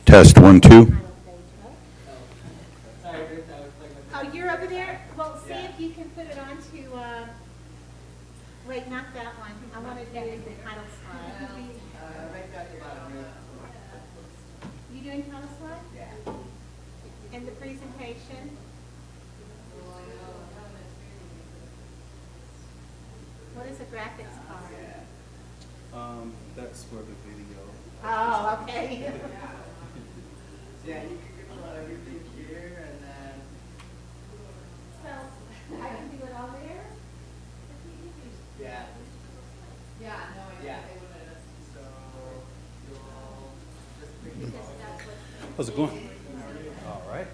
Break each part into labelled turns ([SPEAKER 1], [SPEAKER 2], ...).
[SPEAKER 1] Test 1, 2.
[SPEAKER 2] Oh, you're over there? Well, see if you can put it onto, wait, not that one. I want to do the title slide. You doing title slide? Yeah. And the presentation? What is a graphics card?
[SPEAKER 3] That's for the video.
[SPEAKER 2] Oh, okay.
[SPEAKER 4] Yeah, you can control everything here, and then.
[SPEAKER 2] So, I can do it all there?
[SPEAKER 4] Yeah.
[SPEAKER 5] Yeah, no,
[SPEAKER 4] Yeah.
[SPEAKER 5] they wanted us.
[SPEAKER 4] So you'll just pick it
[SPEAKER 2] Because that's what.
[SPEAKER 1] How's it going?
[SPEAKER 3] All right.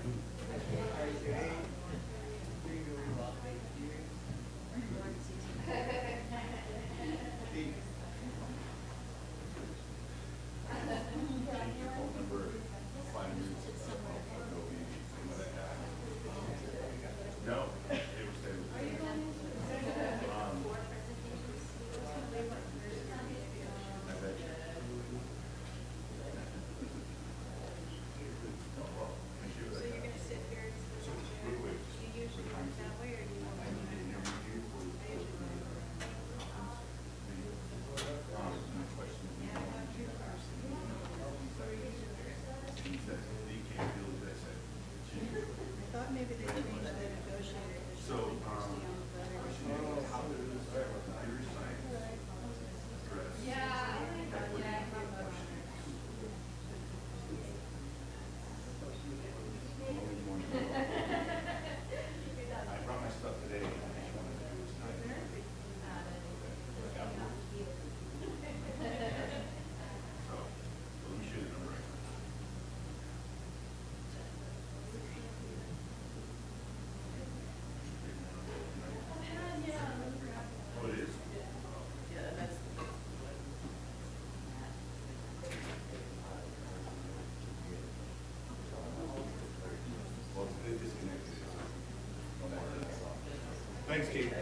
[SPEAKER 1] Thanks, Keith.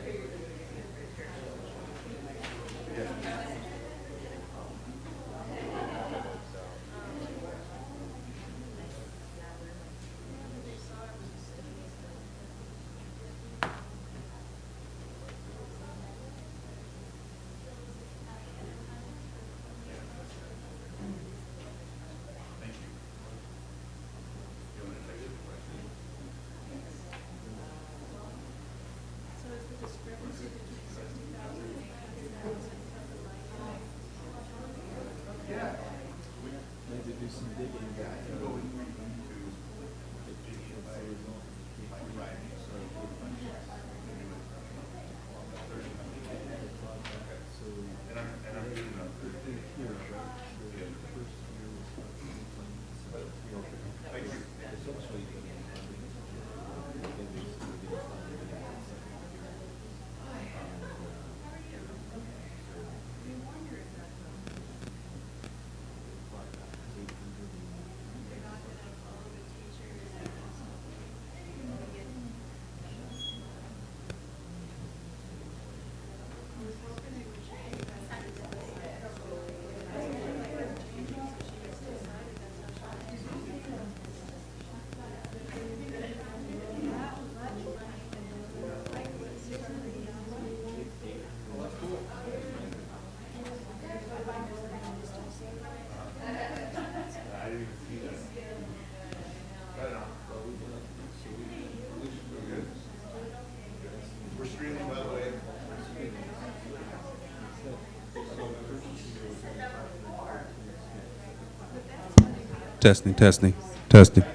[SPEAKER 3] Testing, testing, testing.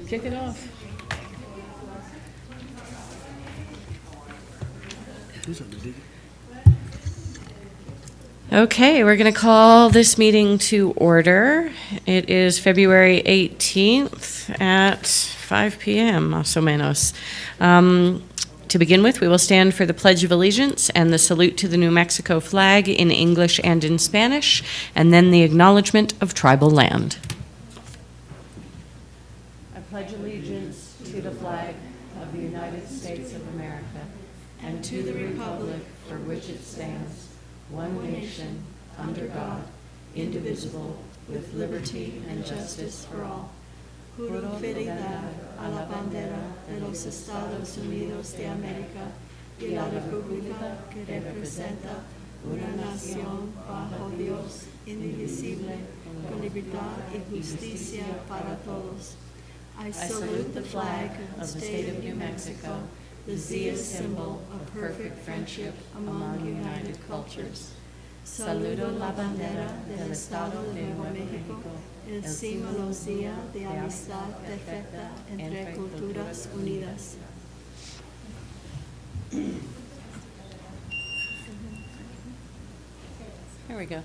[SPEAKER 6] Kick it off.
[SPEAKER 7] Who's on the
[SPEAKER 6] Okay, we're going to call this meeting to order. It is February 18th at 5 p.m., más o menos. To begin with, we will stand for the Pledge of Allegiance and the salute to the New Mexico flag in English and in Spanish, and then the acknowledgement of tribal land. I pledge allegiance to the flag of the United States of America and to the republic for which it stands, one nation, under God, indivisible, with liberty and justice for all.
[SPEAKER 1] Juro fidelidad a la bandera de los Estados Unidos de América y la república que representa una nación bajo Dios, indivisible, con libertad y justicia para todos. I salute the flag of the state of New Mexico, the Cs symbol of perfect friendship among united cultures. Saludo la bandera del Estado de Nuevo México, el simbología de amistad perfecta entre culturas unidas.
[SPEAKER 6] Here we go.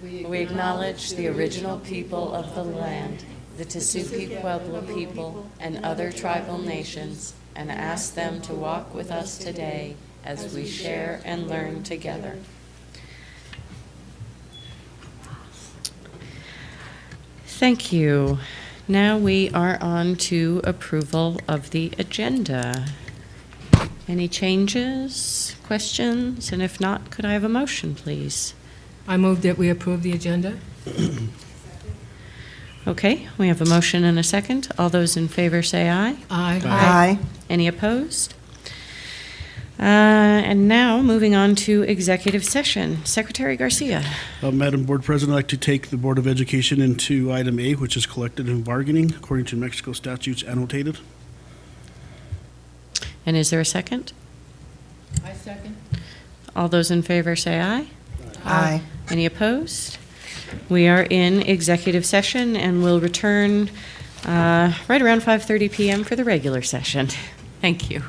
[SPEAKER 6] We acknowledge the original people of the land, the Tesuque Pueblo people, and other tribal nations, and ask them to walk with us today as we share and learn together. Thank you. Now we are on to approval of the agenda. Any changes, questions? And if not, could I have a motion, please?
[SPEAKER 7] I move that we approve the agenda.
[SPEAKER 6] Okay, we have a motion and a second. All those in favor say aye.
[SPEAKER 7] Aye.
[SPEAKER 8] Aye.
[SPEAKER 6] Any opposed? And now, moving on to executive session. Secretary Garcia.
[SPEAKER 9] Madam Board President, I'd like to take the Board of Education into item A, which is collective bargaining, according to Mexico statutes annotated.
[SPEAKER 6] And is there a second?
[SPEAKER 7] I second.
[SPEAKER 6] All those in favor say aye.
[SPEAKER 8] Aye.
[SPEAKER 6] Any opposed? We are in executive session and will return right around 5:30 p.m. for the regular session. Thank you.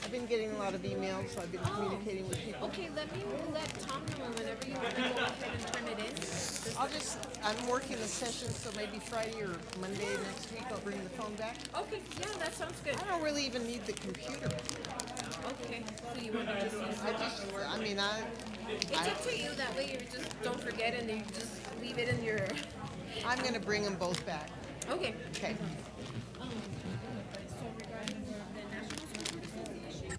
[SPEAKER 4] I've been getting a lot of emails, so I've been communicating with people.
[SPEAKER 2] Okay, let Tom know, and whenever you want to go ahead and turn it in.
[SPEAKER 4] I'm working the session, so maybe Friday or Monday next week I'll bring the phone back.
[SPEAKER 2] Okay, yeah, that sounds good.
[SPEAKER 4] I don't really even need the computer.
[SPEAKER 2] Okay, so you want to just use
[SPEAKER 4] It's
[SPEAKER 2] up to you. That way you just don't forget and you just leave it in your...
[SPEAKER 4] I'm going to bring them both back.
[SPEAKER 2] Okay.
[SPEAKER 4] Okay.
[SPEAKER 2] So regarding the National Student Association...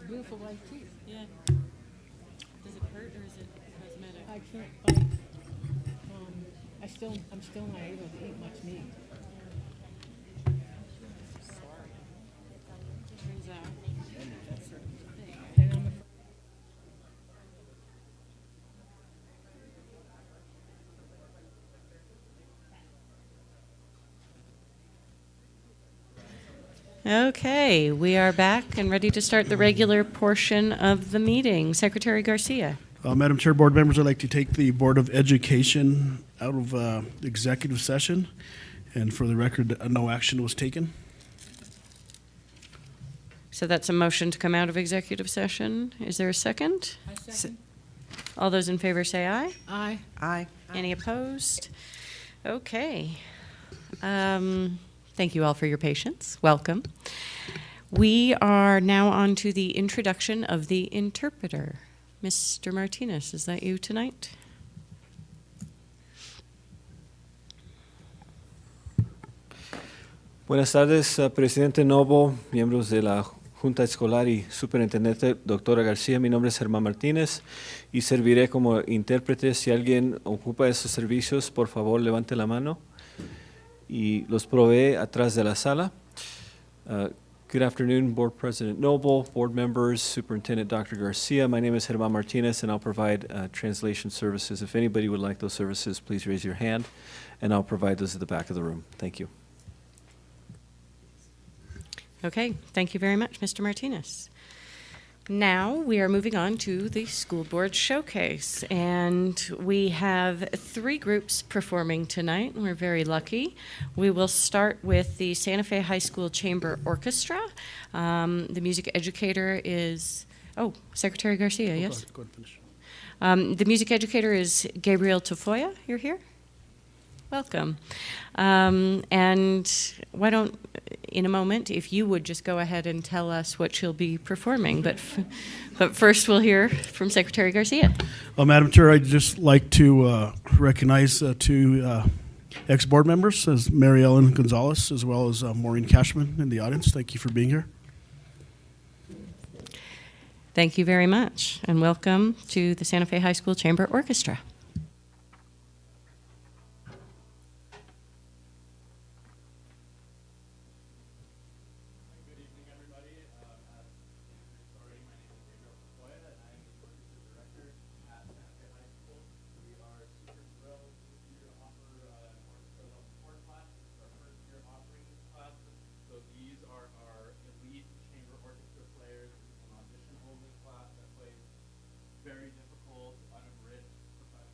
[SPEAKER 7] Beautiful white teeth.
[SPEAKER 6] Yeah. Does it hurt or is it cosmetic?
[SPEAKER 7] I can't bite. I'm still not able to eat much meat.
[SPEAKER 6] Turns out.
[SPEAKER 7] And I'm
[SPEAKER 6] Okay, we are back and ready to start the regular portion of the meeting. Secretary Garcia.
[SPEAKER 9] Madam Chair, board members, I'd like to take the Board of Education out of executive session. And for the record, no action was taken.
[SPEAKER 6] So that's a motion to come out of executive session. Is there a second?
[SPEAKER 7] I second.
[SPEAKER 6] All those in favor say aye.
[SPEAKER 7] Aye.
[SPEAKER 4] Aye.
[SPEAKER 6] Any opposed? Okay. Thank you all for your patience. Welcome. We are now on to the introduction of the interpreter. Mr. Martinez, is that you tonight?
[SPEAKER 8] Buenas tardes, Presidente Novo, miembros de la Junta Escolar y Superintendente, doctora García. Mi nombre es Germán Martínez y serviré como intérprete. Si alguien ocupa esos servicios, por favor, levante la mano y los provee atrás de la sala. Good afternoon, Board President Noble, board members, Superintendent Dr. Garcia. My name is Germán Martinez, and I'll provide translation services. If anybody would like those services, please raise your hand, and I'll provide those at the back of the room. Thank you.
[SPEAKER 6] Okay, thank you very much, Mr. Martinez. Now we are moving on to the School Board Showcase, and we have 3 groups performing tonight, and we're very lucky. We will start with the Santa Fe High School Chamber Orchestra. The music educator is, Secretary Garcia, yes?
[SPEAKER 9] Go ahead and finish.
[SPEAKER 6] The music educator is Gabriel Tafoya. You're here? Welcome. And why don't, in a moment, if you would just go ahead and tell us what she'll be performing. But first we'll hear from Secretary Garcia.
[SPEAKER 9] Madam Chair, I'd just like to recognize 2 ex-board members, as Mary Ellen Gonzalez, as well as Maureen Cashman in the audience. Thank you for being here.
[SPEAKER 6] Thank you very much, and welcome to the Santa Fe High School Chamber Orchestra.
[SPEAKER 10] Very difficult, unabridged professional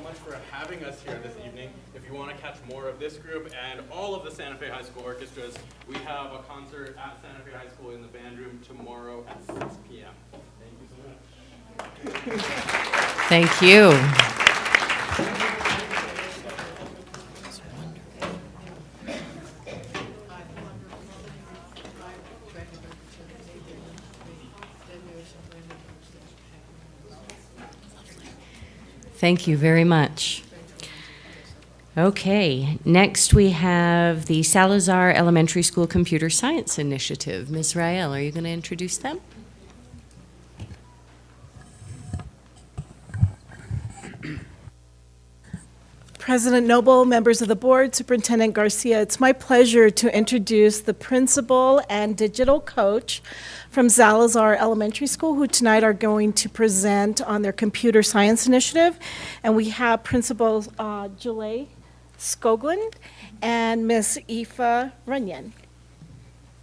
[SPEAKER 10] much for having us here this evening. If you want to catch more of this group and all of the Santa Fe High School orchestras, we have a concert at Santa Fe High School in the band room tomorrow at 6 p.m. Thank you so much.
[SPEAKER 6] Thank you. Thank you very much. Okay, next we have the Salazar Elementary School Computer Science Initiative. Ms. Rael, are you going to introduce them?
[SPEAKER 11] President Noble, members of the board, Superintendent Garcia, it's my pleasure to introduce the principal and digital coach from Salazar Elementary School, who tonight are going to present on their computer science initiative. And we have Principal Julie Skoglund and Miss Aoife Runyon.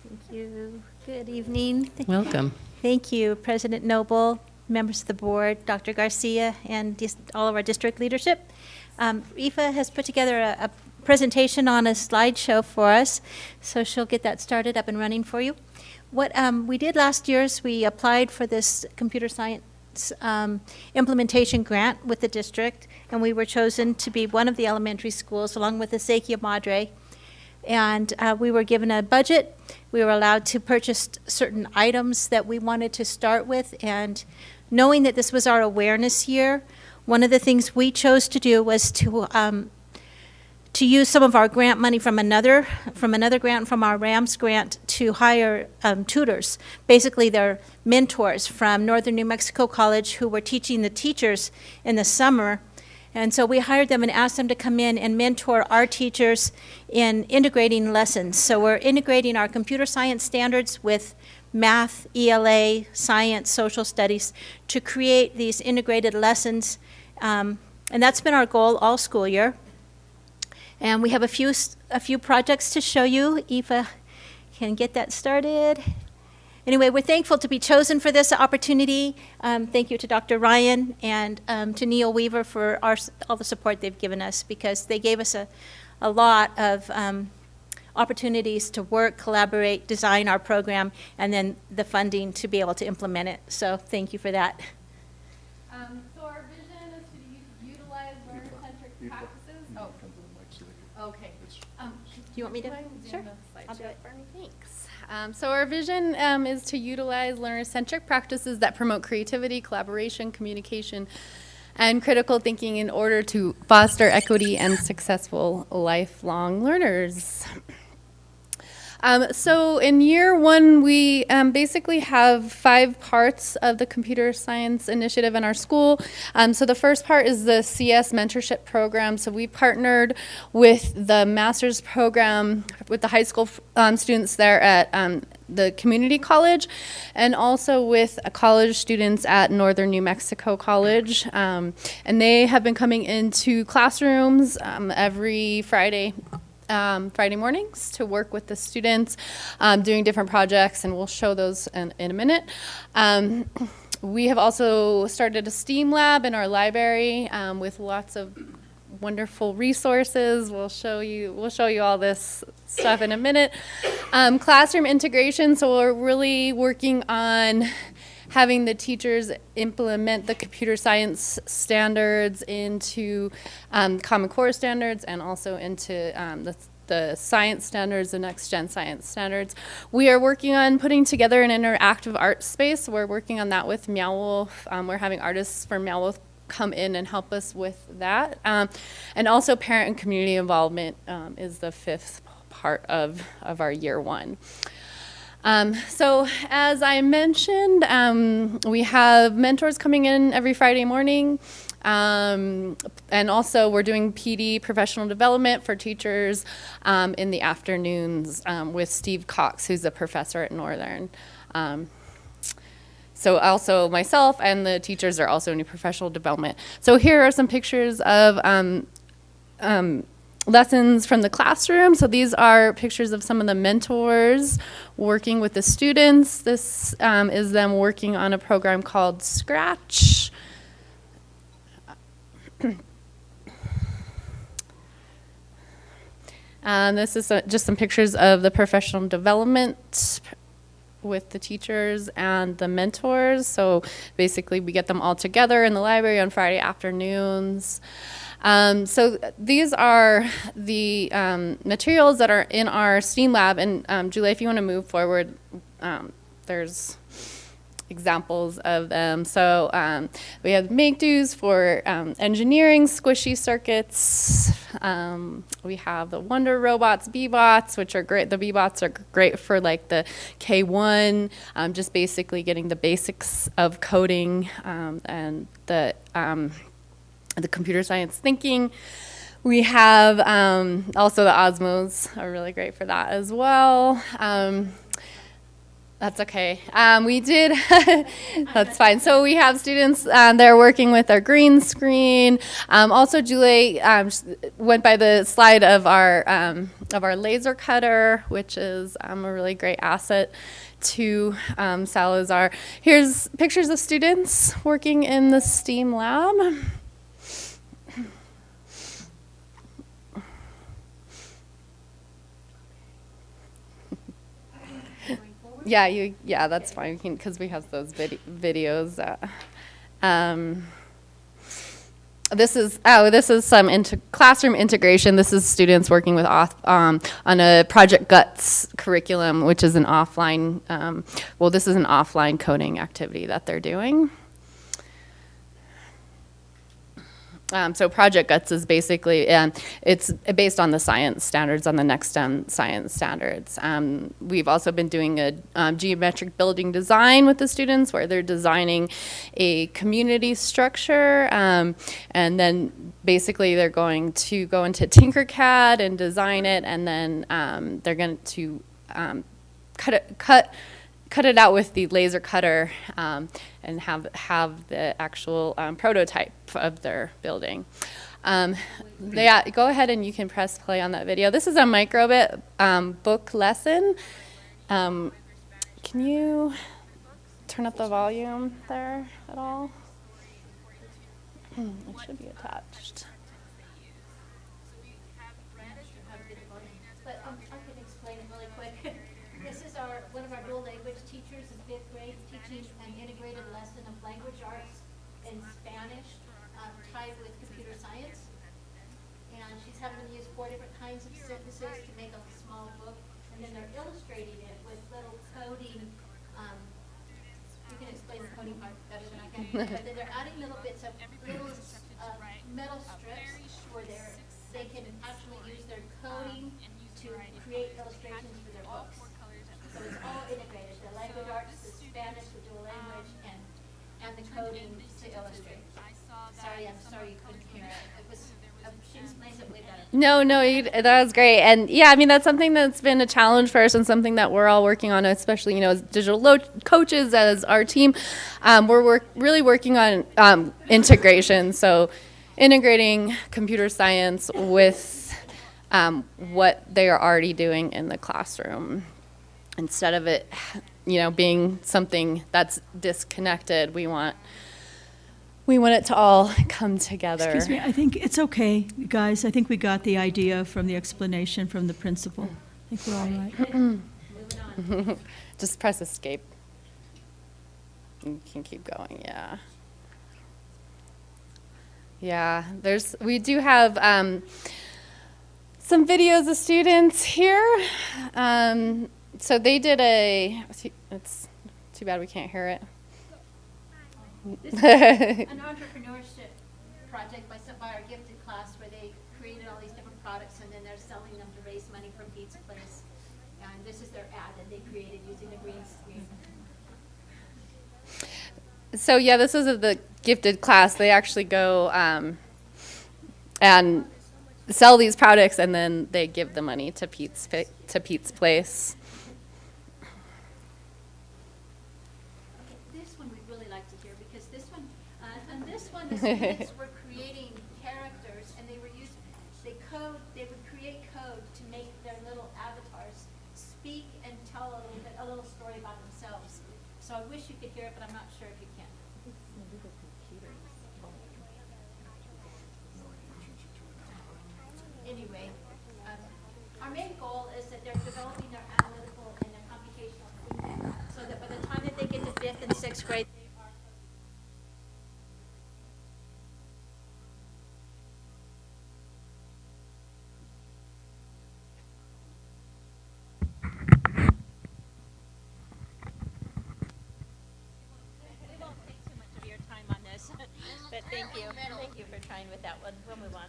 [SPEAKER 12] Thank you. Good evening.
[SPEAKER 6] Welcome.
[SPEAKER 12] Thank you, President Noble, members of the board, Dr. Garcia, and all of our district leadership. Aoife has put together a presentation on a slideshow for us, so she'll get that started up and running for you. What we did last year is we applied for this computer science implementation grant with the district, and we were chosen to be one of the elementary schools along with the Sequia Madre. And we were given a budget. We were allowed to purchase certain items that we wanted to start with, and knowing that this was our awareness year, one of the things we chose to do was to use some of our grant money from another grant, from our RAMS grant, to hire tutors. Basically, they're mentors from Northern New Mexico College who were teaching the teachers in the summer. And so we hired them and asked them to come in and mentor our teachers in integrating lessons. So we're integrating our computer science standards with math, ELA, science, social studies to create these integrated lessons. And that's been our goal all school year. And we have a few projects to show you. Aoife can get that started. Anyway, we're thankful to be chosen for this opportunity. Thank you to Dr. Ryan and to Neil Weaver for all the support they've given us, because they gave us a lot of opportunities to work, collaborate, design our program, and then the funding to be able to implement it. So thank you for that.
[SPEAKER 5] So our vision is to utilize learner-centric practices. Oh, okay.
[SPEAKER 12] Do you want me to? Sure.
[SPEAKER 5] I'll do it for me. Thanks. So our vision is to utilize learner-centric practices that promote creativity, collaboration, communication, and critical thinking in order to foster equity and successful lifelong learners. So in year one, we basically have 5 parts of the computer science initiative in our school. So the first part is the CS Mentorship Program. So we partnered with the master's program with the high school students there at the community college, and also with college students at Northern New Mexico College. And they have been coming into classrooms every Friday mornings to work with the students, doing different projects, and we'll show those in a minute. We have also started a STEAM lab in our library with lots of wonderful resources. We'll show you all this stuff in a minute. Classroom integration, so we're really working on having the teachers implement the computer science standards into Common Core standards, and also into the science standards, the next gen science standards. We are working on putting together an interactive art space. We're working on that with Meow Wolf. We're having artists from Meow Wolf come in and help us with that. And also parent and community involvement is the 5th part of our year one. So as I mentioned, we have mentors coming in every Friday morning. And also we're doing PD, professional development, for teachers in the afternoons with Steve Cox, who's a professor at Northern. So also myself and the teachers are also in professional development. So here are some pictures of lessons from the classroom. So these are pictures of some of the mentors working with the students. This is them working on a program called Scratch. This is just some pictures of the professional development with the teachers and the mentors. So basically we get them all together in the library on Friday afternoons. So these are the materials that are in our STEAM lab. And Julie, if you want to move forward, there's examples of them. So we have make-dos for engineering squishy circuits. We have the Wonder Robots, B-Bots, which are great. The B-Bots are great for like the K1, just basically getting the basics of coding and the computer science thinking. We have also the Osmos are really great for that as well. That's okay. We did, that's fine. So we have students that are working with our green screen. Also, Julie went by the slide of our laser cutter, which is a really great asset to Salazar. Here's pictures of students working in the STEAM lab. Yeah, that's fine, because we have those videos. This is some classroom integration. This is students working with on a Project Guts curriculum, which is an offline. This is an offline coding activity that they're doing. So Project Guts is basically, it's based on the science standards, on the next science standards. We've also been doing a geometric building design with the students where they're designing a community structure. And then basically they're going to go into Tinkercad and design it, and then they're going to cut it out with the laser cutter and have the actual prototype of their building. Go ahead and you can press play on that video. This is a microbit book lesson. Can you turn up the volume there at all? It should be attached.
[SPEAKER 13] But I can explain it really quick. This is one of our dual language teachers in 5th grade teaching an integrated lesson of language arts in Spanish tied with computer science. And she's having them use 4 different kinds of sentences to make a small book. And then they're illustrating it with little coding. You can explain the coding part better than I can. But then they're adding little bits of little metal strips where they can actually use their coding to create illustrations for their books. So it's all integrated, the language arts, the Spanish, the dual language, and the coding to illustrate. I'm sorry you couldn't hear it. She explains it way better.
[SPEAKER 5] No, that was great. And yeah, I mean, that's something that's been a challenge for us and something that we're all working on, especially, as digital coaches, as our team. We're really working on integration. So integrating computer science with what they are already doing in the classroom. Instead of it, being something that's disconnected, we want it to all come together.
[SPEAKER 1] Excuse me, I think it's okay, guys. I think we got the idea from the explanation from the principal. I think we're all right.
[SPEAKER 13] Moving on.
[SPEAKER 5] Just press escape. You can keep going, yeah. Yeah, we do have some videos of students here. So they did it's too bad we can't hear it.
[SPEAKER 13] This is an entrepreneurship project by our gifted class where they created all these different products and then they're selling them to raise money for Pizza Place. And this is their ad that they created using the green screen.
[SPEAKER 5] So yeah, this is the gifted class. They actually go and sell these products, and then they give the money to Pete's Place.
[SPEAKER 13] This one we'd really like to hear because this one, the students were creating characters, and they would create code to make their little avatars speak and tell a little story about themselves. So I wish you could hear it, but I'm not sure if you can. Anyway,
[SPEAKER 12] sixth grade. We won't take too much of your time on this, but thank you. Thank you for trying with that one. We'll move on.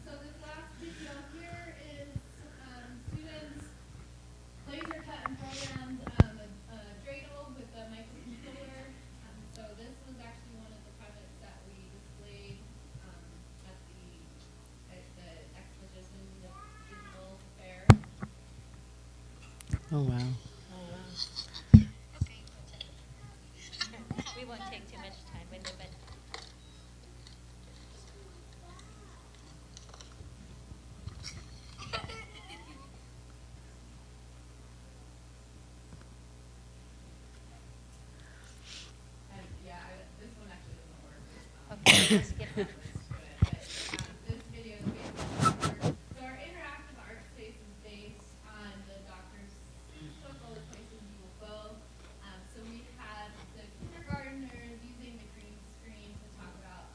[SPEAKER 14] So this last video here is students laser cut and programmed a dreidel with a microcontroller. So this was actually one of the projects that we displayed at the Explicit digital fair.
[SPEAKER 6] Oh, wow.
[SPEAKER 12] We won't take too much time with it, but
[SPEAKER 14] And yeah, this one actually doesn't work.
[SPEAKER 12] okay, let's get it.
[SPEAKER 14] This video is basically so our interactive art space is based on the doctor's book, all the places you will go. So we had the kindergartners using the green screen to talk about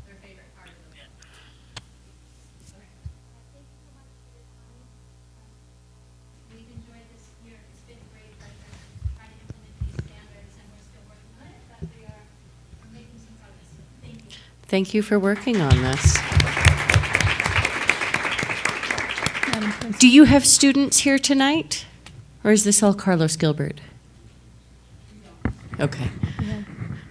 [SPEAKER 14] their favorite part of the book. Okay.
[SPEAKER 13] We've enjoyed this year, it's been great, like, trying to implement these standards, and we're still working on it, but we are making some progress. Thank you.
[SPEAKER 6] Thank you for working on this. Do you have students here tonight? Or is this all Carlos Gilbert? Okay.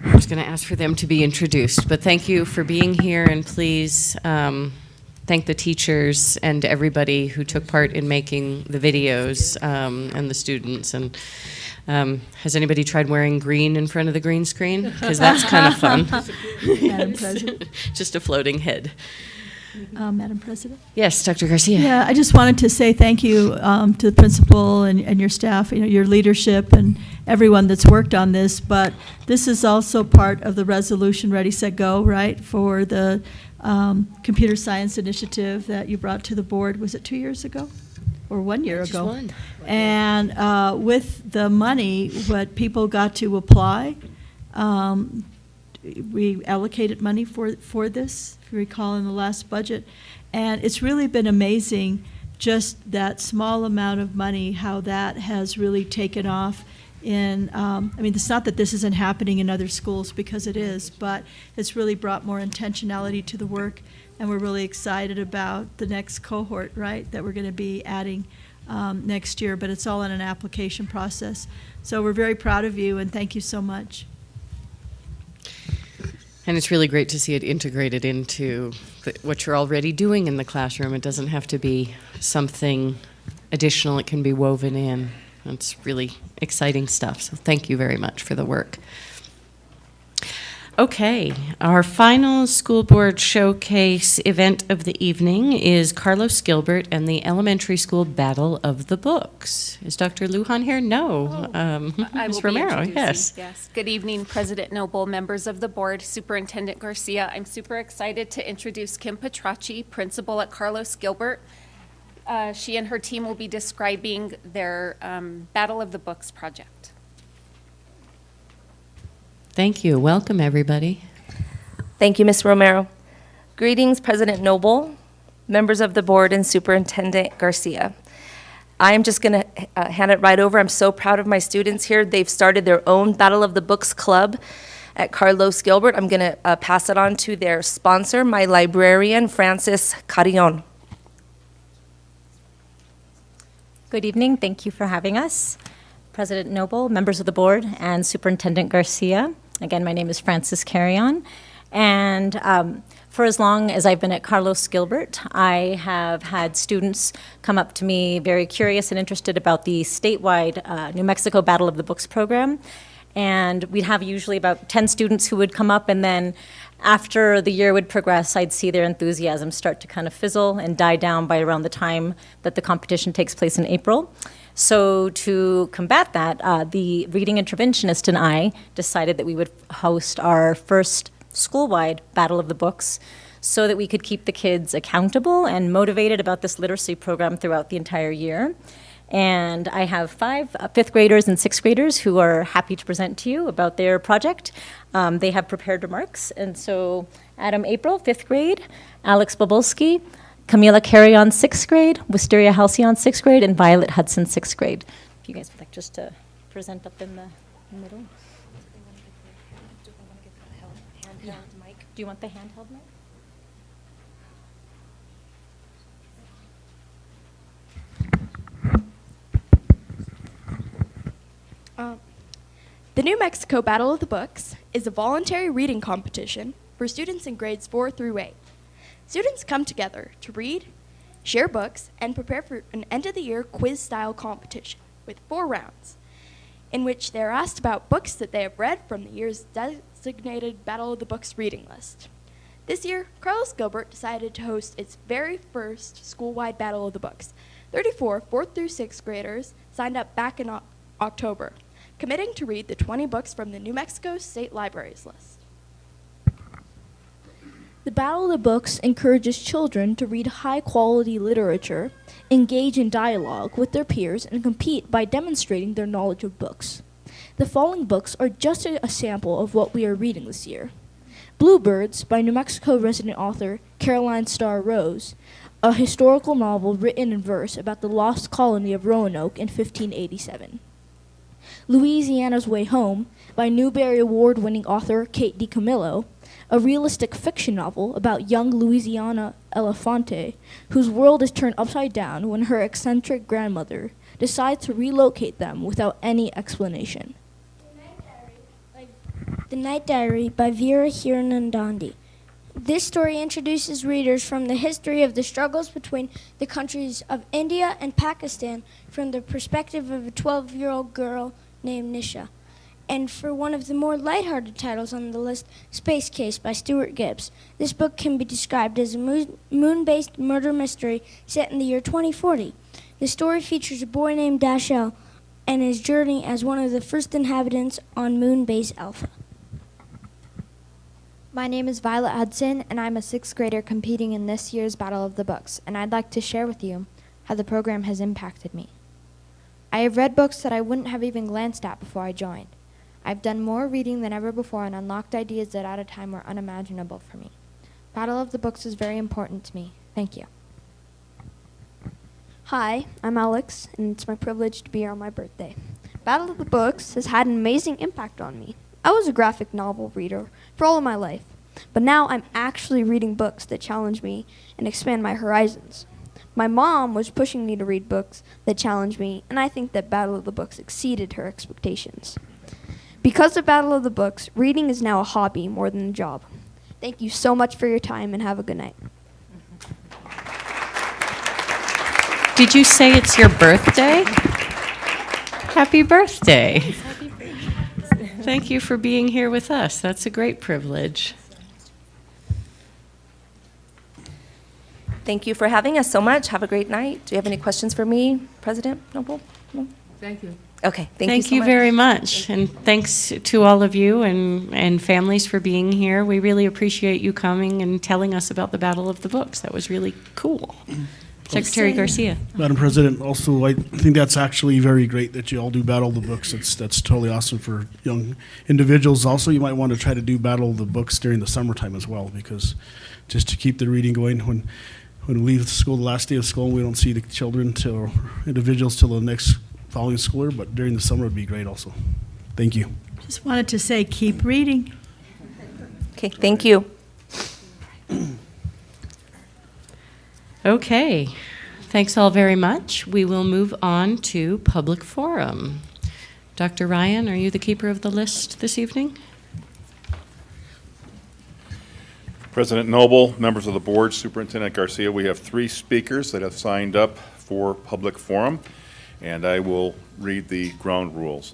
[SPEAKER 6] I was going to ask for them to be introduced, but thank you for being here, and please thank the teachers and everybody who took part in making the videos and the students. And has anybody tried wearing green in front of the green screen? Because that's kind of fun.
[SPEAKER 1] Madam President.
[SPEAKER 6] Just a floating head.
[SPEAKER 1] Madam President?
[SPEAKER 6] Yes, Dr. Garcia.
[SPEAKER 1] Yeah, I just wanted to say thank you to the principal and your staff, your leadership and everyone that's worked on this. But this is also part of the resolution Ready, Set, Go, right, for the computer science initiative that you brought to the board. Was it 2 years ago? Or 1 year
[SPEAKER 6] Just
[SPEAKER 1] ago?
[SPEAKER 6] one.
[SPEAKER 1] And with the money, what people got to apply, we allocated money for this, if you recall, in the last budget. And it's really been amazing, just that small amount of money, how that has really taken off in, I mean, it's not that this isn't happening in other schools, because it is, but it's really brought more intentionality to the work, and we're really excited about the next cohort, right, that we're going to be adding next year, but it's all in an application process. So we're very proud of you, and thank you so much.
[SPEAKER 6] And it's really great to see it integrated into what you're already doing in the classroom. It doesn't have to be something additional. It can be woven in. It's really exciting stuff. So thank you very much for the work. Okay, our final school board showcase event of the evening is Carlos Gilbert and the Elementary School Battle of the Books. Is Dr. Lujan here? No.
[SPEAKER 15] I
[SPEAKER 6] Ms.
[SPEAKER 15] will be
[SPEAKER 6] Romero,
[SPEAKER 15] introducing,
[SPEAKER 6] yes.
[SPEAKER 15] Good evening, President Noble, members of the board, Superintendent Garcia. I'm super excited to introduce Kim Petracci, principal at Carlos Gilbert. She and her team will be describing their Battle of the Books project.
[SPEAKER 6] Thank you. Welcome, everybody.
[SPEAKER 16] Thank you, Ms. Romero. Greetings, President Noble, members of the board, and Superintendent Garcia. I'm just going to hand it right over. I'm so proud of my students here. They've started their own Battle of the Books club at Carlos Gilbert. I'm going to pass it on to their sponsor, my librarian, Francis Carrion.
[SPEAKER 17] Good evening. Thank you for having us. President Noble, members of the board, and Superintendent Garcia. Again, my name is Frances Carrion, and for as long as I've been at Carlos Gilbert, I have had students come up to me very curious and interested about the statewide New Mexico Battle of the Books program, and we'd have usually about 10 students who would come up, and then after the year would progress, I'd see their enthusiasm start to kind of fizzle and die down by around the time that the competition takes place in April. So to combat that, the reading interventionist and I decided that we would host our first school-wide Battle of the Books. so that we could keep the kids accountable and motivated about this literacy program throughout the entire year. And I have 5 fifth graders and 6th graders who are happy to present to you about their project. They have prepared remarks. And so Adam April, 5th grade, Alex Bobulski, Camila Carrion, 6th grade, Wisteria Halcyon, 6th grade, and Violet Hudson, 6th grade. If you guys would like just to present up in the middle. Do you want the handheld mic?
[SPEAKER 18] The New Mexico Battle of the Books is a voluntary reading competition for students in grades 4 through 8. Students come together to read, share books, and prepare for an end-of-the-year quiz-style competition with 4 rounds, in which they are asked about books that they have read from the year's designated Battle of the Books reading list. This year, Carlos Gilbert decided to host its very first school-wide Battle of the Books. 34 4th through 6th graders signed up back in October, committing to read the 20 books from the New Mexico State Library's list.
[SPEAKER 19] The Battle of the Books encourages children to read high-quality literature, engage in dialogue with their peers, and compete by demonstrating their knowledge of books. The following books are just a sample of what we are reading this year. Bluebirds by New Mexico resident author Caroline Starr Rose, a historical novel written in verse about the lost colony of Roanoke in 1587. Louisiana's Way Home by Newbery Award-winning author Kate DiCamillo, a realistic fiction novel about young Louisiana Elefante, whose world is turned upside down when her eccentric grandmother decides to relocate them without any explanation.
[SPEAKER 20] The Night Diary by Vera Hiranandani. This story introduces readers from the history of the struggles between the countries of India and Pakistan from the perspective of a 12-year-old girl named Nisha. And for one of the more lighthearted titles on the list, Space Case by Stuart Gibbs. This book can be described as a moon-based murder mystery set in the year 2040. The story features a boy named Dashel and his journey as one of the first inhabitants on moon base Alpha.
[SPEAKER 21] My name is Violet Hudson, and I'm a 6th grader competing in this year's Battle of the Books, and I'd like to share with you how the program has impacted me. I have read books that I wouldn't have even glanced at before I joined. I've done more reading than ever before and unlocked ideas that at a time were unimaginable for me. Battle of the Books is very important to me. Thank you.
[SPEAKER 20] Hi, I'm Alex, and it's my privilege to be here on my birthday. Battle of the Books has had an amazing impact on me. I was a graphic novel reader for all of my life, but now I'm actually reading books that challenge me and expand my horizons. My mom was pushing me to read books that challenge me, and I think that Battle of the Books exceeded her expectations. Because of Battle of the Books, reading is now a hobby more than a job. Thank you so much for your time, and have a good night.
[SPEAKER 6] Did you say it's your birthday? Happy birthday. Thank you for being here with us. That's a great privilege.
[SPEAKER 16] Thank you for having us so much. Have a great night. Do you have any questions for me, President Noble? No?
[SPEAKER 7] Thank you.
[SPEAKER 16] Okay, thank you so
[SPEAKER 6] Thank you
[SPEAKER 16] much.
[SPEAKER 6] very much. And thanks to all of you and families for being here. We really appreciate you coming and telling us about the Battle of the Books. That was really cool. Secretary Garcia.
[SPEAKER 9] Madam President, also, I think that's actually very great that you all do Battle of the Books. That's totally awesome for young individuals. Also, you might want to try to do Battle of the Books during the summertime as well, because just to keep the reading going when we leave school, the last day of school, we don't see the children or individuals till the next following school year, but during the summer would be great also. Thank you.
[SPEAKER 1] Just wanted to say, keep reading.
[SPEAKER 16] Okay, thank you.
[SPEAKER 6] Okay, thanks all very much. We will move on to public forum. Dr. Ryan, are you the keeper of the list this evening?
[SPEAKER 22] President Noble, members of the board, Superintendent Garcia, we have 3 speakers that have signed up for public forum, and I will read the ground rules.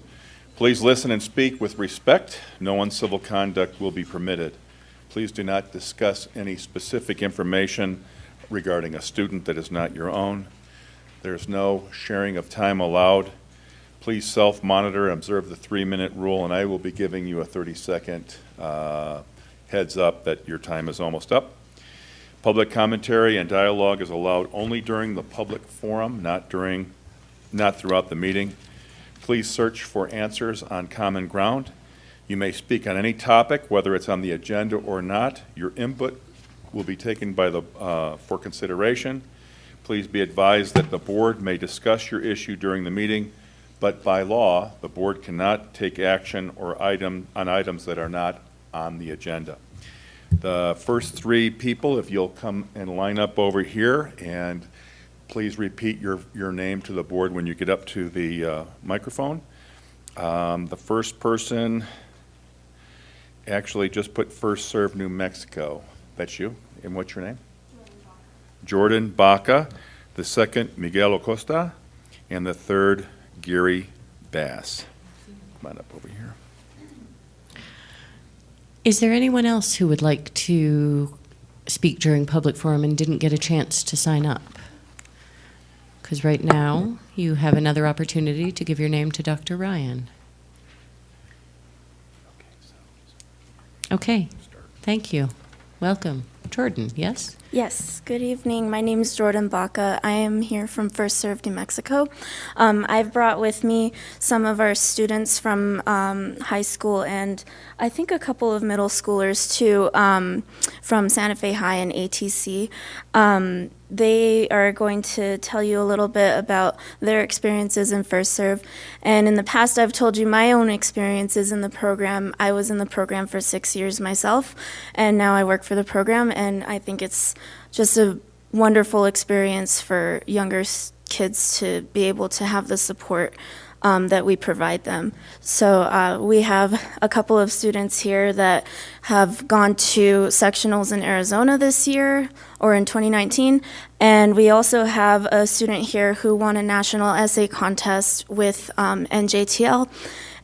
[SPEAKER 22] Please listen and speak with respect. No uncivil conduct will be permitted. Please do not discuss any specific information regarding a student that is not your own. There's no sharing of time allowed. Please self-monitor and observe the 3-minute rule, and I will be giving you a 30-second heads up that your time is almost up. Public commentary and dialogue is allowed only during the public forum, not throughout the meeting. Please search for answers on common ground. You may speak on any topic, whether it's on the agenda or not. Your input will be taken by for consideration. Please be advised that the board may discuss your issue during the meeting, but by law, the board cannot take action on items that are not on the agenda. The first three people, if you'll come and line up over here, and please repeat your name to the board when you get up to the microphone. The first person actually just put First Serve New Mexico. That's you. And what's your name? Jordan Baca. The second, Miguel Acosta. And the third, Gary Bass. Come on up over here.
[SPEAKER 6] Is there anyone else who would like to speak during public forum and didn't get a chance to sign up? Because right now, you have another opportunity to give your name to Dr. Ryan. Okay, thank you. Welcome. Jordan, yes?
[SPEAKER 2] Yes, good evening. My name is Jordan Baca. I am here from First Serve New Mexico. I've brought with me some of our students from high school and I think a couple of middle schoolers too from Santa Fe High and ATC. They are going to tell you a little bit about their experiences in First Serve. And in the past, I've told you my own experiences in the program. I was in the program for 6 years myself, and now I work for the program, and I think it's just a wonderful experience for younger kids to be able to have the support that we provide them. So we have a couple of students here that have gone to sectionals in Arizona this year or in 2019. And we also have a student here who won a national essay contest with NJTL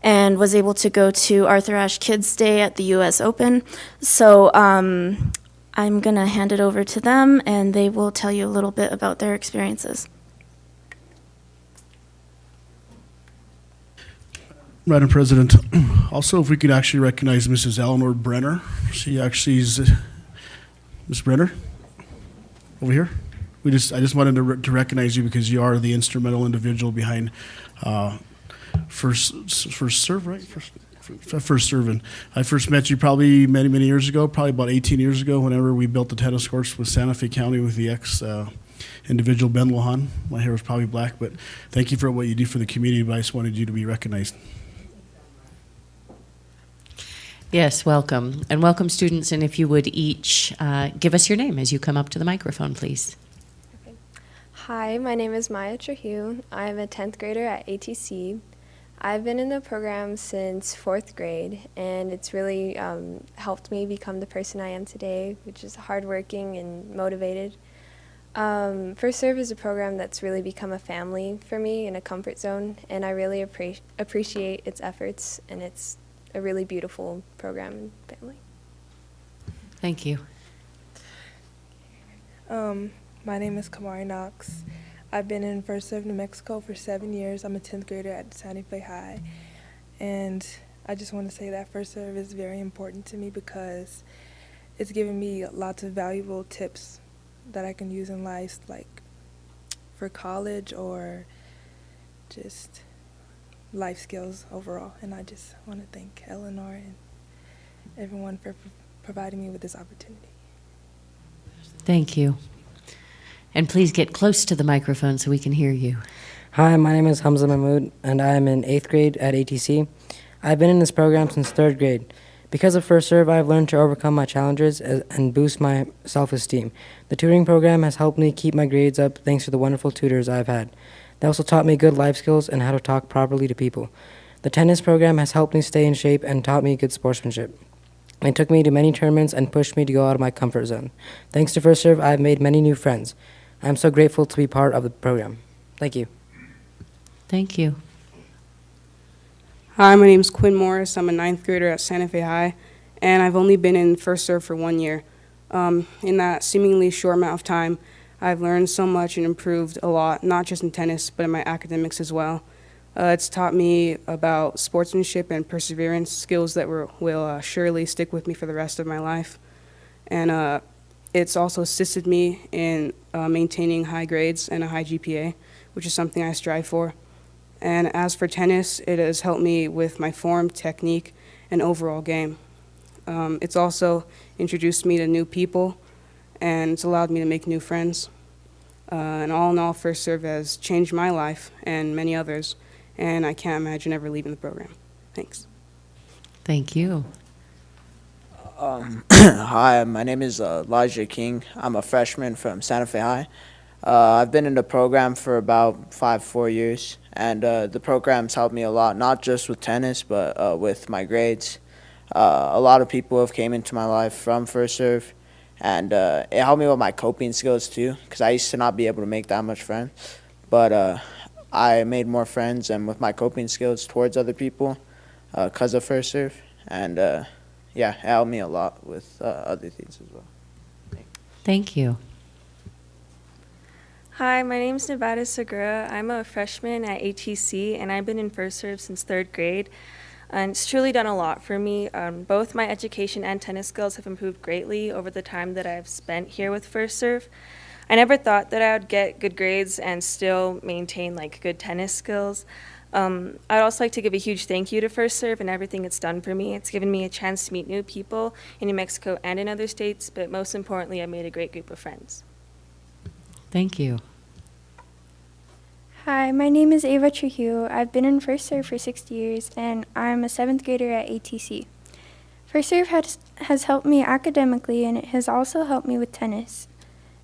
[SPEAKER 2] and was able to go to Arthur Ashe Kids Day at the US Open. So I'm gonna hand it over to them and they will tell you a little bit about their experiences.
[SPEAKER 9] Madam President, also if we could actually recognize Mrs. Eleanor Brenner. She actually is, Ms. Brenner, over here. I just wanted to recognize you because you are the instrumental individual behind First Serve, right? First Serve. And I first met you probably many years ago, probably about 18 years ago, whenever we built the tennis courts with Santa Fe County with the individual Ben Lohan. My hair was probably black, but thank you for what you do for the community, but I just wanted you to be recognized.
[SPEAKER 6] Yes, welcome. And welcome, students. And if you would each give us your name as you come up to the microphone, please.
[SPEAKER 3] Okay. Hi, my name is Maya Trujillo. I'm a 10th grader at ATC. I've been in the program since 4th grade, and it's really helped me become the person I am today, which is hardworking and motivated. First Serve is a program that's really become a family for me and a comfort zone, and I really appreciate its efforts, and it's a really beautiful program and family.
[SPEAKER 6] Thank you.
[SPEAKER 23] My name is Kamari Knox. I've been in First Serve New Mexico for 7 years. I'm a 10th grader at Santa Fe High. And I just want to say that First Serve is very important to me because it's given me lots of valuable tips that I can use in life, like for college or just life skills overall. And I just want to thank Eleanor and everyone for providing me with this opportunity.
[SPEAKER 6] Thank you. And please get close to the microphone so we can hear you.
[SPEAKER 24] Hi, my name is Hamza Mahmood, and I am in 8th grade at ATC. I've been in this program since 3rd grade. Because of First Serve, I've learned to overcome my challenges and boost my self-esteem. The tutoring program has helped me keep my grades up thanks to the wonderful tutors I've had. They also taught me good life skills and how to talk properly to people. The tennis program has helped me stay in shape and taught me good sportsmanship. It took me to many tournaments and pushed me to go out of my comfort zone. Thanks to First Serve, I've made many new friends. I'm so grateful to be part of the program. Thank you.
[SPEAKER 6] Thank you.
[SPEAKER 25] Hi, my name is Quinn Morris. I'm a 9th grader at Santa Fe High, and I've only been in First Serve for 1 year. In that seemingly short amount of time, I've learned so much and improved a lot, not just in tennis, but in my academics as well. It's taught me about sportsmanship and perseverance, skills that will surely stick with me for the rest of my life. And it's also assisted me in maintaining high grades and a high GPA, which is something I strive for. And as for tennis, it has helped me with my form, technique, and overall game. It's also introduced me to new people, and it's allowed me to make new friends. And all in all, First Serve has changed my life and many others, and I can't imagine ever leaving the program. Thanks.
[SPEAKER 6] Thank you.
[SPEAKER 4] Hi, my name is Elijah King. I'm a freshman from Santa Fe High. I've been in the program for about 4 years, and the program's helped me a lot, not just with tennis, but with my grades. A lot of people have came into my life from First Serve, and it helped me with my coping skills too, because I used to not be able to make that much friends. But I made more friends, and with my coping skills towards other people because of First Serve, and yeah, it helped me a lot with other things as well.
[SPEAKER 6] Thank you.
[SPEAKER 5] Hi, my name is Nevada Segura. I'm a freshman at ATC, and I've been in First Serve since 3rd grade. And it's truly done a lot for me. Both my education and tennis skills have improved greatly over the time that I've spent here with First Serve. I never thought that I would get good grades and still maintain like good tennis skills. I'd also like to give a huge thank you to First Serve and everything it's done for me. It's given me a chance to meet new people in New Mexico and in other states, but most importantly, I made a great group of friends.
[SPEAKER 6] Thank you.
[SPEAKER 8] Hi, my name is Ava Trujillo. I've been in First Serve for 6 years, and I'm a 7th grader at ATC. First Serve has helped me academically, and it has also helped me with tennis.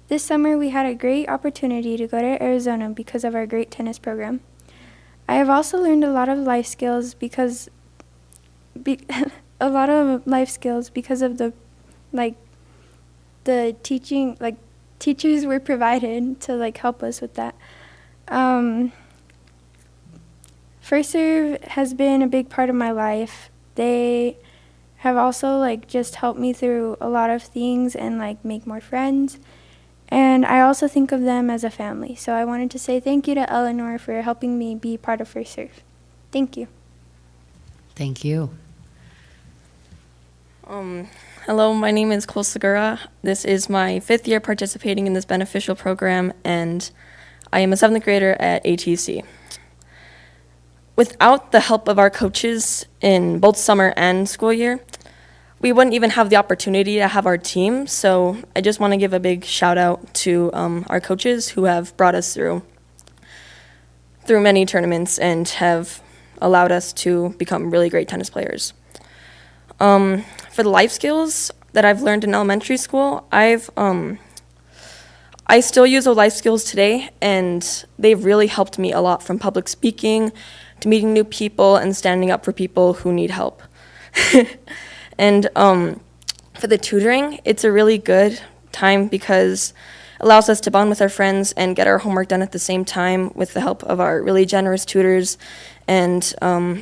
[SPEAKER 8] This summer, we had a great opportunity to go to Arizona because of our great tennis program. I have also learned a lot of life skills because of the teaching, teachers were provided to help us with that. First Serve has been a big part of my life. They have also just helped me through a lot of things and make more friends. And I also think of them as a family. So I wanted to say thank you to Eleanor for helping me be part of First Serve. Thank you.
[SPEAKER 6] Thank you.
[SPEAKER 10] Hello, my name is Cole Segura. This is my 5th year participating in this beneficial program, and I am a 7th grader at ATC. Without the help of our coaches in both summer and school year, we wouldn't even have the opportunity to have our team. So I just want to give a big shout out to our coaches who have brought us through many tournaments and have allowed us to become really great tennis players. For the life skills that I've learned in elementary school, I still use those life skills today, and they've really helped me a lot, from public speaking to meeting new people and standing up for people who need help. And for the tutoring, it's a really good time because it allows us to bond with our friends and get our homework done at the same time with the help of our really generous tutors. And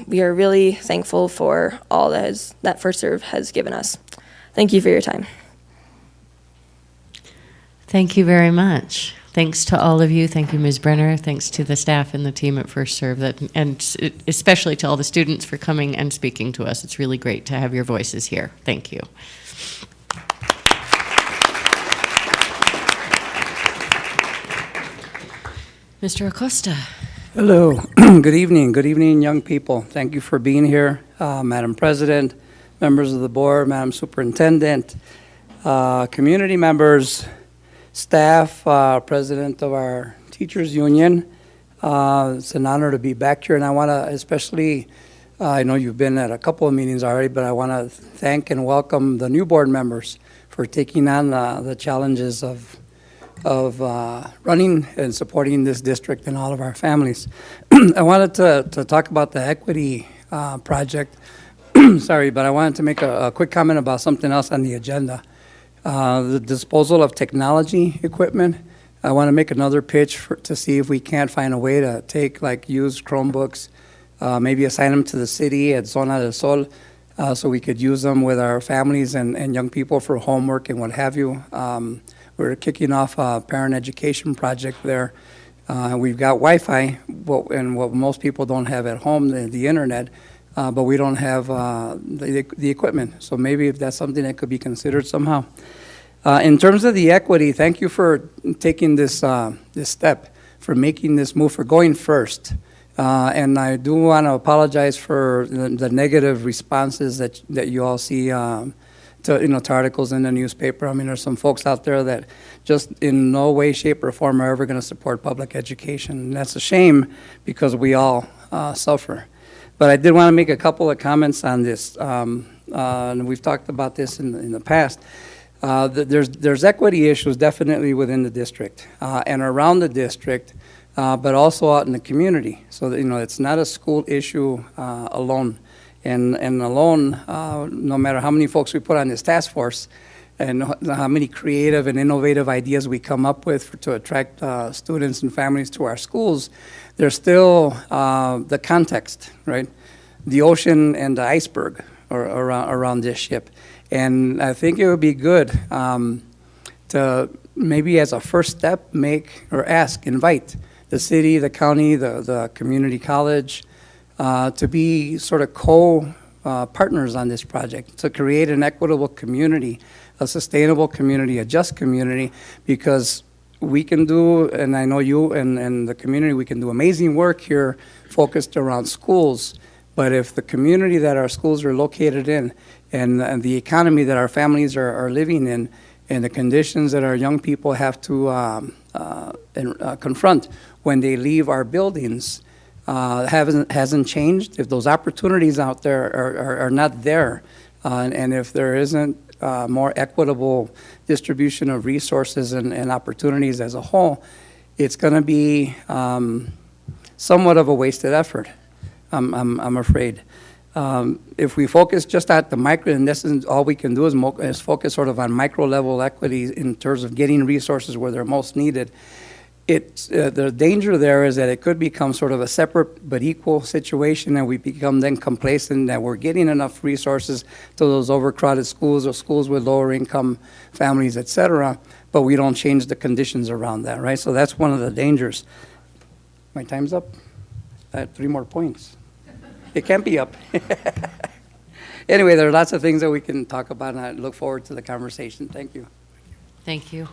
[SPEAKER 10] we are really thankful for all that First Serve has given us. Thank you for your time.
[SPEAKER 6] Thank you very much. Thanks to all of you. Thank you, Ms. Brenner. Thanks to the staff and the team at First Serve, and especially to all the students for coming and speaking to us. It's really great to have your voices here. Thank you. Mr. Acosta.
[SPEAKER 11] Hello. Good evening. Good evening, young people. Thank you for being here. Madam President, members of the board, Madam Superintendent, community members, staff, president of our teachers union. It's an honor to be back here, and I want to especially, I know you've been at a couple of meetings already, but I want to thank and welcome the new board members for taking on the challenges of running and supporting this district and all of our families. I wanted to talk about the equity project. Sorry, but I wanted to make a quick comment about something else on the agenda. The disposal of technology equipment. I want to make another pitch to see if we can't find a way to take used Chromebooks, maybe assign them to the city at Zona del Sol, so we could use them with our families and young people for homework and what have you. We're kicking off a parent education project there. We've got Wi-Fi, and what most people don't have at home, the internet, but we don't have the equipment. So maybe if that's something that could be considered somehow. In terms of the equity, thank you for taking this, this step, for making this move, for going first. And I do want to apologize for the negative responses that you all see to articles in the newspaper. I mean, there's some folks out there that just in no way, shape, or form are ever going to support public education. And that's a shame because we all suffer. But I did want to make a couple of comments on this. And we've talked about this in the past. There's equity issues definitely within the district and around the district, but also out in the community. So that, it's not a school issue alone. And alone, no matter how many folks we put on this task force and how many creative and innovative ideas we come up with to attract students and families to our schools, there's still the context, right? The ocean and the iceberg around this ship. And I think it would be good to maybe as a first step invite the city, the county, the community college to be sort of co-partners on this project, to create an equitable community, a sustainable community, a just community, because we can do, and I know you and the community, we can do amazing work here focused around schools, but if the community that our schools are located in and the economy that our families are living in and the conditions that our young people have to confront when they leave our buildings hasn't changed, if those opportunities out there are not there, and if there isn't more equitable distribution of resources and opportunities as a whole, it's going to be somewhat of a wasted effort, I'm afraid. If we focus just at the micro, and this is all we can do is focus sort of on micro level equity in terms of getting resources where they're most needed. The danger there is that it could become sort of a separate but equal situation, and we become then complacent that we're getting enough resources to those overcrowded schools or schools with lower income families, et cetera, but we don't change the conditions around that, right? So that's one of the dangers. My time's up? I had 3 more points. It can't be up. Anyway, there are lots of things that we can talk about, and I look forward to the conversation. Thank you.
[SPEAKER 6] Thank you.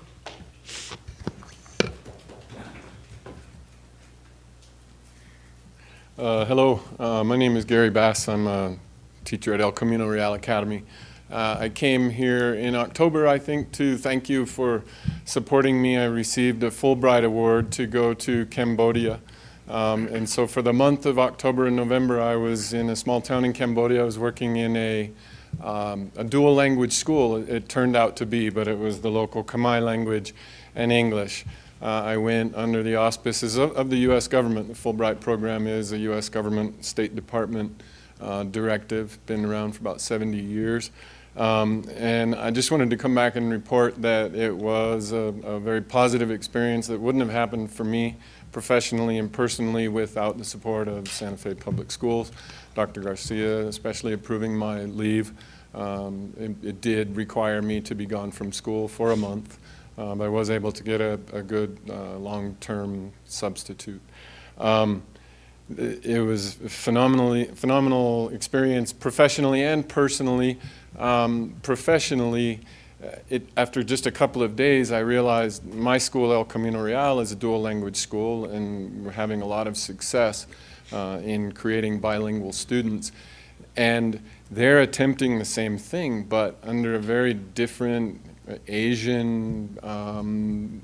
[SPEAKER 12] Hello, my name is Gary Bass. I'm a teacher at El Camino Real Academy. I came here in October, I think, to thank you for supporting me. I received a Fulbright Award to go to Cambodia. And so for the month of October and November, I was in a small town in Cambodia. I was working in a dual language school, it turned out to be, but it was the local Khmer language and English. I went under the auspices of the U.S. government. The Fulbright program is a U.S. government State Department directive, been around for about 70 years. And I just wanted to come back and report that it was a very positive experience that wouldn't have happened for me professionally and personally without the support of Santa Fe Public Schools. Dr. Garcia especially approving my leave. It did require me to be gone from school for a month. But I was able to get a good long-term substitute. It was a phenomenal experience professionally and personally. Professionally, after just a couple of days, I realized my school, El Camino Real, is a dual language school, and we're having a lot of success in creating bilingual students. And they're attempting the same thing, but under a very different Asian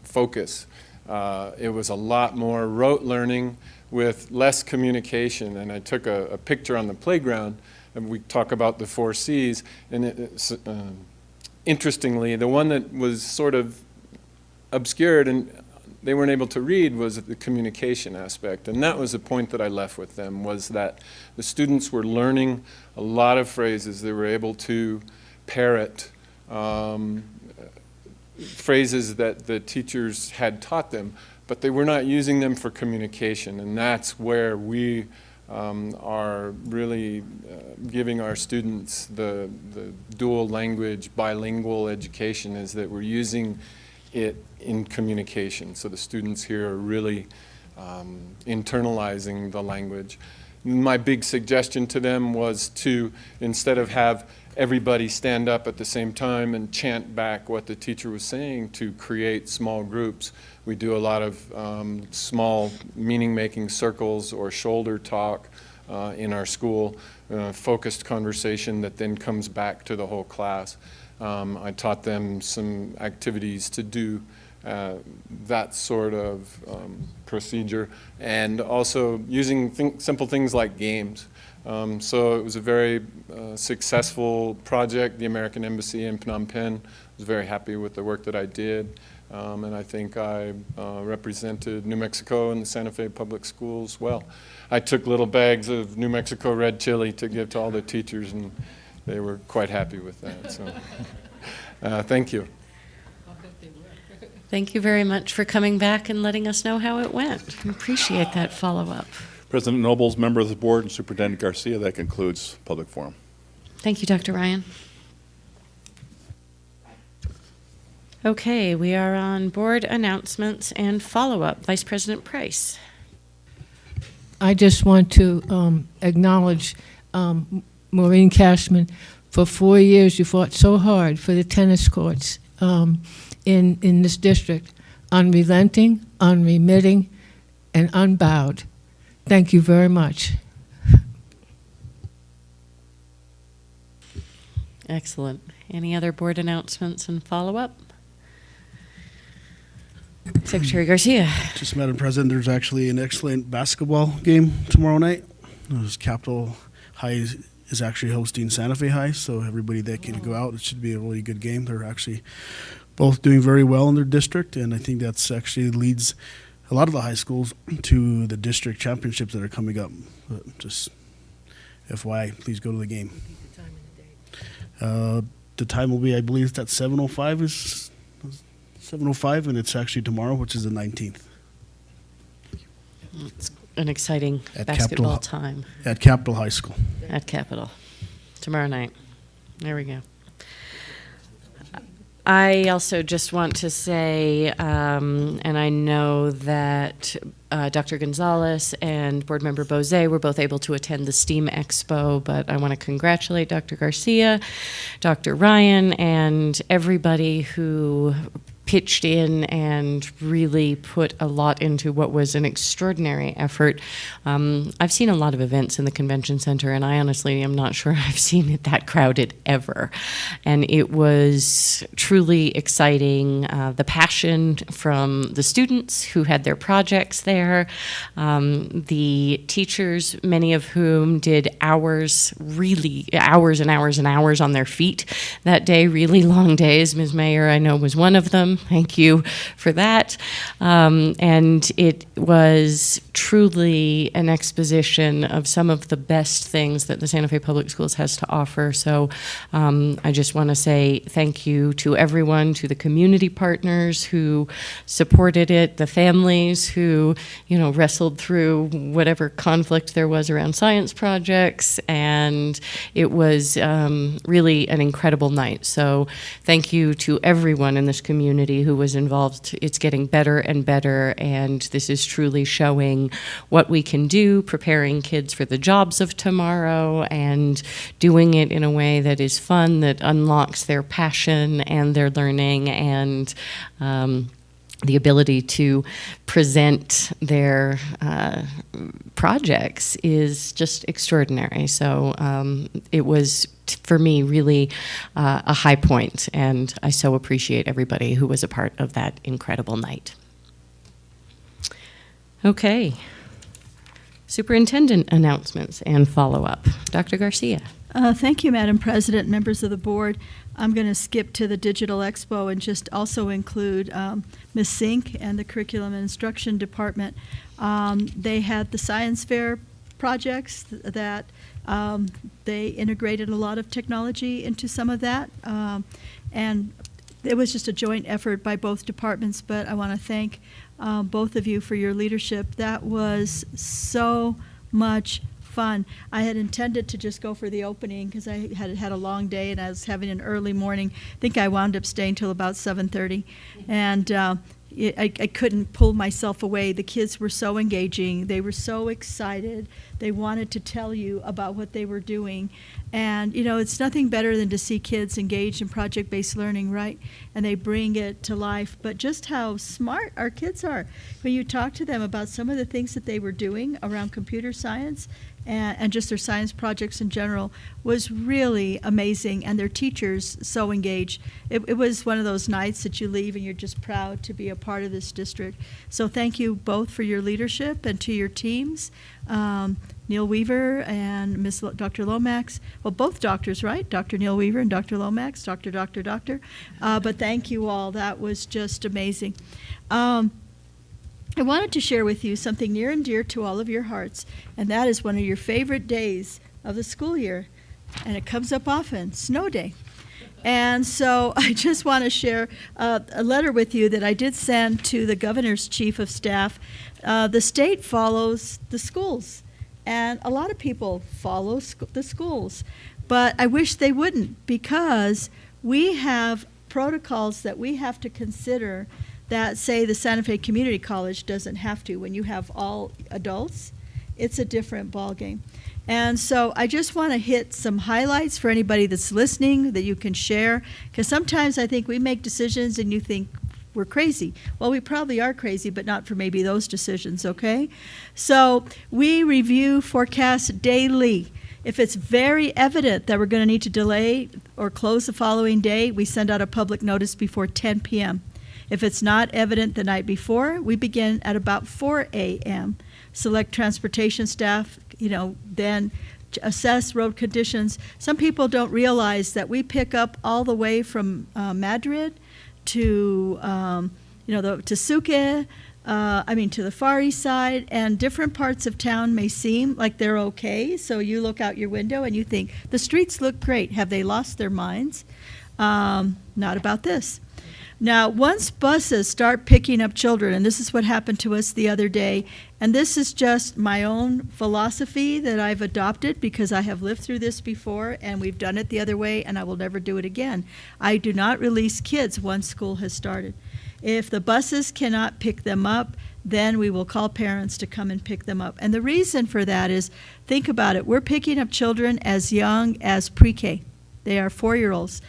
[SPEAKER 12] focus. It was a lot more rote learning with less communication, and I took a picture on the playground, and we talk about the 4 Cs, and interestingly, the one that was sort of obscured and they weren't able to read was the communication aspect, and that was the point that I left with them, was that the students were learning a lot of phrases. They were able to parrot phrases that the teachers had taught them, but they were not using them for communication, and that's where we are really giving our students the dual language, bilingual education, is that we're using it in communication. So the students here are really internalizing the language. my big suggestion to them was to, instead of have everybody stand up at the same time and chant back what the teacher was saying, to create small groups. We do a lot of small meaning-making circles or shoulder talk in our school, focused conversation that then comes back to the whole class. I taught them some activities to do that sort of procedure, and also using simple things like games. So it was a very successful project. The American Embassy in Phnom Penh was very happy with the work that I did. And I think I represented New Mexico and the Santa Fe Public Schools well. I took little bags of New Mexico red chili to give to all the teachers, and they were quite happy with that. So thank you.
[SPEAKER 6] Thank you very much for coming back and letting us know how it went. We appreciate that follow-up.
[SPEAKER 22] President Noble's member of the board and Superintendent Garcia, that concludes public forum.
[SPEAKER 6] Thank you, Dr. Ryan. Okay, we are on board announcements and follow-up. Vice President Price.
[SPEAKER 7] I just want to acknowledge Maureen Cashman. For 4 years, you fought so hard for the tennis courts in this district, unrelenting, unremitting, and unbowed. Thank you very much.
[SPEAKER 6] Excellent. Any other board announcements and follow-up? Secretary Garcia.
[SPEAKER 9] Just, Madam President, there's actually an excellent basketball game tomorrow night. Capital High is actually hosting Santa Fe High, so everybody that can go out, it should be a really good game. They're actually both doing very well in their district, and I think that's actually leads a lot of the high schools to the district championships that are coming up. But just FYI, please go to the game. The time will be, I believe, it's at 7:05 is 7:05, and it's actually tomorrow, which is the 19th.
[SPEAKER 6] It's an exciting
[SPEAKER 9] At
[SPEAKER 6] basketball
[SPEAKER 9] Capitol,
[SPEAKER 6] time.
[SPEAKER 9] At Capitol High School.
[SPEAKER 6] At Capitol. Tomorrow night. There we go. I also just want to say, and I know that Dr. Gonzalez and Board Member Bose were both able to attend the STEAM Expo, but I want to congratulate Dr. Garcia, Dr. Ryan, and everybody who pitched in and really put a lot into what was an extraordinary effort. I've seen a lot of events in the convention center, and I honestly am not sure I've seen it that crowded ever. And it was truly exciting. The passion from the students who had their projects there, the teachers, many of whom did hours, really hours and hours and hours on their feet that day, really long days. Ms. Mayer, I know, was one of them. Thank you for that. And it was truly an exposition of some of the best things that the Santa Fe Public Schools has to offer. So I just want to say thank you to everyone, to the community partners who supported it, the families who, you know, wrestled through whatever conflict there was around science projects, and it was really an incredible night. So thank you to everyone in this community who was involved. It's getting better and better, and this is truly showing what we can do, preparing kids for the jobs of tomorrow, and doing it in a way that is fun, that unlocks their passion and their learning, and the ability to present their projects is just extraordinary. So it was, for me, really a high point, and I so appreciate everybody who was a part of that incredible night. Okay. Superintendent announcements and follow-up. Dr. Garcia.
[SPEAKER 1] Thank you, Madam President, members of the board. I'm going to skip to the Digital Expo and just also include Ms. Sink and the Curriculum and Instruction Department. They had the science fair projects that they integrated a lot of technology into some of that. And it was just a joint effort by both departments, but I want to thank both of you for your leadership. That was so much fun. I had intended to just go for the opening because I had a long day and I was having an early morning. I think I wound up staying till about 7:30. And I couldn't pull myself away. The kids were so engaging. They were so excited. They wanted to tell you about what they were doing. And, it's nothing better than to see kids engaged in project-based learning, right? And they bring it to life. But just how smart our kids are. When you talk to them about some of the things that they were doing around computer science and just their science projects in general was really amazing, and their teachers so engaged. It was one of those nights that you leave and you're just proud to be a part of this district. So thank you both for your leadership and to your teams. Neil Weaver and Dr. Lomax, well, both doctors, right? Dr. Neil Weaver and Dr. Lomax, doctor. But thank you all. That was just amazing. I wanted to share with you something near and dear to all of your hearts, and that is one of your favorite days of the school year, and it comes up often, Snow Day. And so I just want to share a letter with you that I did send to the governor's chief of staff. The state follows the schools, and a lot of people follow the schools, but I wish they wouldn't, because we have protocols that we have to consider that, say, the Santa Fe Community College doesn't have to. When you have all adults, it's a different ballgame. And so I just want to hit some highlights for anybody that's listening that you can share, because sometimes I think we make decisions and you think we're crazy. Well, we probably are crazy, but not for maybe those decisions, okay? So we review forecasts daily. If it's very evident that we're going to need to delay or close the following day, we send out a public notice before 10 p.m. If it's not evident the night before, we begin at about 4 a.m. Select transportation staff, then assess road conditions. Some people don't realize that we pick up all the way from Madrid to, to Suque, to the Far East Side, and different parts of town may seem like they're okay. So you look out your window and you think, the streets look great. Have they lost their minds? Not about this. Now, once buses start picking up children, and this is what happened to us the other day, and this is just my own philosophy that I've adopted because I have lived through this before, and we've done it the other way, and I will never do it again. I do not release kids once school has started. If the buses cannot pick them up, then we will call parents to come and pick them up. And the reason for that is, think about it, we're picking up children as young as pre-K. They are 4-year-olds.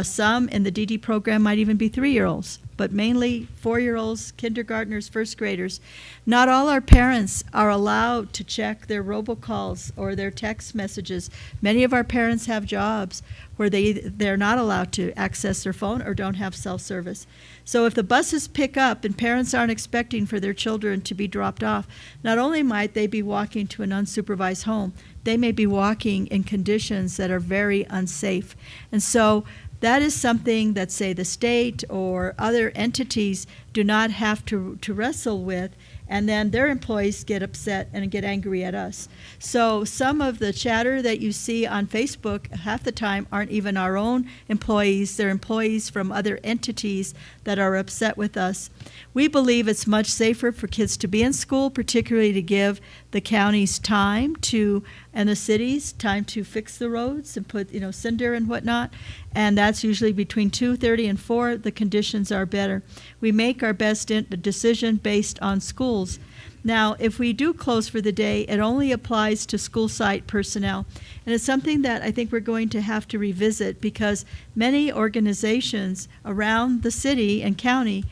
[SPEAKER 1] Some in the DD program might even be 3-year-olds, but mainly 4-year-olds, kindergartners, first graders. Not all our parents are allowed to check their robocalls or their text messages. Many of our parents have jobs where they're not allowed to access their phone or don't have self-service. So if the buses pick up and parents aren't expecting for their children to be dropped off, not only might they be walking to an unsupervised home, they may be walking in conditions that are very unsafe. And so that is something that, say, the state or other entities do not have to wrestle with, and then their employees get upset and get angry at us. So some of the chatter that you see on Facebook half the time aren't even our own employees. They're employees from other entities that are upset with us. We believe it's much safer for kids to be in school, particularly to give the counties time to, and the cities, time to fix the roads and put, cinder and whatnot. And that's usually between 2:30 and 4, the conditions are better. We make our best decision based on schools. Now, if we do close for the day, it only applies to school site personnel. And it's something that I think we're going to have to revisit, because many organizations around the city and county,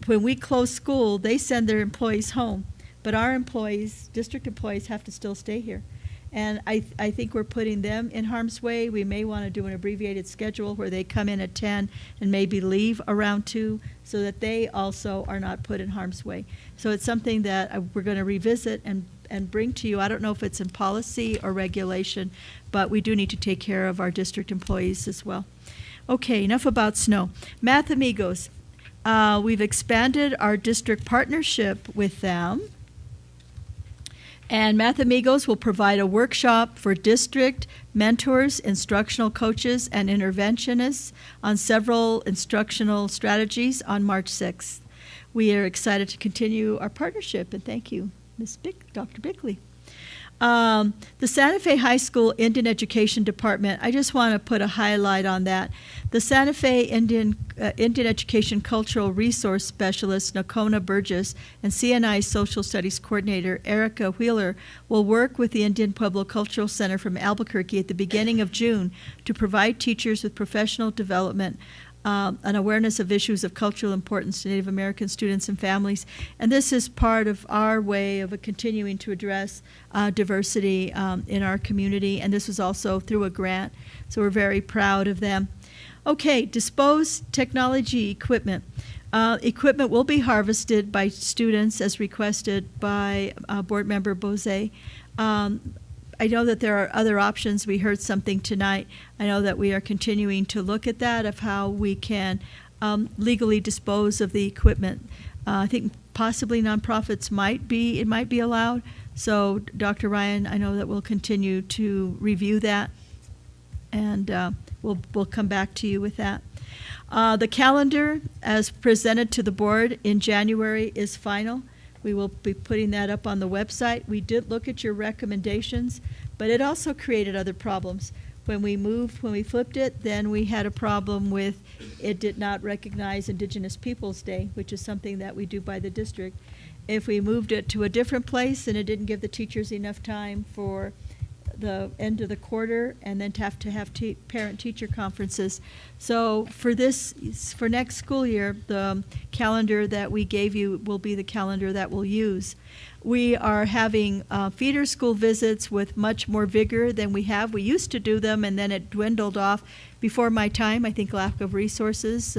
[SPEAKER 1] when we close school, they send their employees home. But our employees, district employees, have to still stay here. And I think we're putting them in harm's way. We may want to do an abbreviated schedule where they come in at 10 and maybe leave around 2, so that they also are not put in harm's way. So it's something that we're going to revisit and bring to you. I don't know if it's in policy or regulation, but we do need to take care of our district employees as well. Okay, enough about snow. Math Amigos, we've expanded our district partnership with them. And Math Amigos will provide a workshop for district mentors, instructional coaches, and interventionists on several instructional strategies on March 6th. We are excited to continue our partnership, and thank you, Dr. Bickley. The Santa Fe High School Indian Education Department, I just want to put a highlight on that. The Santa Fe Indian Education Cultural Resource Specialist, Nakona Burgess, and CNI Social Studies Coordinator, Erica Wheeler, will work with the Indian Pueblo Cultural Center from Albuquerque at the beginning of June to provide teachers with professional development, an awareness of issues of cultural importance to Native American students and families. And this is part of our way of continuing to address diversity in our community. And this was also through a grant, so we're very proud of them. Okay, disposed technology equipment. Equipment will be harvested by students as requested by Board Member Bose. I know that there are other options. We heard something tonight. I know that we are continuing to look at that, of how we can legally dispose of the equipment. I think possibly nonprofits might be allowed. So Dr. Ryan, I know that we'll continue to review that, and we'll come back to you with that. The calendar as presented to the board in January is final. We will be putting that up on the website. We did look at your recommendations, but it also created other problems. When we flipped it, then we had a problem with it did not recognize Indigenous Peoples Day, which is something that we do by the district. If we moved it to a different place, and it didn't give the teachers enough time for the end of the quarter, and then to have parent-teacher conferences. So for next school year, the calendar that we gave you will be the calendar that we'll use. We are having feeder school visits with much more vigor than we have. We used to do them, and then it dwindled off before my time. I think lack of resources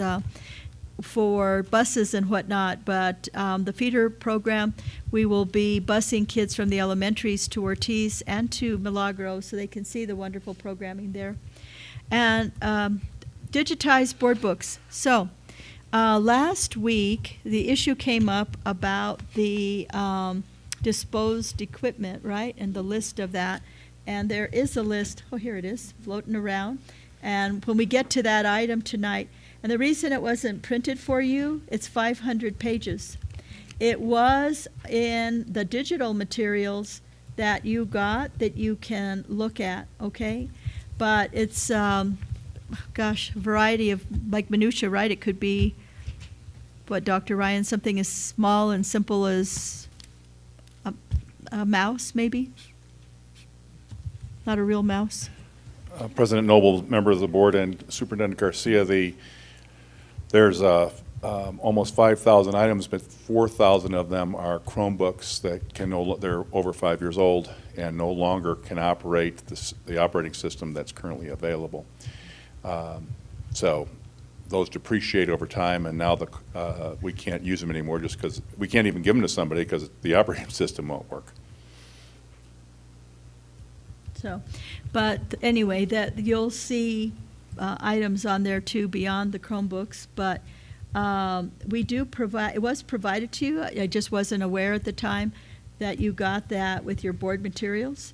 [SPEAKER 1] for buses and whatnot, but the feeder program, we will be busing kids from the elementaries to Ortiz and to Milagro so they can see the wonderful programming there. And digitized board books. So last week, the issue came up about the disposed equipment, right, and the list of that. And there is a list, oh, here it is, floating around. And when we get to that item tonight, and the reason it wasn't printed for you, it's 500 pages. It was in the digital materials that you got that you can look at, okay? But it's, gosh, a variety of, like minutia, right? It could be, what, Dr. Ryan, something as small and simple as a mouse, maybe? Not a real mouse?
[SPEAKER 22] President Noble, member of the board, and Superintendent Garcia, there's almost 5,000 items, but 4,000 of them are Chromebooks that they're over 5 years old and no longer can operate the operating system that's currently available. So those depreciate over time, and now we can't use them anymore just because we can't even give them to somebody because the operating system won't work.
[SPEAKER 1] So, but anyway, that you'll see items on there too beyond the Chromebooks, but we do provide, it was provided to you. I just wasn't aware at the time that you got that with your board materials.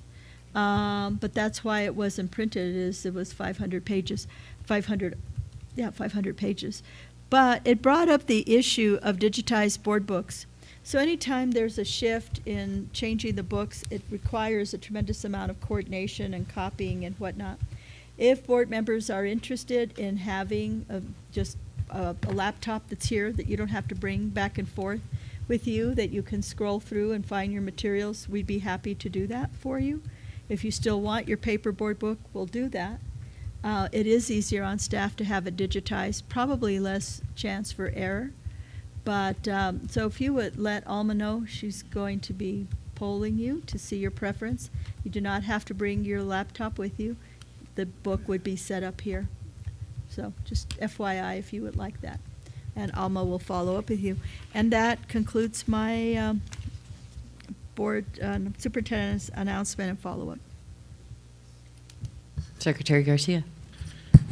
[SPEAKER 1] But that's why it wasn't printed, it was 500 pages, 500 pages. But it brought up the issue of digitized board books. So anytime there's a shift in changing the books, it requires a tremendous amount of coordination and copying and whatnot. If board members are interested in having just a laptop that's here that you don't have to bring back and forth with you, that you can scroll through and find your materials, we'd be happy to do that for you. If you still want your paper board book, we'll do that. It is easier on staff to have it digitized, probably less chance for error. But so if you would let Alma know, she's going to be polling you to see your preference. You do not have to bring your laptop with you. The book would be set up here. So just FYI if you would like that. And Alma will follow up with you. And that concludes my board superintendent's announcement and follow-up.
[SPEAKER 6] Secretary Garcia.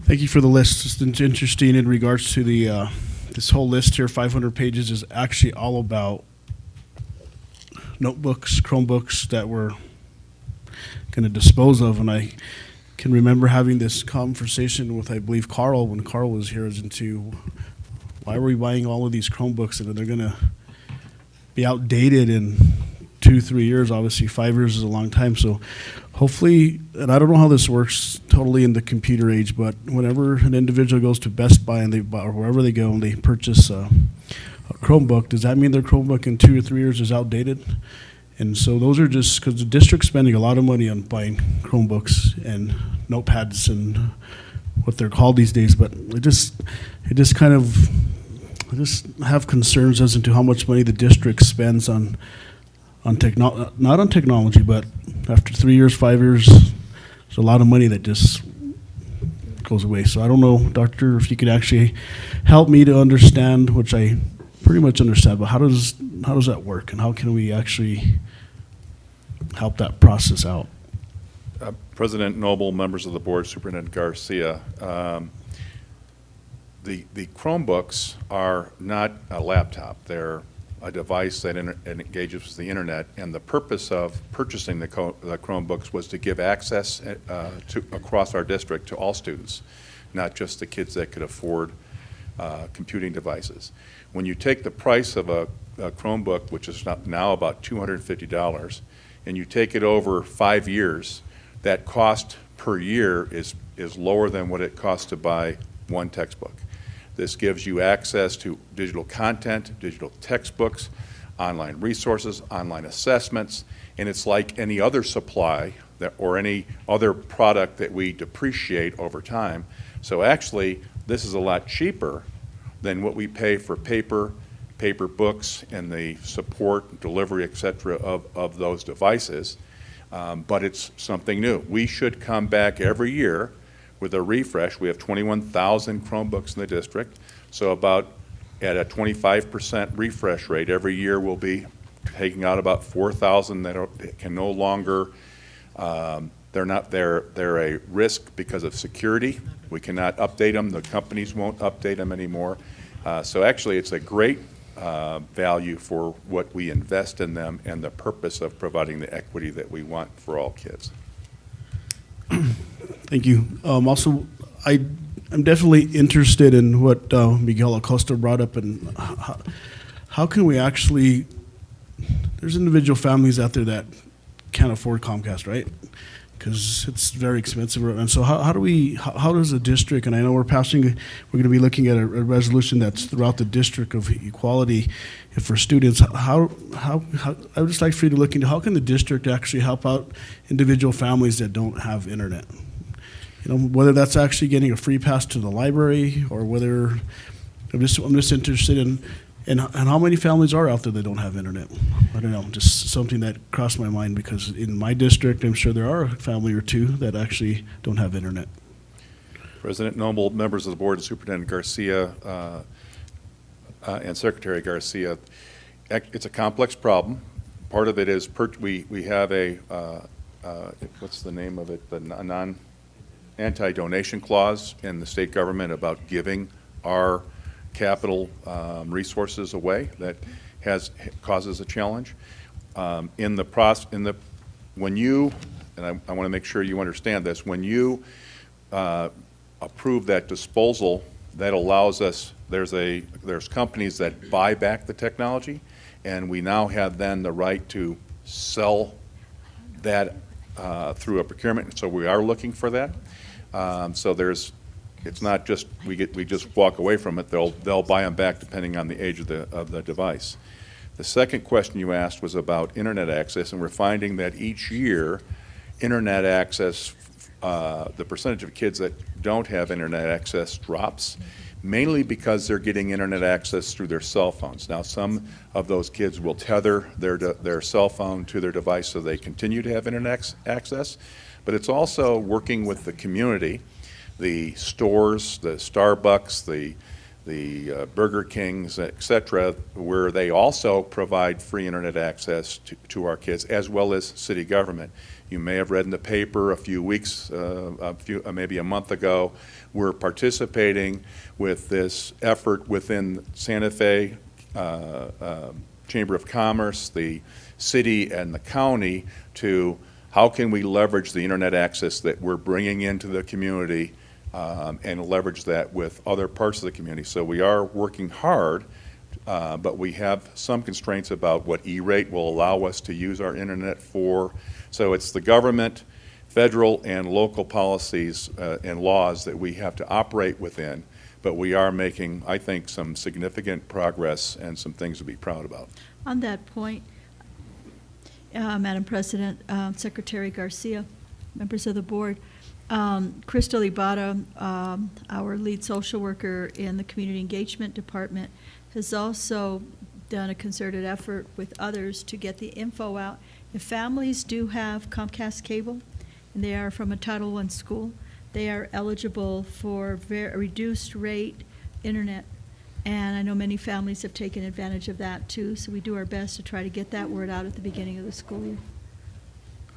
[SPEAKER 9] Thank you for the list. It's interesting in regards to the this whole list here, 500 pages, is actually all about notebooks, Chromebooks that we're going to dispose of. And I can remember having this conversation with, I believe, Carl, when Carl was here, as into why are we buying all of these Chromebooks and they're going to be outdated in 2-3 years. Obviously 5 years is a long time, so hopefully, and I don't know how this works totally in the computer age, but whenever an individual goes to Best Buy and they buy, or wherever they go and they purchase a Chromebook, does that mean their Chromebook in 2 or 3 years is outdated? And so those are just, because the district's spending a lot of money on buying Chromebooks and notepads and what they're called these days, but I just have concerns as to how much money the district spends on not on technology, but after 3 years, 5 years, there's a lot of money that just goes away. So I don't know, Doctor, if you could actually help me to understand, which I pretty much understand, but how does that work, and how can we actually help that process out?
[SPEAKER 22] President Noble, members of the board, Superintendent Garcia, the Chromebooks are not a laptop. They're a device that engages with the internet, and the purpose of purchasing the Chromebooks was to give access across our district to all students, not just the kids that could afford computing devices. When you take the price of a Chromebook, which is now about $250, and you take it over 5 years, that cost per year is lower than what it costs to buy one textbook. This gives you access to digital content, digital textbooks, online resources, online assessments, and it's like any other supply or any other product that we depreciate over time. So actually, this is a lot cheaper than what we pay for paper books, and the support, delivery, et cetera, of those devices. But it's something new. We should come back every year with a refresh. We have 21,000 Chromebooks in the district, so about at a 25% refresh rate every year we'll be taking out about 4,000 that can no longer, they're a risk because of security. We cannot update them. The companies won't update them anymore. So actually it's a great value for what we invest in them and the purpose of providing the equity that we want for all kids.
[SPEAKER 9] Thank you. Also, I'm definitely interested in what Miguel Acosta brought up, and how can we actually, there's individual families out there that can't afford Comcast, right? Because it's very expensive. And so how does the district, and I know we're going to be looking at a resolution that's throughout the district of equality for students. I would just like for you to look into how can the district actually help out individual families that don't have internet? You know, whether that's actually getting a free pass to the library, or whether, I'm just interested in how many families are out there that don't have internet. I don't know, just something that crossed my mind, because in my district, I'm sure there are a family or two that actually don't have internet.
[SPEAKER 22] President Noble, members of the board, Superintendent Garcia, and Secretary Garcia, it's a complex problem. Part of it is we have a, what's the name of it, the anti-donation clause in the state government about giving our capital resources away. That causes a challenge. When you, and I want to make sure you understand this, when you approve that disposal, that allows us, there's companies that buy back the technology, and we now have then the right to sell that through a procurement. So we are looking for that. So it's not just we just walk away from it. They'll buy them back depending on the age of the device. The second question you asked was about internet access, and we're finding that each year, internet access, the percentage of kids that don't have internet access drops, mainly because they're getting internet access through their cell phones. Now, some of those kids will tether their cell phone to their device so they continue to have internet access, but it's also working with the community, the stores, the Starbucks, the Burger Kings, et cetera, where they also provide free internet access to our kids, as well as city government. You may have read in the paper a few weeks, maybe a month ago, we're participating with this effort within Santa Fe Chamber of Commerce, the city, and the county to how can we leverage the internet access that we're bringing into the community and leverage that with other parts of the community. So we are working hard but we have some constraints about what E-rate will allow us to use our internet for. So it's the government, federal and local policies and laws that we have to operate within, but we are making, I think, some significant progress and some things to be proud about.
[SPEAKER 1] On that point, Madam President, Secretary Garcia, members of the board, Crystal Ibarra, our lead social worker in the Community Engagement Department, has also done a concerted effort with others to get the info out. If families do have Comcast cable and they are from a Title I school, they are eligible for a reduced rate internet. And I know many families have taken advantage of that too, so we do our best to try to get that word out at the beginning of the school year.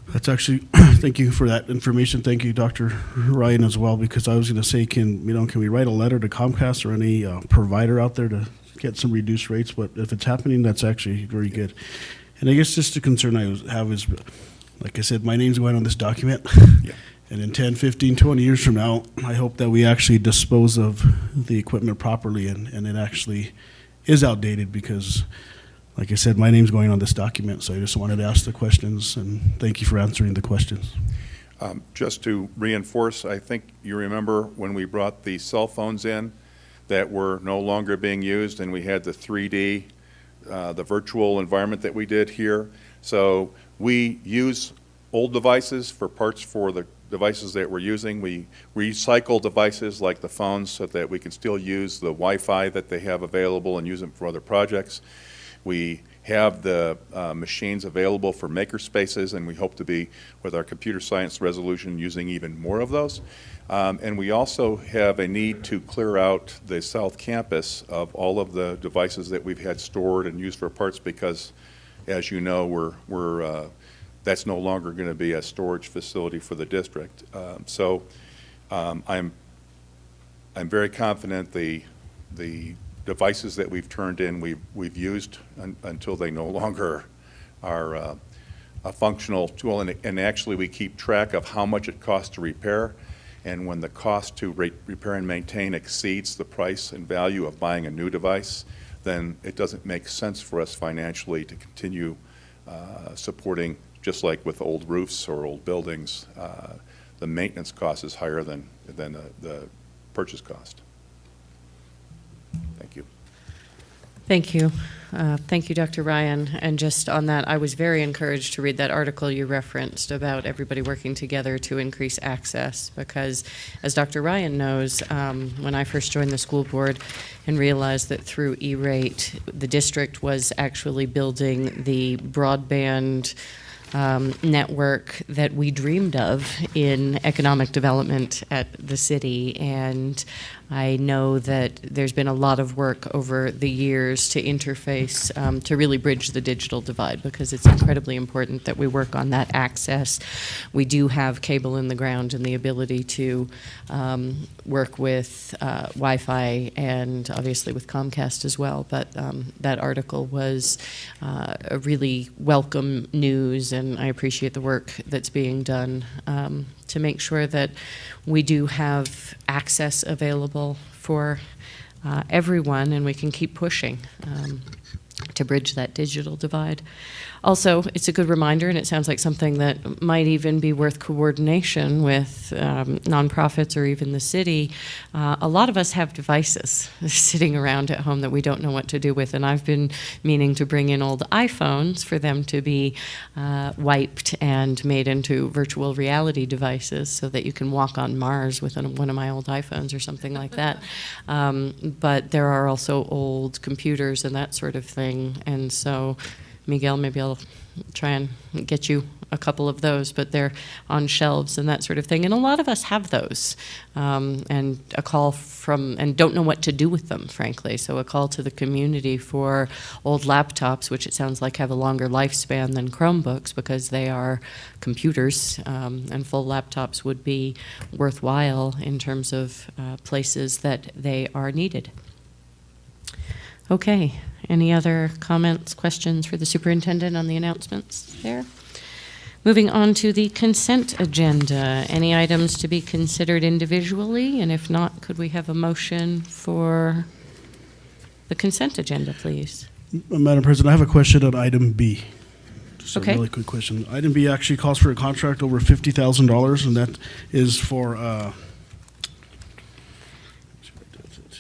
[SPEAKER 9] That's actually, thank you for that information. Thank you, Dr. Ryan, as well, because I was going to say, can we write a letter to Comcast or any provider out there to get some reduced rates? But if it's happening, that's actually very good. And I guess just the concern I have is, like I said, my name's going on this document.
[SPEAKER 22] Yeah.
[SPEAKER 9] And in 10, 15, 20 years from now, I hope that we actually dispose of the equipment properly and it actually is outdated because, like I said, my name's going on this document, so I just wanted to ask the questions, and thank you for answering the questions.
[SPEAKER 22] Just to reinforce, I think you remember when we brought the cell phones in that were no longer being used, and we had the 3D, the virtual environment that we did here. So we use old devices for parts for the devices that we're using. We recycle devices like the phones so that we can still use the Wi-Fi that they have available and use them for other projects. We have the machines available for maker spaces, and we hope to be, with our computer science resolution, using even more of those. And we also have a need to clear out the South Campus of all of the devices that we've had stored and used for parts because, as you know, that's no longer going to be a storage facility for the district. So I'm very confident the devices that we've turned in, we've used until they no longer are a functional tool. And actually, we keep track of how much it costs to repair. And when the cost to repair and maintain exceeds the price and value of buying a new device, then it doesn't make sense for us financially to continue supporting, just like with old roofs or old buildings, the maintenance cost is higher than the purchase cost. Thank you.
[SPEAKER 6] Thank you. Thank you, Dr. Ryan. And just on that, I was very encouraged to read that article you referenced about everybody working together to increase access because, as Dr. Ryan knows, when I first joined the school board and realized that through E-rate, the district was actually building the broadband network that we dreamed of in economic development at the city. And I know that there's been a lot of work over the years to interface, to really bridge the digital divide because it's incredibly important that we work on that access. We do have cable in the ground and the ability to work with Wi-Fi and obviously with Comcast as well, but that article was a really welcome news, and I appreciate the work that's being done to make sure that we do have access available for everyone, and we can keep pushing to bridge that digital divide. Also, it's a good reminder, and it sounds like something that might even be worth coordination with nonprofits or even the city. A lot of us have devices sitting around at home that we don't know what to do with, and I've been meaning to bring in old iPhones for them to be wiped and made into virtual reality devices so that you can walk on Mars with one of my old iPhones or something like that. But there are also old computers and that sort of thing, and so Miguel, maybe I'll try and get you a couple of those, but they're on shelves and that sort of thing. And a lot of us have those, and a call from, and don't know what to do with them, frankly. So a call to the community for old laptops, which it sounds like have a longer lifespan than Chromebooks because they are computers, and full laptops would be worthwhile in terms of places that they are needed. Okay. Any other comments, questions for the superintendent on the announcements there? Moving on to the consent agenda. Any items to be considered individually? And if not, could we have a motion for the consent agenda, please.
[SPEAKER 9] Madam President, I have a question on item B. Just
[SPEAKER 6] Okay.
[SPEAKER 9] a really quick question. Item B actually calls for a contract over $50,000, and that is for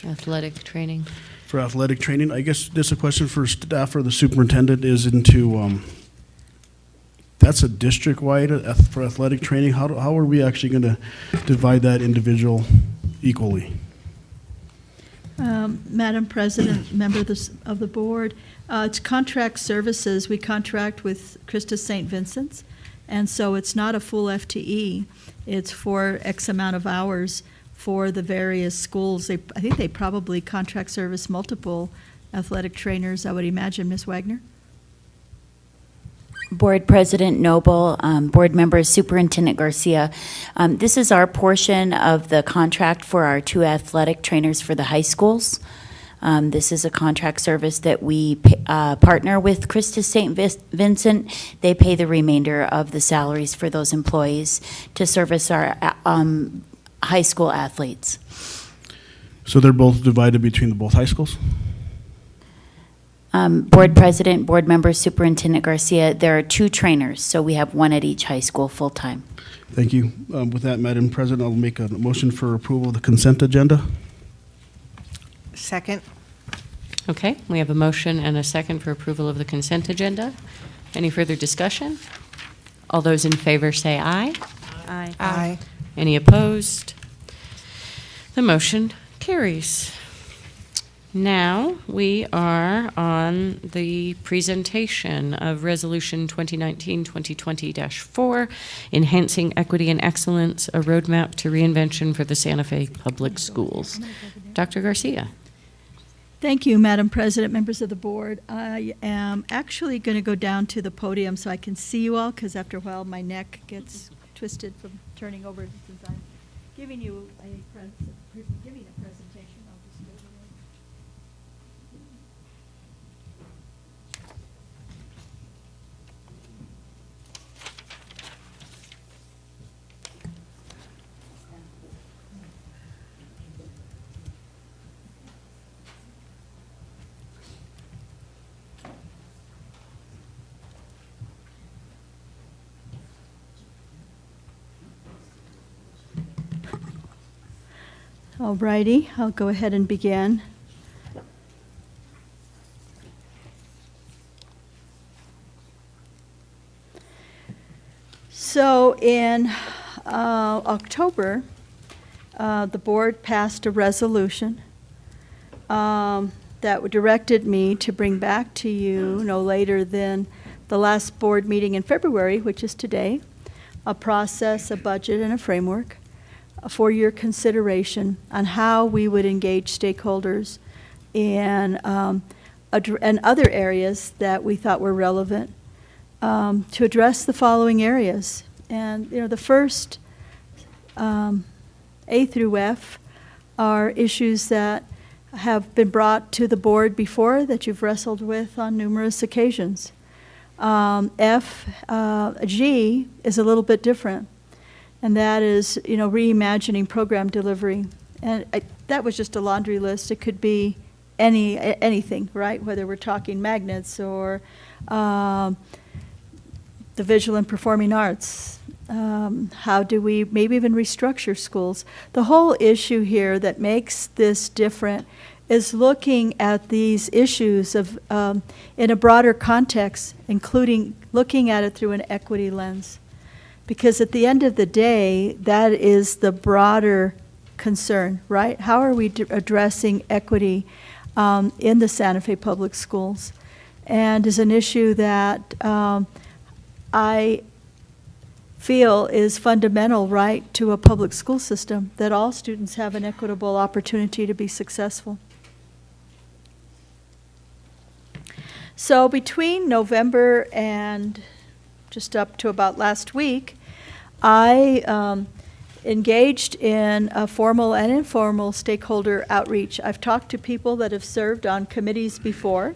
[SPEAKER 6] Athletic training.
[SPEAKER 9] athletic training. I guess this is a question for staff or the superintendent is into, that's a district-wide for athletic training. How are we actually going to divide that individual equally?
[SPEAKER 1] Madam President, member of the board, it's contract services. We contract with Christus St. Vincent's, and so it's not a full FTE. It's for X amount of hours for the various schools. I think they probably contract service multiple athletic trainers, I would imagine. Ms. Wagner?
[SPEAKER 13] Board President Noble, board members, Superintendent Garcia. This is our portion of the contract for our 2 athletic trainers for the high schools. This is a contract service that we partner with Christus St. Vincent. They pay the remainder of the salaries for those employees to service our high school athletes.
[SPEAKER 9] So they're both divided between both high schools?
[SPEAKER 13] Board President, board members, Superintendent Garcia, there are 2 trainers, so we have 1 at each high school full-time.
[SPEAKER 9] Thank you. With that, Madam President, I'll make a motion for approval of the consent agenda.
[SPEAKER 14] Second.
[SPEAKER 6] Okay, we have a motion and a second for approval of the consent agenda. Any further discussion? All those in favor say aye.
[SPEAKER 14] Aye. Aye.
[SPEAKER 6] Any opposed? The motion carries. Now we are on the presentation of Resolution 2019-2020-4, Enhancing Equity and Excellence, a Roadmap to Reinvention for the Santa Fe Public Schools. Dr. Garcia.
[SPEAKER 1] Thank you, Madam President, members of the board. I am actually going to go down to the podium so I can see you all, because after a while my neck gets twisted from turning over since I'm giving you a presentation. I'll just do it. All righty, I'll go ahead and begin. So in October, the board passed a resolution that directed me to bring back to you no later than the last board meeting in February, which is today, a process, a budget, and a framework for your consideration on how we would engage stakeholders in and other areas that we thought were relevant to address the following areas. And the first, A through F, are issues that have been brought to the board before that you've wrestled with on numerous occasions. G is a little bit different. And that is, reimagining program delivery. And that was just a laundry list. It could be anything, right? Whether we're talking magnets or the visual and performing arts. How do we maybe even restructure schools? The whole issue here that makes this different is looking at these issues of in a broader context, including looking at it through an equity lens. Because at the end of the day, that is the broader concern, right? How are we addressing equity in the Santa Fe Public Schools? And is an issue that I feel is fundamental, right, to a public school system, that all students have an equitable opportunity to be successful. So between November and just up to about last week, I engaged in a formal and informal stakeholder outreach. I've talked to people that have served on committees before.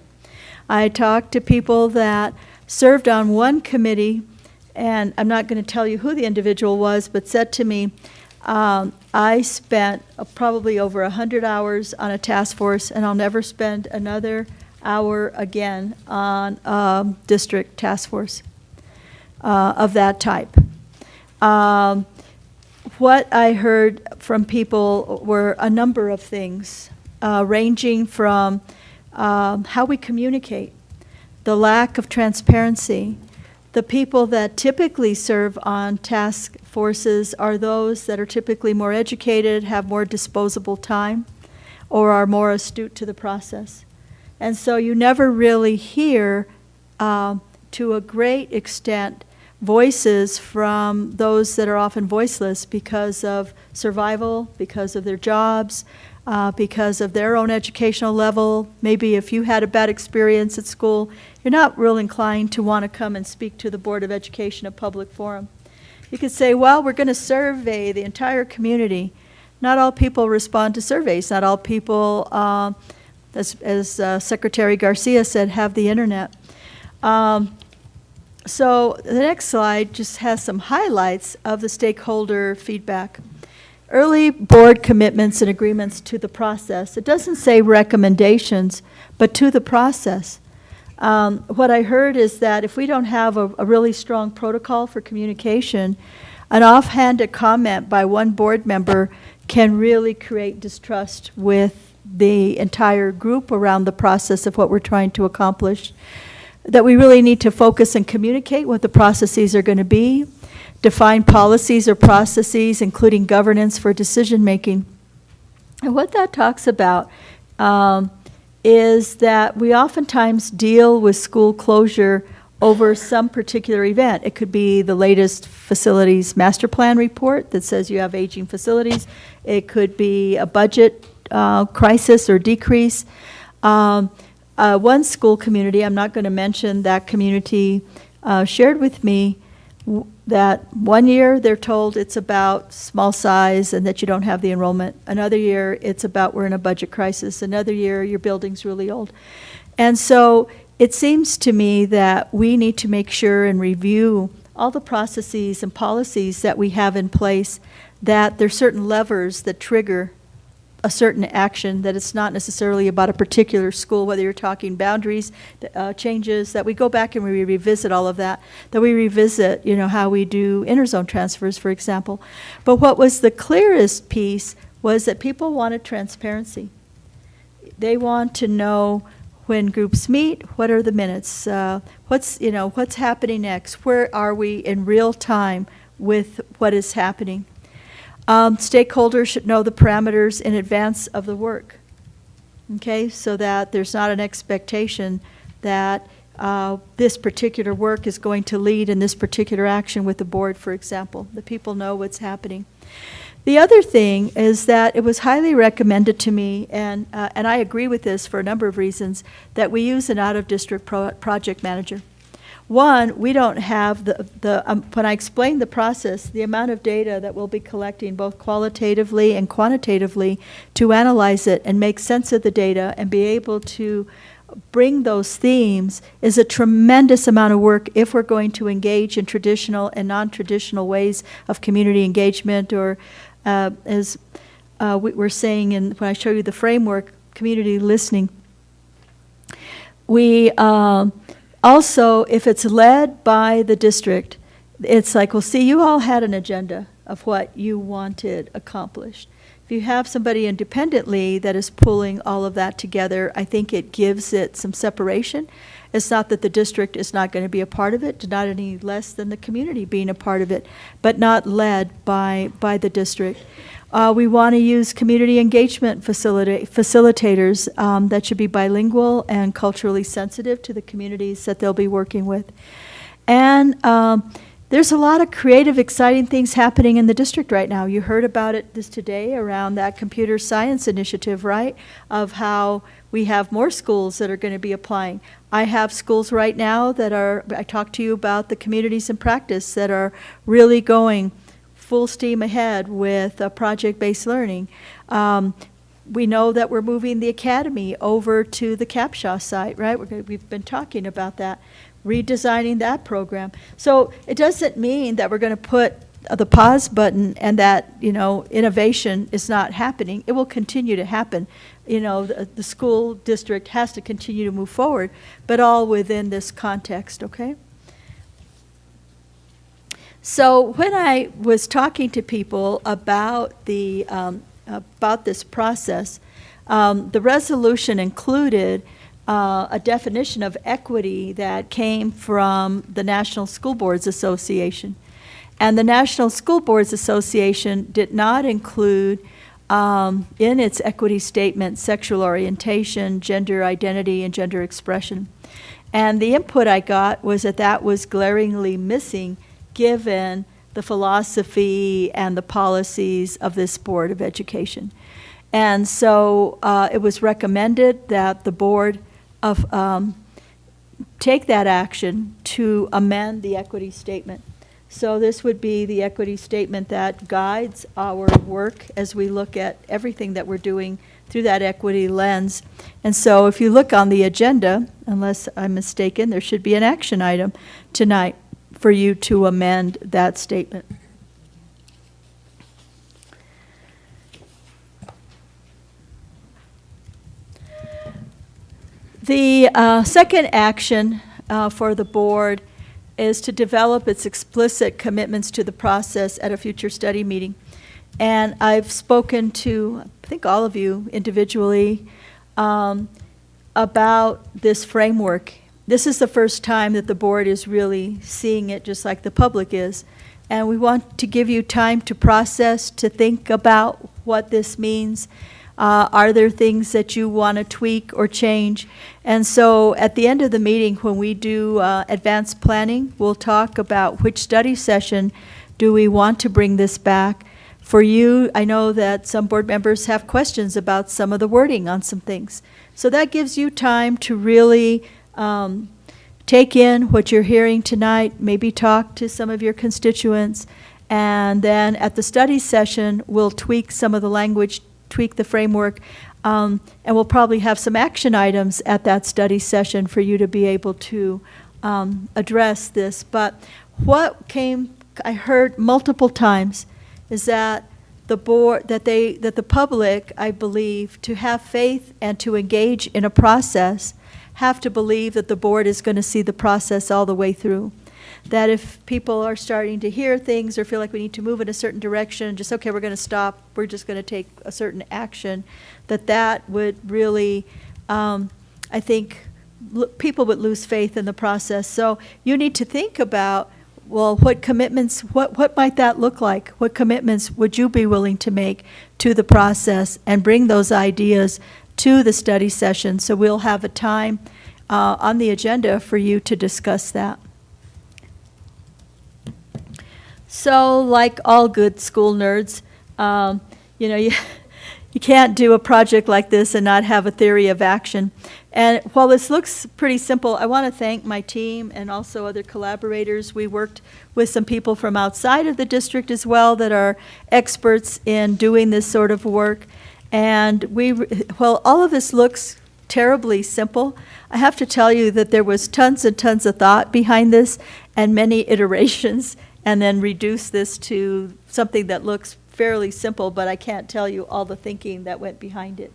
[SPEAKER 1] I talked to people that served on one committee, and I'm not going to tell you who the individual was, but said to me, I spent probably over 100 hours on a task force, and I'll never spend another hour again on a district task force of that type. What I heard from people were a number of things, ranging from how we communicate, the lack of transparency. The people that typically serve on task forces are those that are typically more educated, have more disposable time, or are more astute to the process. And so you never really hear, to a great extent, voices from those that are often voiceless because of survival, because of their jobs, because of their own educational level. Maybe if you had a bad experience at school, you're not real inclined to want to come and speak to the Board of Education at public forum. You could say, well, we're going to survey the entire community. Not all people respond to surveys. Not all people, as Secretary Garcia said, have the internet. So the next slide just has some highlights of the stakeholder feedback. Early board commitments and agreements to the process. It doesn't say recommendations, but to the process. What I heard is that if we don't have a really strong protocol for communication, an offhanded comment by one board member can really create distrust with the entire group around the process of what we're trying to accomplish. That we really need to focus and communicate what the processes are going to be, define policies or processes, including governance for decision making. And what that talks about is that we oftentimes deal with school closure over some particular event. It could be the latest facilities master plan report that says you have aging facilities. It could be a budget crisis or decrease. One school community, I'm not going to mention that community, shared with me that one year they're told it's about small size and that you don't have the enrollment. Another year it's about we're in a budget crisis. Another year your building's really old. And so it seems to me that we need to make sure and review all the processes and policies that we have in place, that there's certain levers that trigger a certain action, that it's not necessarily about a particular school, whether you're talking boundaries, changes, that we go back and we revisit all of that we revisit, how we do interzone transfers, for example. But what was the clearest piece was that people wanted transparency. They want to know when groups meet, what are the minutes, what's happening next, where are we in real time with what is happening. Stakeholders should know the parameters in advance of the work, okay, so that there's not an expectation that this particular work is going to lead in this particular action with the board, for example. The people know what's happening. The other thing is that it was highly recommended to me, and I agree with this for a number of reasons, that we use an out-of-district project manager. One, we don't have when I explain the process, the amount of data that we'll be collecting both qualitatively and quantitatively to analyze it and make sense of the data and be able to bring those themes is a tremendous amount of work if we're going to engage in traditional and non-traditional ways of community engagement, or as we're saying when I show you the framework, community listening. We also, if it's led by the district, it's like, well, see, you all had an agenda of what you wanted accomplished. If you have somebody independently that is pulling all of that together, I think it gives it some separation. It's not that the district is not going to be a part of it, not any less than the community being a part of it, but not led by the district. We want to use community engagement facilitators that should be bilingual and culturally sensitive to the communities that they'll be working with. And there's a lot of creative, exciting things happening in the district right now. You heard about it today around that computer science initiative, right? Of how we have more schools that are going to be applying. I have schools right now that I talked to you about the communities in practice that are really going full steam ahead with project-based learning. We know that we're moving the academy over to the Capshaw site, right? We've been talking about that, redesigning that program. So it doesn't mean that we're going to put
[SPEAKER 14] the pause button and that, innovation is not happening. It will continue to happen. The school district has to continue to move forward, but all within this context, okay? So when I was talking to people about this process, the resolution included a definition of equity that came from the National School Boards Association. And the National School Boards Association did not include in its equity statement sexual orientation, gender identity, and gender expression. And the input I got was that was glaringly missing given the philosophy and the policies of this Board of Education. And so it was recommended that the board take that action to amend the equity statement. So this would be the equity statement that guides our work as we look at everything that we're doing through that equity lens. And so if you look on the agenda, unless I'm mistaken, there should be an action item tonight for you to amend that statement. The second action for the board is to develop its explicit commitments to the process at a future study meeting. And I've spoken to, I think, all of you individually about this framework. This is the first time that the board is really seeing it just like the public is. And we want to give you time to process, to think about what this means. Are there things that you want to tweak or change? And so at the end of the meeting, when we do advanced planning, we'll talk about which study session do we want to bring this back. For you, I know that some board members have questions about some of the wording on some things. So that gives you time to really take in what you're hearing tonight, maybe talk to some of your constituents, and then at the study session, we'll tweak some of the language, tweak the framework, and we'll probably have some action items at that study session for you to be able to address this. But what I heard multiple times is that the board, that the public, I believe, to have faith and to engage in a process, have to believe that the board is going to see the process all the way through. That if people are starting to hear things or feel like we need to move in a certain direction, just, okay, we're going to stop, we're just going to take a certain action, that would really, I think, people would lose faith in the process. So you need to think about, well, what commitments, what might that look like? What commitments would you be willing to make to the process and bring those ideas to the study session? So we'll have a time on the agenda for you to discuss that. So, like all good school nerds, you can't do a project like this and not have a theory of action. And while this looks pretty simple, I want to thank my team and also other collaborators. We worked with some people from outside of the district as well that are experts in doing this sort of work. And while all of this looks terribly simple, I have to tell you that there was tons and tons of thought behind this and many iterations, and then reduce this to something that looks fairly simple, but I can't tell you all the thinking that went behind it.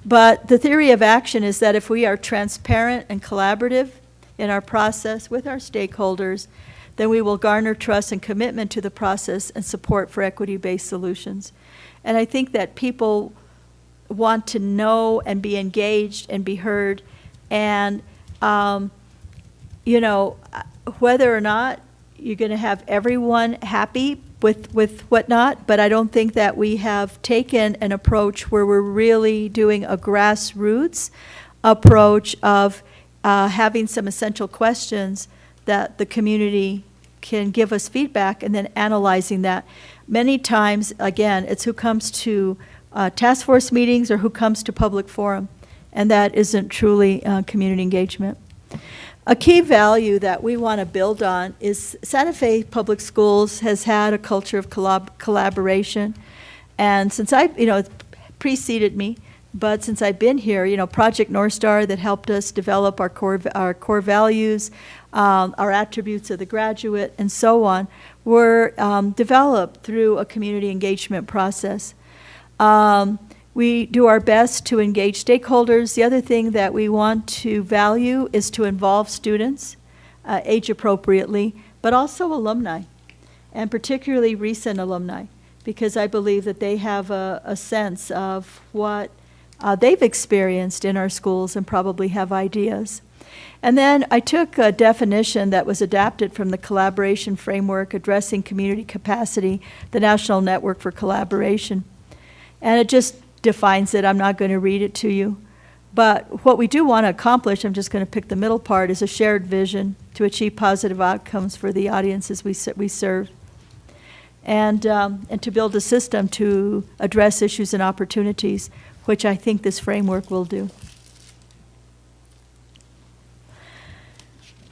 [SPEAKER 14] But the theory of action is that if we are transparent and collaborative in our process with our stakeholders, then we will garner trust and commitment to the process and support for equity-based solutions. And I think that people want to know and be engaged and be heard, and whether or not you're going to have everyone happy with whatnot, but I don't think that we have taken an approach where we're really doing a grassroots approach of having some essential questions that the community can give us feedback and then analyzing that. Many times, again, it's who comes to task force meetings or who comes to public forum, and that isn't truly community engagement. A key value that we want to build on is Santa Fe Public Schools has had a culture of collaboration, and since it preceded me, but since I've been here, Project North Star that helped us develop our core values, our attributes of the graduate, and so on. were developed through a community engagement process. We do our best to engage stakeholders. The other thing that we want to value is to involve students, age appropriately, but also alumni, and particularly recent alumni, because I believe that they have a sense of what they've experienced in our schools and probably have ideas. And then I took a definition that was adapted from the Collaboration Framework Addressing Community Capacity, the National Network for Collaboration. And it just defines it. I'm not going to read it to you. But what we do want to accomplish, I'm just going to pick the middle part, is a shared vision to achieve positive outcomes for the audiences we serve. And to build a system to address issues and opportunities, which I think this framework will do.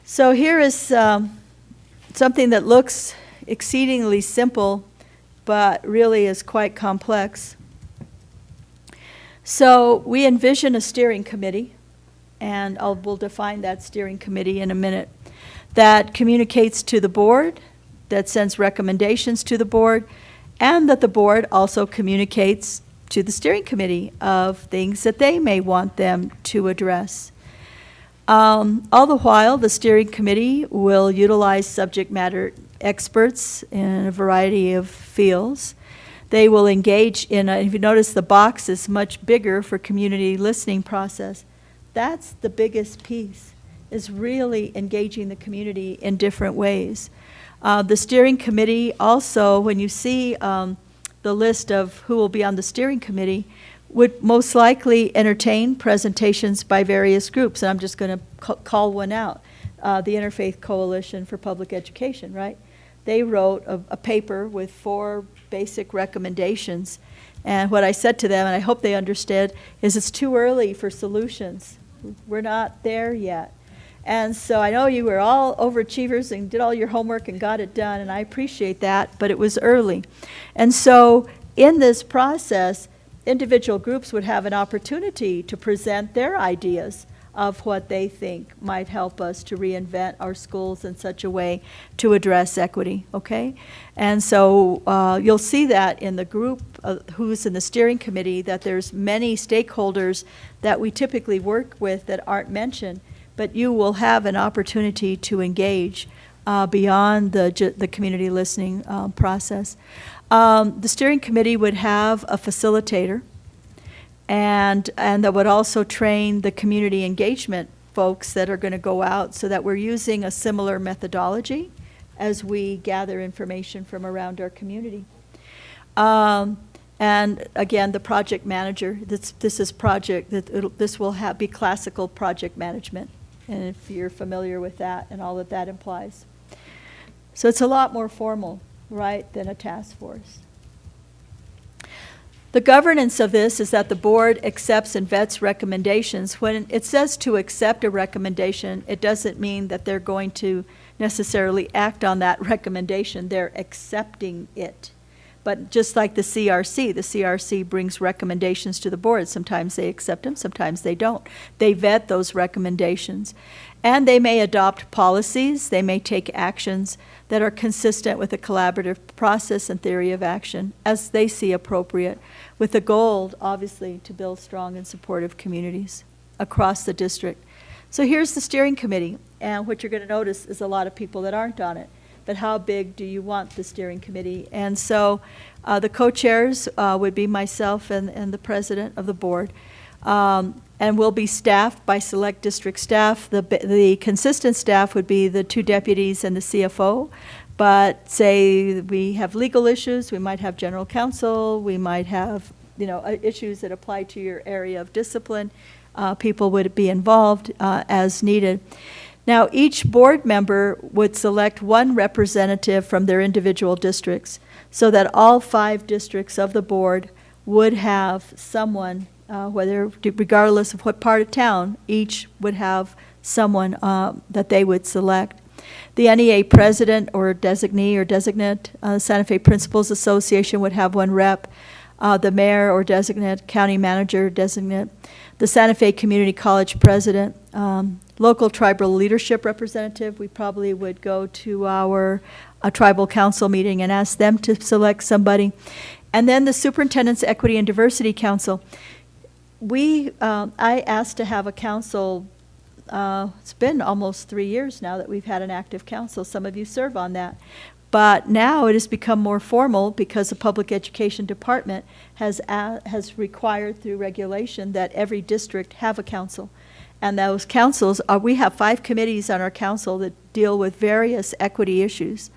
[SPEAKER 14] So here is something that looks exceedingly simple, but really is quite complex. So we envision a steering committee, and we'll define that steering committee in a minute, that communicates to the board, that sends recommendations to the board, and that the board also communicates to the steering committee of things that they may want them to address. All the while, the steering committee will utilize subject matter experts in a variety of fields. They will engage in, if you notice the box is much bigger for community listening process. That's the biggest piece, is really engaging the community in different ways. The steering committee also, when you see the list of who will be on the steering committee, would most likely entertain presentations by various groups. And I'm just going to call one out, the Interfaith Coalition for Public Education, right? They wrote a paper with 4 basic recommendations. And what I said to them, and I hope they understood, is it's too early for solutions. We're not there yet. And so I know you were all overachievers and did all your homework and got it done, and I appreciate that, but it was early. And so in this process, individual groups would have an opportunity to present their ideas of what they think might help us to reinvent our schools in such a way to address equity, okay? And so you'll see that in the group who's in the steering committee, that there's many stakeholders that we typically work with that aren't mentioned, but you will have an opportunity to engage beyond the community listening process. The steering committee would have a facilitator, and that would also train the community engagement folks that are going to go out, so that we're using a similar methodology as we gather information from around our community. And again, the project manager, this will be classical project management, and if you're familiar with that and all that implies. So it's a lot more formal, right, than a task force. The governance of this is that the board accepts and vets recommendations. When it says to accept a recommendation, it doesn't mean that they're going to necessarily act on that recommendation. They're accepting it. But just like the CRC brings recommendations to the board. Sometimes they accept them, sometimes they don't. They vet those recommendations. And they may adopt policies, they may take actions that are consistent with a collaborative process and theory of action as they see appropriate, with the goal, obviously, to build strong and supportive communities across the district. So here's the steering committee, and what you're going to notice is a lot of people that aren't on it. But how big do you want the steering committee? And so the co-chairs would be myself and the president of the board. And will be staffed by select district staff. The consistent staff would be the 2 deputies and the CFO. But say we have legal issues, we might have general counsel, we might have issues that apply to your area of discipline. People would be involved as needed. Now, each board member would select 1 representative from their individual districts, so that all 5 districts of the board would have someone, regardless of what part of town, each would have someone that they would select. The NEA president or designee or designate, Santa Fe Principals Association would have 1 rep. The mayor or designate, county manager designate, the Santa Fe Community College president, local tribal leadership representative, we probably would go to our tribal council meeting and ask them to select somebody. And then the Superintendent's Equity and Diversity Council. I asked to have a council. It's been almost 3 years now that we've had an active council. Some of you serve on that. But now it has become more formal because the Public Education Department has required through regulation that every district have a council. And those councils, we have 5 committees on our council that deal with various equity issues.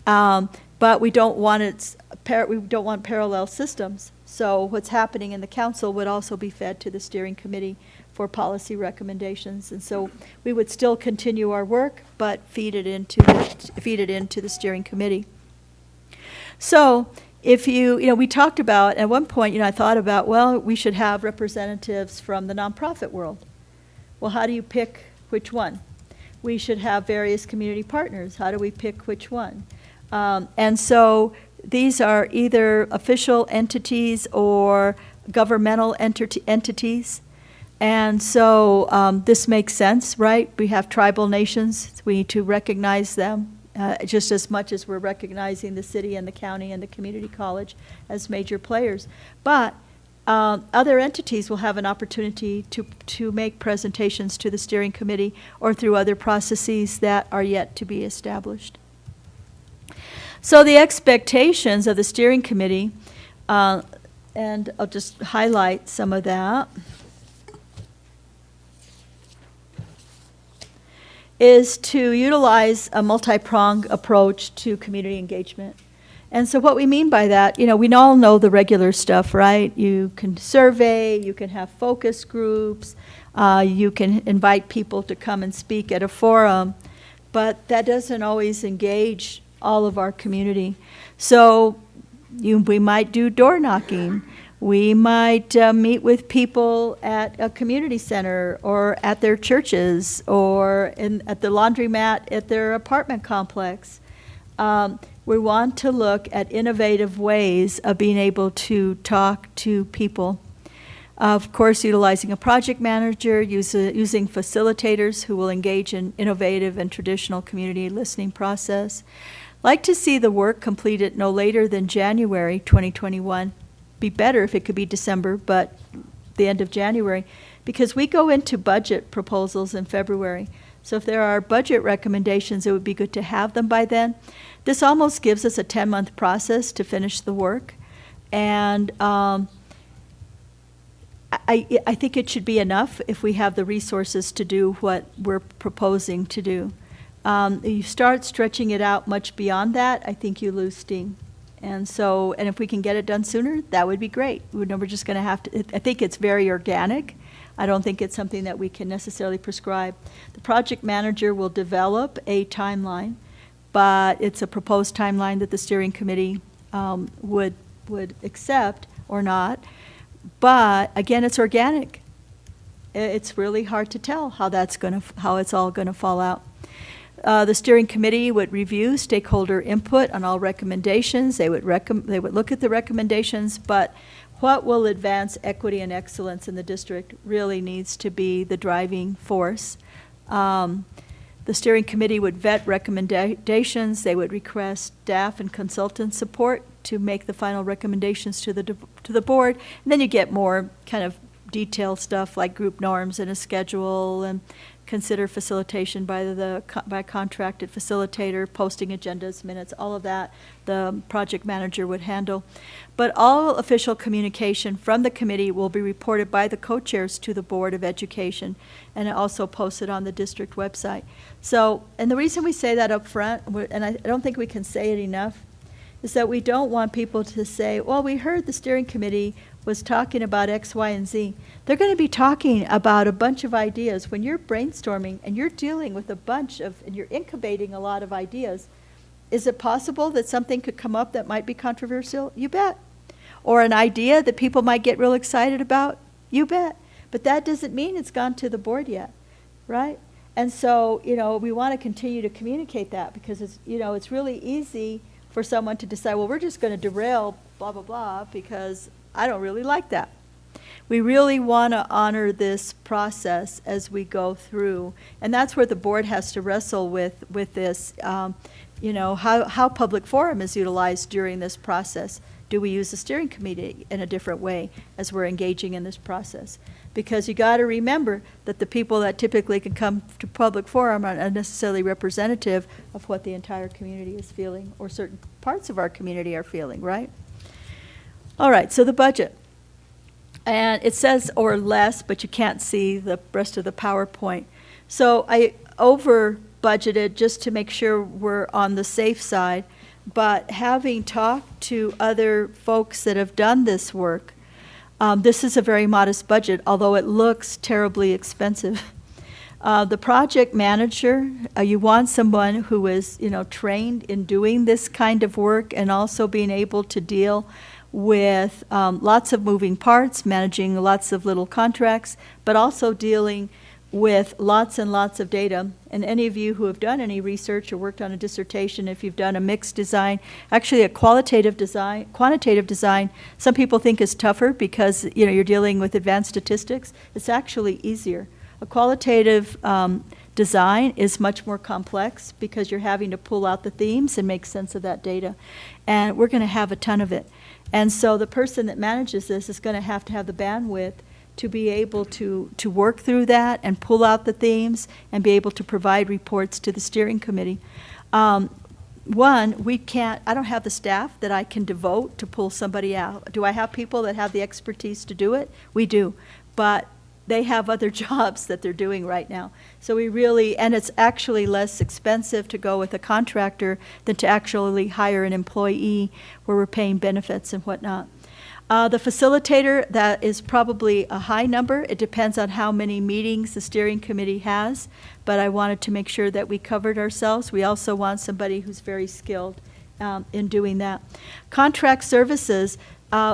[SPEAKER 14] But we don't want parallel systems. So what's happening in the council would also be fed to the steering committee for policy recommendations. And so we would still continue our work, but feed it into the steering committee. So if we talked about, at one point, I thought about, well, we should have representatives from the nonprofit world. Well, how do you pick which one? We should have various community partners. How do we pick which one? And so these are either official entities or governmental entities. And so this makes sense, right? We have tribal nations. We need to recognize them just as much as we're recognizing the city and the county and the community college as major players. But other entities will have an opportunity to make presentations to the steering committee or through other processes that are yet to be established. So the expectations of the steering committee, and I'll just highlight some of that, is to utilize a multi-pronged approach to community engagement. And so what we mean by that, we all know the regular stuff, right? You can survey, you can have focus groups, you can invite people to come and speak at a forum, but that doesn't always engage all of our community. So we might do door knocking. We might meet with people at a community center or at their churches or at the laundromat at their apartment complex. We want to look at innovative ways of being able to talk to people. Of course, utilizing a project manager, using facilitators who will engage in innovative and traditional community listening process. Like to see the work completed no later than January 2021. Be better if it could be December, but the end of January, because we go into budget proposals in February. So if there are budget recommendations, it would be good to have them by then. This almost gives us a 10-month process to finish the work. And I think it should be enough if we have the resources to do what we're proposing to do. You start stretching it out much beyond that, I think you lose steam. And if we can get it done sooner, that would be great. We're just going to have to, I think it's very organic. I don't think it's something that we can necessarily prescribe. The project manager will develop a timeline, but it's a proposed timeline that the steering committee would accept or not. But again, it's organic. It's really hard to tell how it's all going to fall out. The steering committee would review stakeholder input on all recommendations. They would look at the recommendations, but what will advance equity and excellence in the district really needs to be the driving force. The steering committee would vet recommendations. They would request staff and consultant support to make the final recommendations to the board. And then you get more kind of detailed stuff like group norms and a schedule, and consider facilitation by contracted facilitator, posting agendas, minutes, all of that the project manager would handle. But all official communication from the committee will be reported by the co-chairs to the Board of Education and also posted on the district website. So, and the reason we say that up front, and I don't think we can say it enough, is that we don't want people to say, well, we heard the steering committee was talking about X, Y, and Z. They're going to be talking about a bunch of ideas. When you're brainstorming and you're dealing with and you're incubating a lot of ideas, is it possible that something could come up that might be controversial? You bet. Or an idea that people might get real excited about? You bet. But that doesn't mean it's gone to the board yet, right? And so, we want to continue to communicate that because it's really easy for someone to decide, well, we're just going to derail blah, blah, blah, because I don't really like that. we really want to honor this process as we go through. And that's where the board has to wrestle with this, you know, how public forum is utilized during this process. Do we use the steering committee in a different way as we're engaging in this process? Because you got to remember that the people that typically can come to public forum are not necessarily representative of what the entire community is feeling or certain parts of our community are feeling, right? All right, so the budget. And it says or less, but you can't see the rest of the PowerPoint. So I over budgeted just to make sure we're on the safe side. But having talked to other folks that have done this work, this is a very modest budget, although it looks terribly expensive. The project manager, you want someone who is, you know, trained in doing this kind of work and also being able to deal with lots of moving parts, managing lots of little contracts, but also dealing with lots and lots of data. And any of you who have done any research or worked on a dissertation, if you've done a mixed design, actually a quantitative design, some people think is tougher because, you know, you're dealing with advanced statistics. It's actually easier. A qualitative design is much more complex because you're having to pull out the themes and make sense of that data. And we're going to have a ton of it. And so the person that manages this is going to have the bandwidth to be able to work through that and pull out the themes and be able to provide reports to the steering committee. One, I don't have the staff that I can devote to pull somebody out. Do I have people that have the expertise to do it? We do, but they have other jobs that they're doing right now. So we really, and it's actually less expensive to go with a contractor than to actually hire an employee where we're paying benefits and whatnot. The facilitator, that is probably a high number. It depends on how many meetings the steering committee has, but I wanted to make sure that we covered ourselves. We also want somebody who's very skilled in doing that. Contract services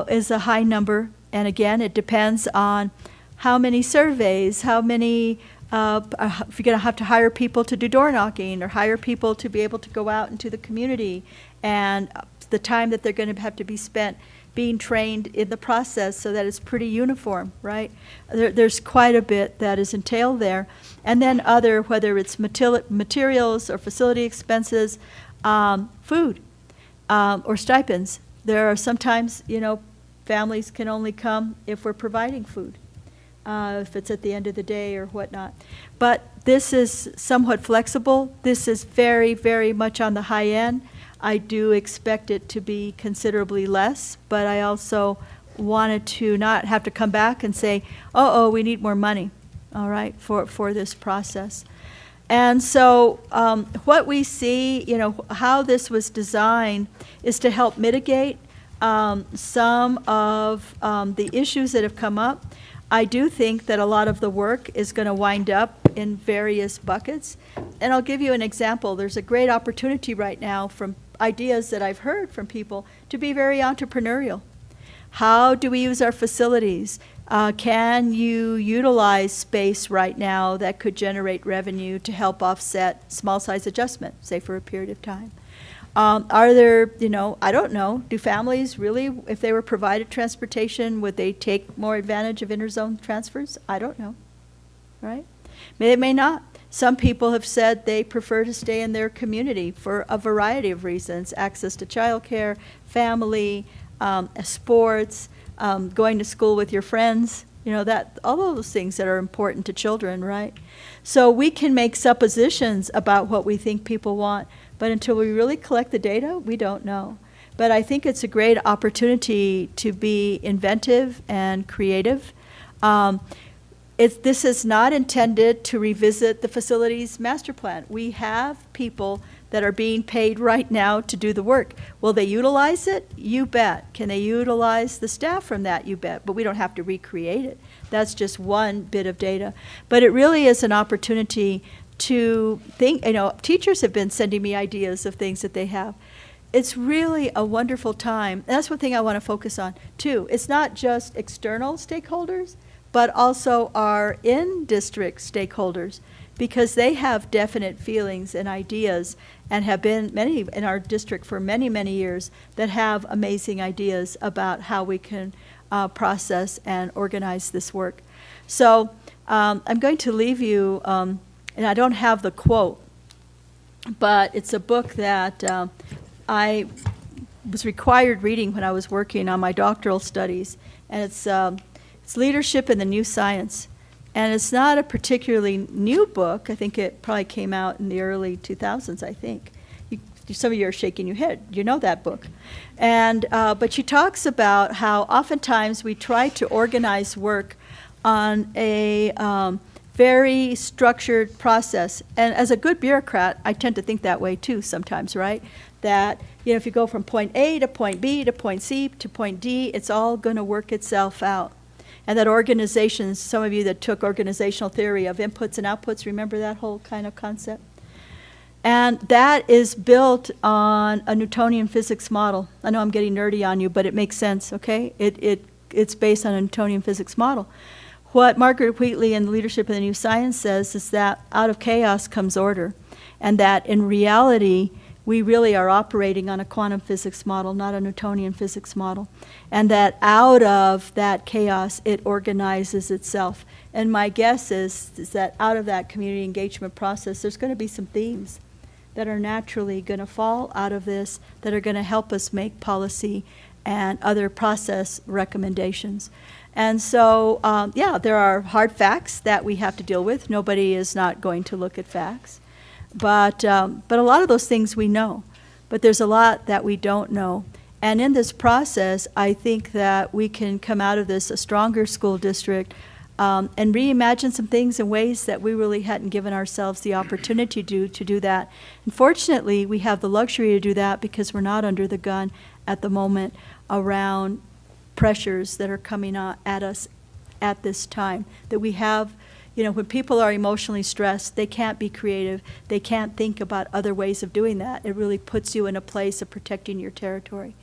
[SPEAKER 14] is a high number, and again, it depends on how many surveys, how many, if you're going to have to hire people to do door knocking or hire people to be able to go out into the community, and the time that they're going to have to be spent being trained in the process so that it's pretty uniform, right? There's quite a bit that is entailed there. And then other, whether it's materials or facility expenses, food or stipends. There are sometimes, you know, families can only come if we're providing food, if it's at the end of the day or whatnot. But this is somewhat flexible. This is very, very much on the high end. I do expect it to be considerably less, but I also wanted to not have to come back and say, oh, we need more money, all right, for this process. And so what we see, you know, how this was designed is to help mitigate some of the issues that have come up. I do think that a lot of the work is going to wind up in various buckets. And I'll give you an example. There's a great opportunity right now from ideas that I've heard from people to be very entrepreneurial. How do we use our facilities? Can you utilize space right now that could generate revenue to help offset small size adjustment, say for a period of time? Are there, you know, I don't know, do families really, if they were provided transportation, would they take more advantage of interzone transfers? I don't know, right? They may not. Some people have said they prefer to stay in their community for a variety of reasons: access to childcare, family, sports, going to school with your friends, you know, that all those things that are important to children, right? So we can make suppositions about what we think people want, but until we really collect the data, we don't know. But I think it's a great opportunity to be inventive and creative. This is not intended to revisit the facilities master plan. We have people that are being paid right now to do the work. Will they utilize it? You bet. Can they utilize the staff from that? You bet. But we don't have to recreate it. That's just one bit of data. But it really is an opportunity to think, you know, teachers have been sending me ideas of things that they have. It's really a wonderful time. And that's one thing I want to focus on, too. It's not just external stakeholders, but also our in-district stakeholders, because they have definite feelings and ideas and have been many in our district for many, many years that have amazing ideas about how we can process and organize this work. So I'm going to leave you, and I don't have the quote, but it's a book that I was required reading when I was working on my doctoral studies, and it's Leadership in the New Science. And it's not a particularly new book. I think it probably came out in the early 2000s, I think. Some of you are shaking your head. You know that book. And, but she talks about how oftentimes we try to organize work on a very structured process. And as a good bureaucrat, I tend to think that way too sometimes, right? That, you know, if you go from point A to point B to point C to point D, it's all going to work itself out. And that organizations, some of you that took organizational theory of inputs and outputs, remember that whole kind of concept? And that is built on a Newtonian physics model. I know I'm getting nerdy on you, but it makes sense, okay? It's based on a Newtonian physics model. What Margaret Wheatley in Leadership in the New Science says is that out of chaos comes order, and that in reality, we really are operating on a quantum physics model, not a Newtonian physics model. And that out of that chaos, it organizes itself. And my guess is that out of that community engagement process, there's going to be some themes that are naturally going to fall out of this that are going to help us make policy and other process recommendations. And so, yeah, there are hard facts that we have to deal with. Nobody is not going to look at facts. But a lot of those things we know, but there's a lot that we don't know. And in this process, I think that we can come out of this a stronger school district and reimagine some things in ways that we really hadn't given ourselves the opportunity to do that. And fortunately, we have the luxury to do that because we're not under the gun at the moment around pressures that are coming at us at this time, that we have. You know, when people are emotionally stressed, they can't be creative. They can't think about other ways of doing that. It really puts you in a place of protecting your territory.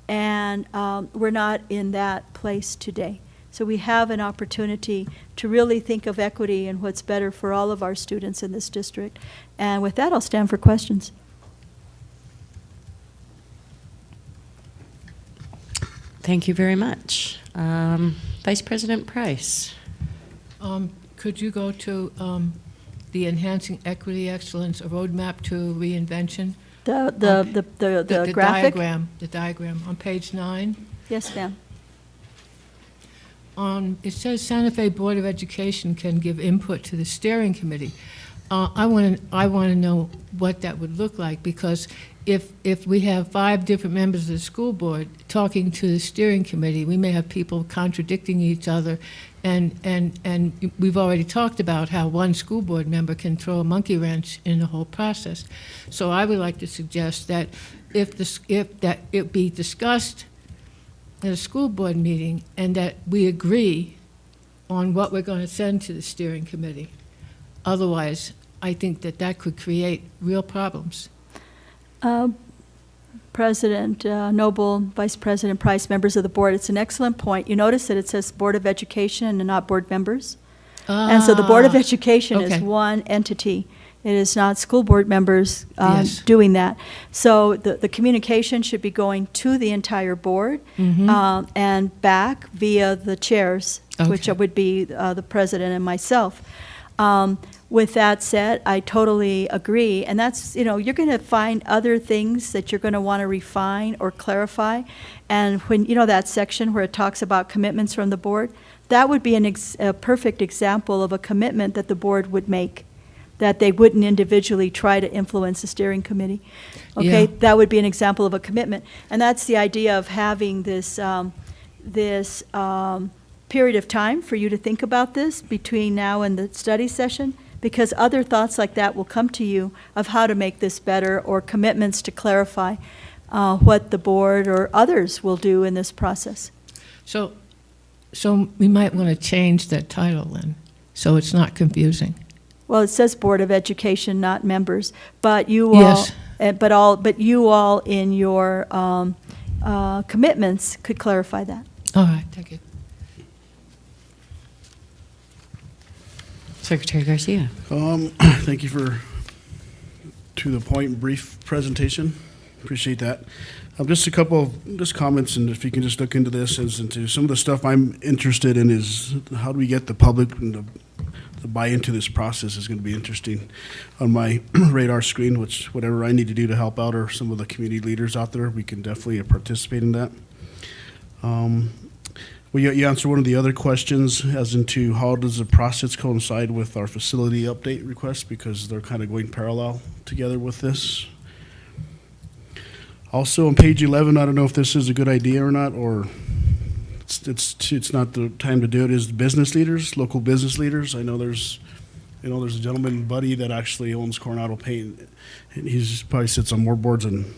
[SPEAKER 14] And we're not in that place today. So we have an opportunity to really think of equity and what's better for all of our students in this district. And with that, I'll stand for questions.
[SPEAKER 6] Thank you very much. Vice President Price.
[SPEAKER 7] Could you go to the Enhancing Equity Excellence, a roadmap to reinvention?
[SPEAKER 14] The graphic?
[SPEAKER 7] The diagram on page 9.
[SPEAKER 14] Yes, ma'am.
[SPEAKER 7] It says Santa Fe Board of Education can give input to the steering committee. I want to know what that would look like, because if we have 5 different members of the school board talking to the steering committee, we may have people contradicting each other, and we've already talked about how one school board member can throw a monkey wrench in the whole process. So I would like to suggest that if it be discussed at a school board meeting and that we agree on what we're going to send to the steering committee. Otherwise, I think that could create real problems.
[SPEAKER 14] President Noble, Vice President Price, members of the board, it's an excellent point. You notice that it says Board of Education and not board members. And so the Board of Education is one entity. It is not school board members doing that. So the communication should be going to the entire board and back via the chairs, which would be the president and myself. With that said, I totally agree. And that's, you're going to find other things that you're going to want to refine or clarify. And when, that section where it talks about commitments from the board, that would be a perfect example of a commitment that the board would make, that they wouldn't individually try to influence the steering committee. Okay, that would be an example of a commitment. And that's the idea of having this, period of time for you to think about this between now and the study session, because other thoughts like that will come to you of how to make this better, or commitments to clarify what the board or others will do in this process.
[SPEAKER 7] So we might want to change that title then, so it's not confusing.
[SPEAKER 14] Well, it says Board of Education, not members, but you all, but you all in your commitments could clarify that.
[SPEAKER 7] All right, thank you.
[SPEAKER 6] Secretary Garcia.
[SPEAKER 9] Thank you for to the point brief presentation. Appreciate that. Just a couple of just comments, and if you can just look into this as into some of the stuff I'm interested in is how do we get the public and the buy into this process is going to be interesting on my radar screen, which whatever I need to do to help out or some of the community leaders out there, we can definitely participate in that. Well, you answered one of the other questions as into how does the process coincide with our facility update request, because they're kind of going parallel together with this. Also on page 11, I don't know if this is a good idea or not, or it's not the time to do it, is business leaders, local business leaders. I know there's a gentleman, Buddy, that actually owns Coronado Paint, and he's probably sits on more boards than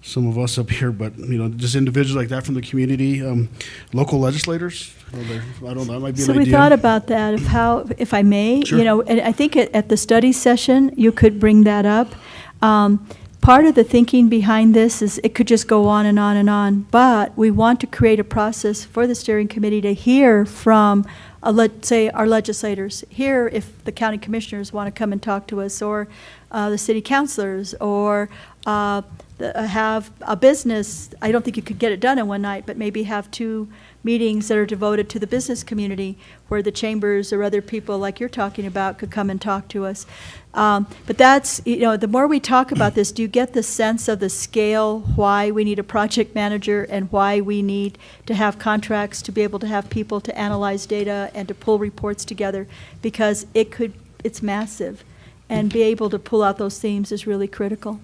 [SPEAKER 9] some of us up here, but just individuals like that from the community, local legislators. I don't know, that might be an idea.
[SPEAKER 14] So we thought about that, of how, if I may,
[SPEAKER 9] Sure.
[SPEAKER 14] and I think at the study session, you could bring that up. Part of the thinking behind this is it could just go on and on and on, but we want to create a process for the steering committee to hear from, let's say, our legislators, hear if the county commissioners want to come and talk to us, or the city councilors, or have a business. I don't think you could get it done in one night, but maybe have 2 meetings that are devoted to the business community, where the chambers or other people like you're talking about could come and talk to us. But that's, the more we talk about this, do you get the sense of the scale, why we need a project manager and why we need to have contracts to be able to have people to analyze data and to pull reports together? Because it's massive, and be able to pull out those themes is really critical.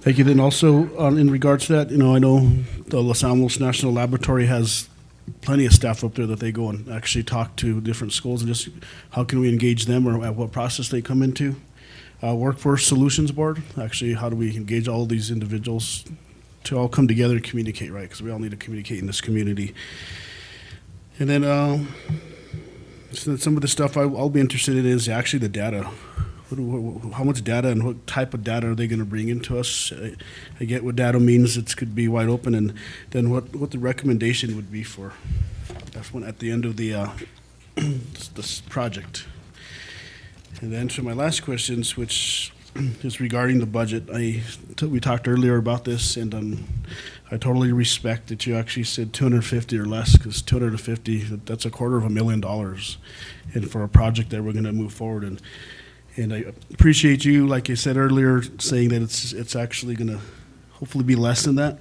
[SPEAKER 9] Thank you. Then also in regards to that, I know the Los Alamos National Laboratory has plenty of staff up there that they go and actually talk to different schools, and just how can we engage them, or at what process they come into. Workforce Solutions Board, actually how do we engage all of these individuals to all come together and communicate, right? Because we all need to communicate in this community. And then so some of the stuff I'll be interested in is actually the data. How much data and what type of data are they going to bring into us? I get what data means. It could be wide open, and then what the recommendation would be for that's at the end of the this project. And then to my last questions, which is regarding the budget. We talked earlier about this, and I totally respect that you actually said 250 or less, because 250, that's $250,000, and for a project that we're going to move forward. And I appreciate you, like I said earlier, saying that it's actually going to hopefully be less than that.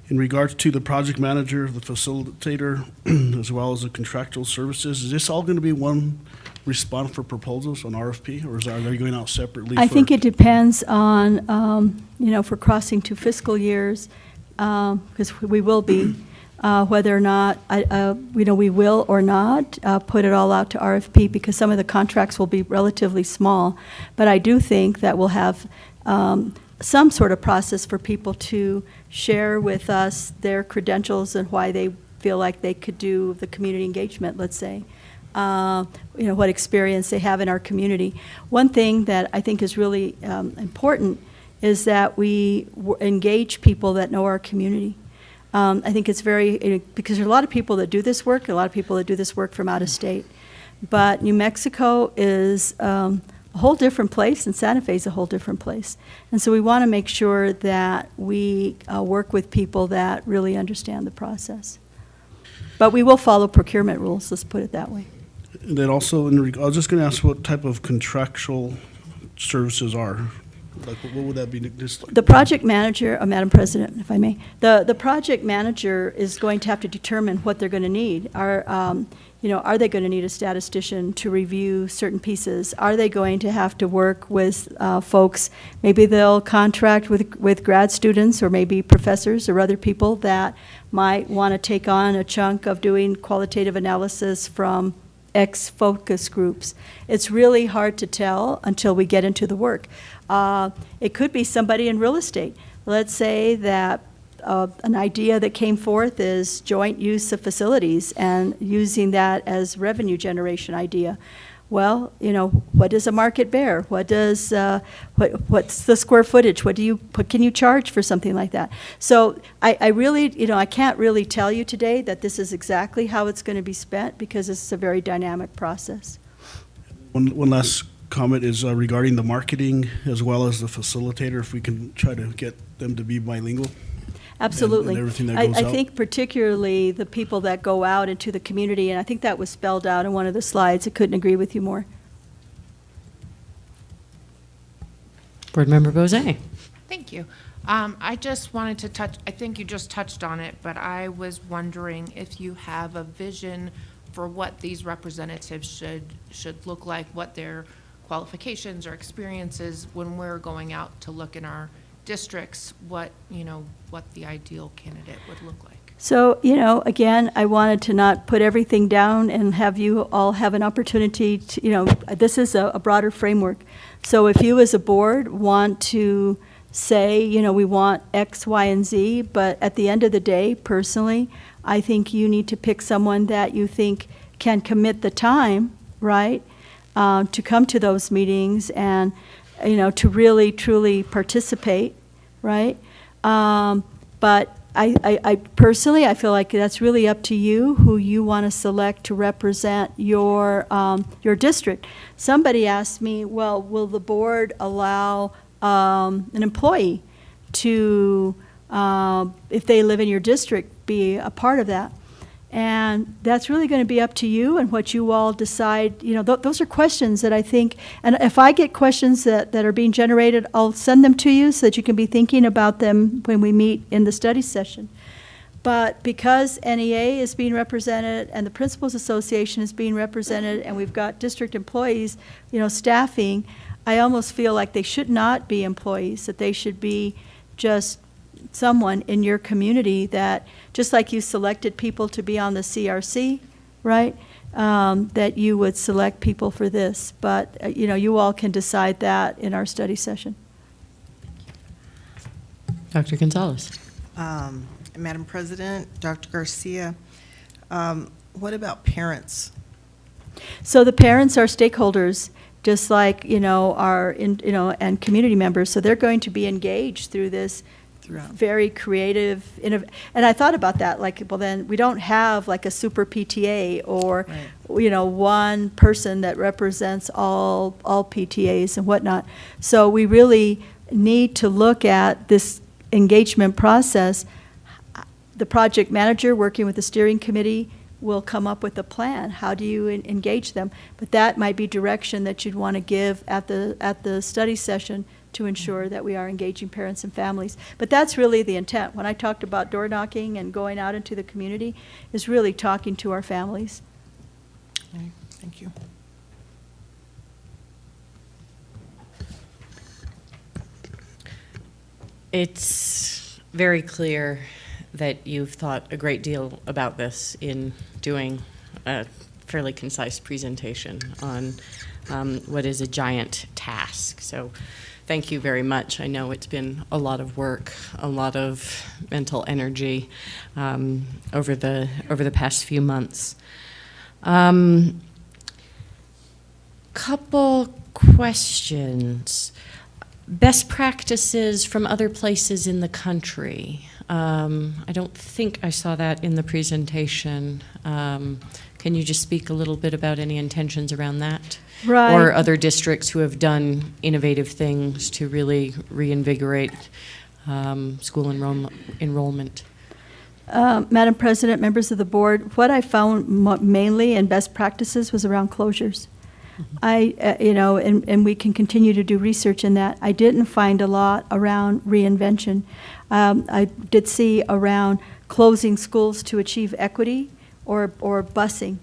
[SPEAKER 9] In regards to the project manager, the facilitator, as well as the contractual services, is this all going to be one response for proposals on RFP, or are they going out separately?
[SPEAKER 14] I think it depends on, for crossing 2 fiscal years, because we will be, whether or not, we will or not put it all out to RFP, because some of the contracts will be relatively small. But I do think that we'll have some sort of process for people to share with us their credentials and why they feel like they could do the community engagement, let's say. What experience they have in our community. One thing that I think is really important is that we engage people that know our community. I think it's because there are a lot of people that do this work, a lot of people that do this work from out of state. But New Mexico is a whole different place, and Santa Fe is a whole different place. And so we want to make sure that we work with people that really understand the process. But we will follow procurement rules, let's put it that way.
[SPEAKER 9] And then also, I was just going to ask what type of contractual services are. Like, what would that be?
[SPEAKER 14] The project manager, Madam President, if I may, the project manager is going to have to determine what they're going to need. Are they going to need a statistician to review certain pieces? Are they going to have to work with folks? Maybe they'll contract with grad students, or maybe professors or other people that might want to take on a chunk of doing qualitative analysis from X focus groups. It's really hard to tell until we get into the work. It could be somebody in real estate. Let's say that an idea that came forth is joint use of facilities and using that as revenue generation idea. Well, what does a market bear? What does what's the square footage? What can you charge for something like that? So I really, I can't really tell you today that this is exactly how it's going to be spent, because it's a very dynamic process.
[SPEAKER 9] One last comment is regarding the marketing as well as the facilitator, if we can try to get them to be bilingual.
[SPEAKER 14] Absolutely.
[SPEAKER 9] And everything that goes
[SPEAKER 14] I
[SPEAKER 9] out.
[SPEAKER 14] think particularly the people that go out into the community, and I think that was spelled out in one of the slides. I couldn't agree with you more.
[SPEAKER 6] Board Member Bozay.
[SPEAKER 15] Thank you. I just wanted to touch, I think you just touched on it, but I was wondering if you have a vision for what these representatives should look like, what their qualifications or experiences when we're going out to look in our districts, what the ideal candidate would look like.
[SPEAKER 14] So, again, I wanted to not put everything down and have you all have an opportunity to, this is a broader framework. So if you as a board want to say, we want X, Y, and Z, but at the end of the day, personally, I think you need to pick someone that you think can commit the time, right, to come to those meetings and, to really, truly participate, right? But I personally, I feel like that's really up to you who you want to select to represent your district. Somebody asked me, well, will the board allow an employee to, if they live in your district, be a part of that? And that's really going to be up to you and what you all decide. Those are questions that I think, and if I get questions that are being generated, I'll send them to you so that you can be thinking about them when we meet in the study session. But because NEA is being represented and the Principals Association is being represented and we've got district employees, staffing, I almost feel like they should not be employees, that they should be just someone in your community that, just like you selected people to be on the CRC, right, that you would select people for this. But, you all can decide that in our study session.
[SPEAKER 6] Dr. Gonzalez.
[SPEAKER 17] Madam President, Dr. Garcia, what about parents?
[SPEAKER 14] So the parents are stakeholders, just like, and community members. So they're going to be engaged through this very creative, and I thought about that, well then we don't have like a super PTA or, one person that represents all PTAs and whatnot. So we really need to look at this engagement process. The project manager working with the steering committee will come up with a plan. How do you engage them? But that might be direction that you'd want to give at the study session to ensure that we are engaging parents and families. But that's really the intent. When I talked about door knocking and going out into the community, is really talking to our families.
[SPEAKER 17] Okay, thank you.
[SPEAKER 6] It's very clear that you've thought a great deal about this in doing a fairly concise presentation on what is a giant task. So thank you very much. I know it's been a lot of work, a lot of mental energy over the past few months. Couple questions. Best practices from other places in the country. I don't think I saw that in the presentation. Can you just speak a little bit about any intentions around that?
[SPEAKER 14] Right.
[SPEAKER 6] Or other districts who have done innovative things to really reinvigorate school enrollment?
[SPEAKER 14] Madam President, members of the board, what I found mainly in best practices was around closures. And we can continue to do research in that. I didn't find a lot around reinvention. I did see around closing schools to achieve equity or busing,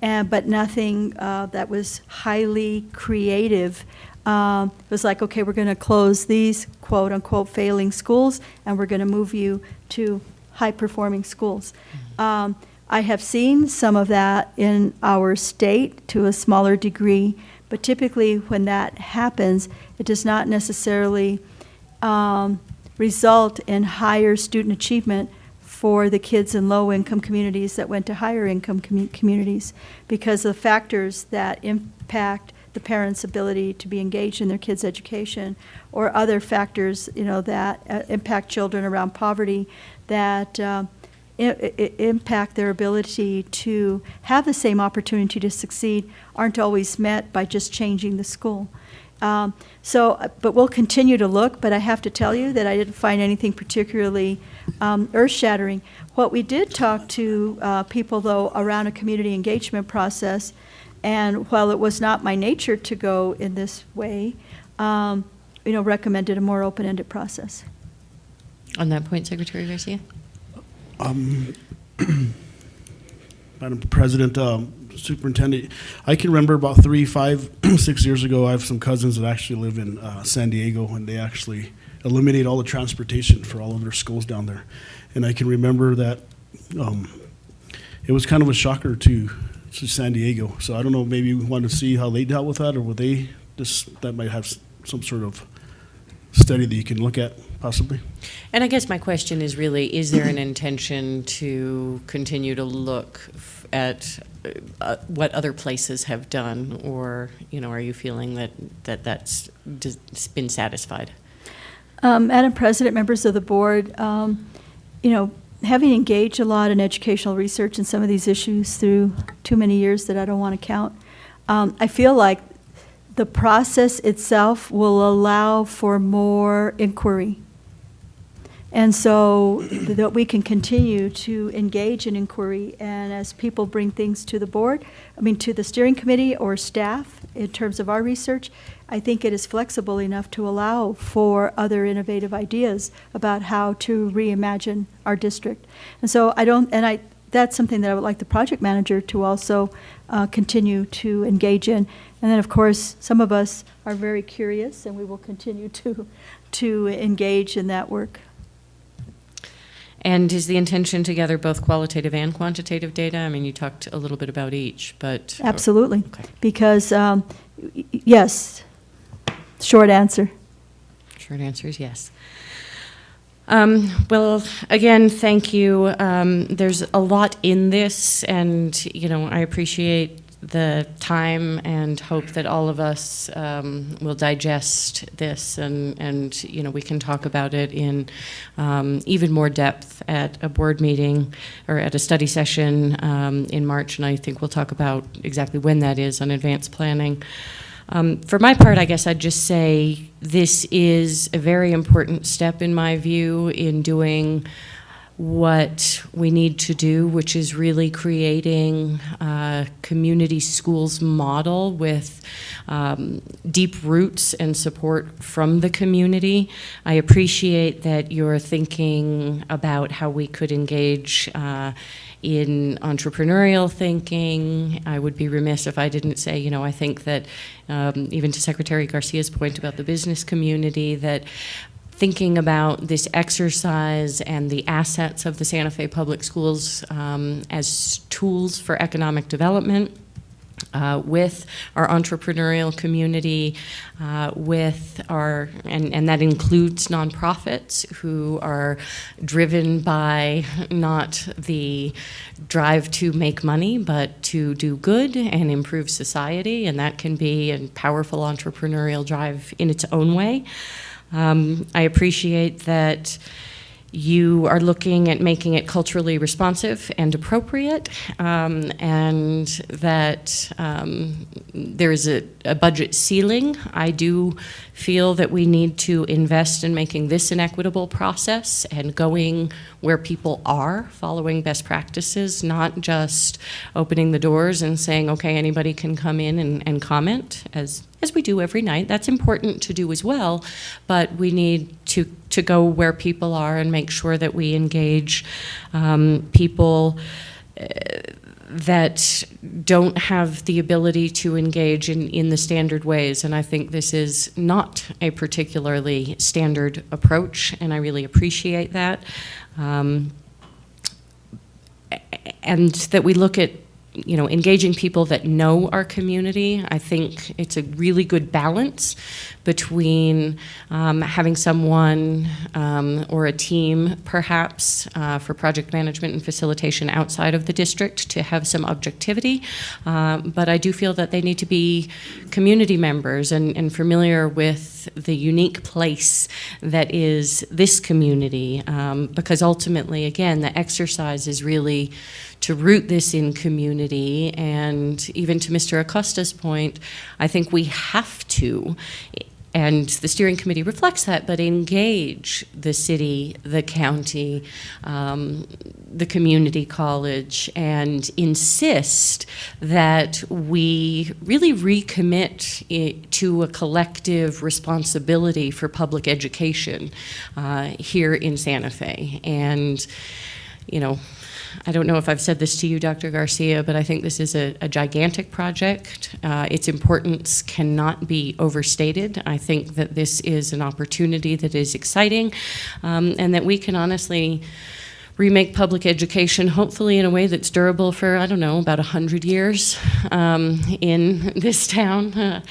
[SPEAKER 14] but nothing that was highly creative. It was like, okay, we're going to close these quote-unquote failing schools, and we're going to move you to high-performing schools. I have seen some of that in our state to a smaller degree, but typically when that happens, it does not necessarily result in higher student achievement for the kids in low-income communities that went to higher-income communities, because of factors that impact the parents' ability to be engaged in their kids' education, or other factors, that impact children around poverty that impact their ability to have the same opportunity to succeed aren't always met by just changing the school. But we'll continue to look, but I have to tell you that I didn't find anything particularly earth-shattering. What we did talk to people, though, around a community engagement process, and while it was not my nature to go in this way, recommended a more open-ended process.
[SPEAKER 6] On that point, Secretary Garcia?
[SPEAKER 9] Madam President, Superintendent, I can remember about 3, 5, 6 years ago, I have some cousins that actually live in San Diego, and they actually eliminate all the transportation for all of their schools down there. And I can remember that it was kind of a shocker to San Diego. So I don't know, maybe we want to see how they dealt with that, or would they just, that might have some sort of study that you can look at, possibly.
[SPEAKER 6] And I guess my question is really, is there an intention to continue to look at what other places have done, or, are you feeling that's been satisfied?
[SPEAKER 14] Madam President, members of the board, having engaged a lot in educational research in some of these issues through too many years that I don't want to count, I feel like the process itself will allow for more inquiry. And so that we can continue to engage in inquiry, and as people bring things to the board, to the steering committee or staff in terms of our research, I think it is flexible enough to allow for other innovative ideas about how to reimagine our district. And so that's something that I would like the project manager to also continue to engage in. And then, of course, some of us are very curious, and we will continue to engage in that work.
[SPEAKER 6] And is the intention to gather both qualitative and quantitative data? You talked a little bit about each, but...
[SPEAKER 14] Absolutely.
[SPEAKER 6] Okay.
[SPEAKER 14] Because, yes, short answer.
[SPEAKER 6] Short answer is yes. Well, again, thank you. There's a lot in this, and, I appreciate the time and hope that all of us will digest this, and we can talk about it in even more depth at a board meeting or at a study session in March, and I think we'll talk about exactly when that is on advanced planning. For my part, I guess I'd just say this is a very important step in my view in doing what we need to do, which is really creating a community schools model with deep roots and support from the community. I appreciate that you're thinking about how we could engage in entrepreneurial thinking. I would be remiss if I didn't say, I think that even to Secretary Garcia's point about the business community, that thinking about this exercise and the assets of the Santa Fe Public Schools as tools for economic development with our entrepreneurial community, with our, and that includes nonprofits who are driven by not the drive to make money, but to do good and improve society, and that can be a powerful entrepreneurial drive in its own way. I appreciate that you are looking at making it culturally responsive and appropriate, and that there is a budget ceiling. I do feel that we need to invest in making this an equitable process and going where people are, following best practices, not just opening the doors and saying, okay, anybody can come in and comment, as we do every night. That's important to do as well, but we need to go where people are and make sure that we engage people that don't have the ability to engage in the standard ways. And I think this is not a particularly standard approach, and I really appreciate that. And that we look at engaging people that know our community. I think it's a really good balance between having someone or a team, perhaps, for project management and facilitation outside of the district to have some objectivity. But I do feel that they need to be community members and familiar with the unique place that is this community, because ultimately, again, the exercise is really to root this in community. And even to Mr. Acosta's point, I think we have to, and the steering committee reflects that, but engage the city, the county, the community college, and insist that we really recommit to a collective responsibility for public education here in Santa Fe. And, I don't know if I've said this to you, Dr. Garcia, but I think this is a gigantic project. Its importance cannot be overstated. I think that this is an opportunity that is exciting, and that we can honestly remake public education, hopefully in a way that's durable for, I don't know, about 100 years in this town.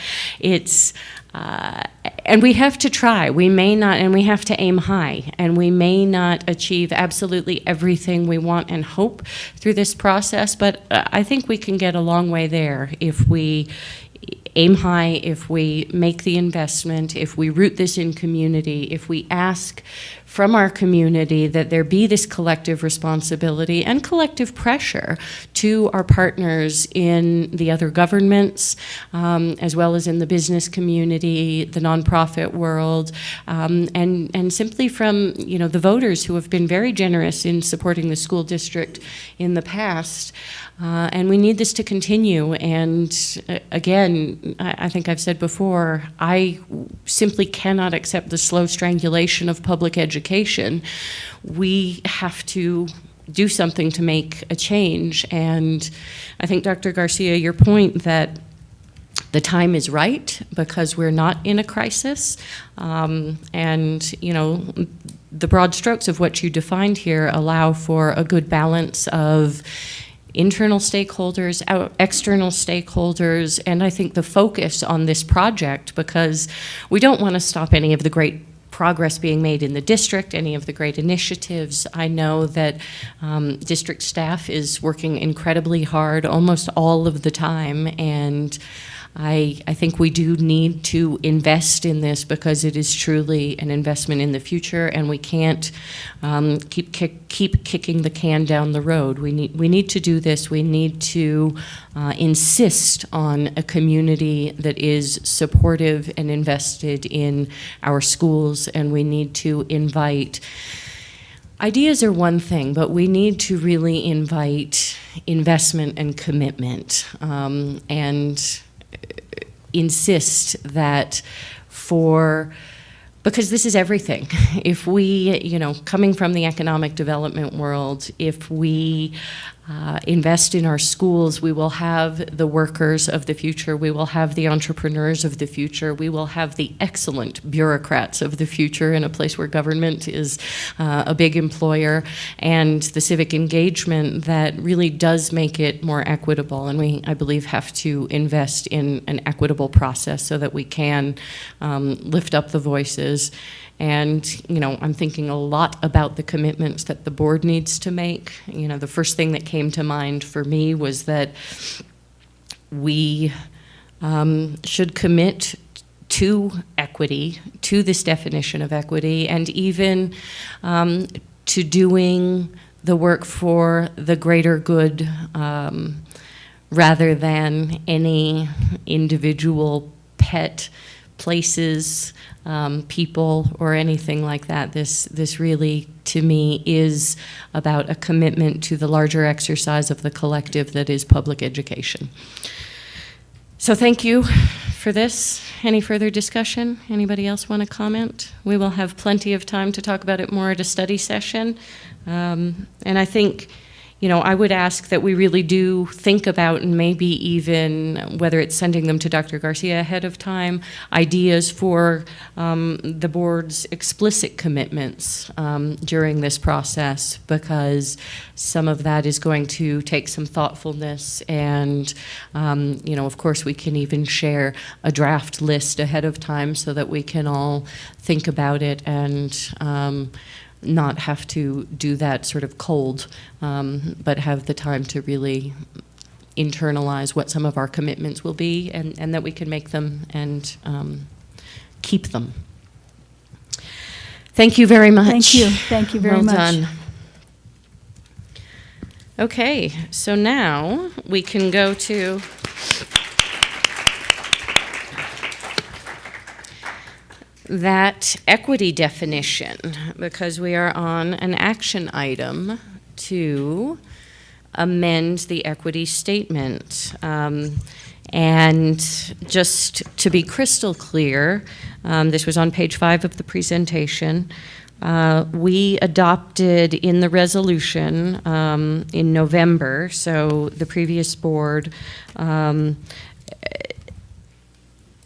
[SPEAKER 6] And we have to try. We may not, and we have to aim high, and we may not achieve absolutely everything we want and hope through this process, but I think we can get a long way there if we aim high, if we make the investment, if we root this in community, if we ask from our community that there be this collective responsibility and collective pressure to our partners in the other governments, as well as in the business community, the nonprofit world, and simply from the voters who have been very generous in supporting the school district in the past. And we need this to continue. And again, I think I've said before, I simply cannot accept the slow strangulation of public education. We have to do something to make a change. And I think, Dr. Garcia, your point that the time is right because we're not in a crisis. And, the broad strokes of what you defined here allow for a good balance of internal stakeholders, external stakeholders, and I think the focus on this project, because we don't want to stop any of the great progress being made in the district, any of the great initiatives. I know that district staff is working incredibly hard almost all of the time, and I think we do need to invest in this because it is truly an investment in the future, and we can't keep kicking the can down the road. We need to do this. We need to insist on a community that is supportive and invested in our schools, and we need to invite. Ideas are one thing, but we need to really invite investment and commitment, and insist that because this is everything. If we, coming from the economic development world, if we invest in our schools, we will have the workers of the future, we will have the entrepreneurs of the future, we will have the excellent bureaucrats of the future in a place where government is a big employer, and the civic engagement that really does make it more equitable. And we, I believe, have to invest in an equitable process so that we can lift up the voices. And, I'm thinking a lot about the commitments that the board needs to make. The first thing that came to mind for me was that we should commit to equity, to this definition of equity, and even to doing the work for the greater good rather than any individual pet places, people, or anything like that. This really, to me, is about a commitment to the larger exercise of the collective that is public education. So thank you for this. Any further discussion? Anybody else want to comment? We will have plenty of time to talk about it more at a study session. And I think, I would ask that we really do think about, and maybe even whether it's sending them to Dr. Garcia ahead of time, ideas for the board's explicit commitments during this process, because some of that is going to take some thoughtfulness. And, of course, we can even share a draft list ahead of time so that we can all think about it and not have to do that sort of cold, but have the time to really internalize what some of our commitments will be, and that we can make them and keep them. Thank you very much.
[SPEAKER 14] Thank you. Thank you very much.
[SPEAKER 6] Well done. Okay, so now we can go to that equity definition, because we are on an action item to amend the equity statement. And just to be crystal clear, this was on page 5 of the presentation. We adopted in the resolution in November, so the previous board,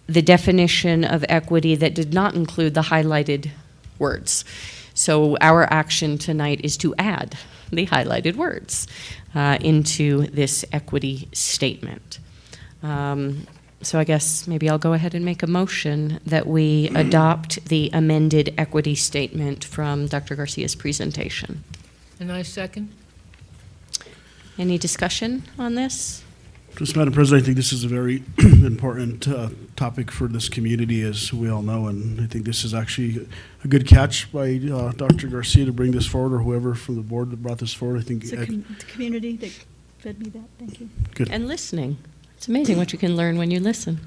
[SPEAKER 6] the definition of equity that did not include the highlighted words. So our action tonight is to add the highlighted words into this equity statement. So I guess maybe I'll go ahead and make a motion that we adopt the amended equity statement from Dr. Garcia's presentation.
[SPEAKER 7] And I second.
[SPEAKER 6] Any discussion on this?
[SPEAKER 9] Just, Madam President, I think this is a very important topic for this community, as we all know, and I think this is actually a good catch by Dr. Garcia to bring this forward, or whoever from the board that brought this forward. I think
[SPEAKER 14] It's the community that fed me that. Thank you.
[SPEAKER 9] Good.
[SPEAKER 6] And listening. It's amazing what you can learn when you listen.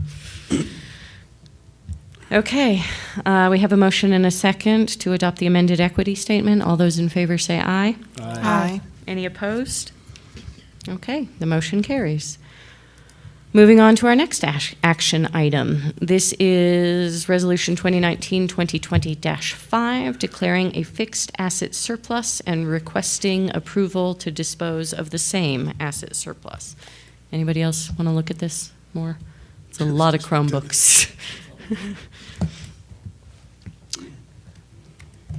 [SPEAKER 6] Okay, we have a motion and a second to adopt the amended equity statement. All those in favor say aye.
[SPEAKER 17] Aye. Aye.
[SPEAKER 6] Any opposed? Okay, the motion carries. Moving on to our next action item. This is Resolution 2019-2020-5, declaring a fixed asset surplus and requesting approval to dispose of the same asset surplus. Anybody else want to look at this more? It's a lot of Chromebooks.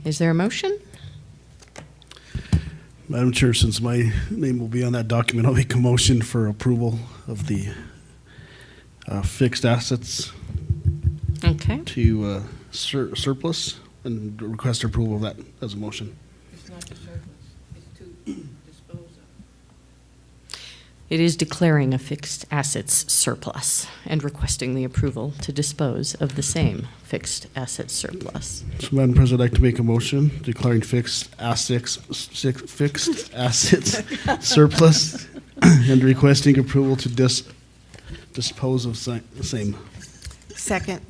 [SPEAKER 6] Is there a motion?
[SPEAKER 9] Madam Chair, since my name will be on that document, I'll make a motion for approval of the fixed assets to surplus, and request approval of that as a motion.
[SPEAKER 7] It's not to surplus, it's to dispose of.
[SPEAKER 6] It is declaring a fixed assets surplus and requesting the approval to dispose of the same fixed assets surplus.
[SPEAKER 9] So, Madam President, I'd like to make a motion declaring fixed assets surplus and requesting approval to dispose of the same.
[SPEAKER 17] Second.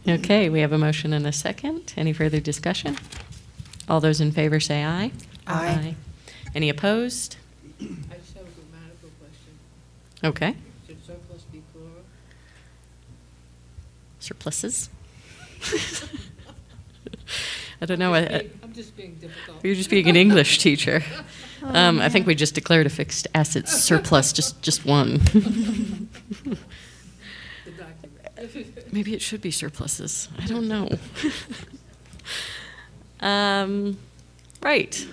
[SPEAKER 6] Okay, we have a motion and a second. Any further discussion? All those in favor say aye.
[SPEAKER 17] Aye.
[SPEAKER 6] Any opposed?
[SPEAKER 7] I just have a grammatical question.
[SPEAKER 6] Okay.
[SPEAKER 7] Should surplus be plural?
[SPEAKER 6] Surpluses? I don't know.
[SPEAKER 7] I'm just being difficult.
[SPEAKER 6] You're just being an English teacher. I think we just declared a fixed assets surplus, just one. Maybe it should be surpluses. I don't know. Right.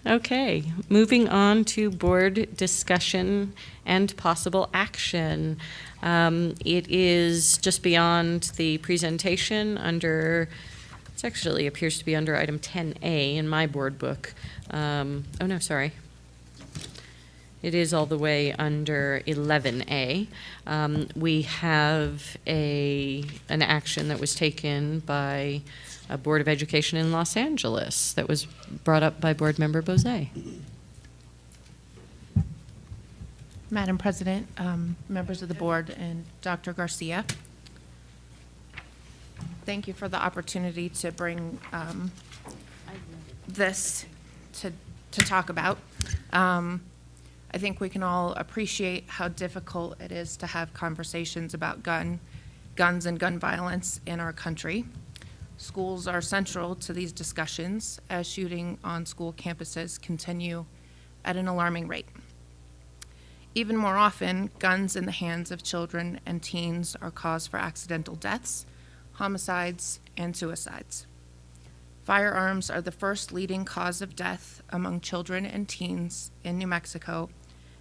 [SPEAKER 6] Okay. Moving on to board discussion and possible action. It is just beyond the presentation under, it actually appears to be under item 10A in my board book. Oh, no, sorry. It is all the way under 11A. We have an action that was taken by a Board of Education in Los Angeles that was brought up by Board Member Bozay.
[SPEAKER 15] Madam President, members of the board, and Dr. Garcia, thank you for the opportunity to bring this to talk about. I think we can all appreciate how difficult it is to have conversations about guns and gun violence in our country. Schools are central to these discussions as shooting on school campuses continue at an alarming rate. Even more often, guns in the hands of children and teens are cause for accidental deaths, homicides, and suicides. Firearms are the first leading cause of death among children and teens in New Mexico,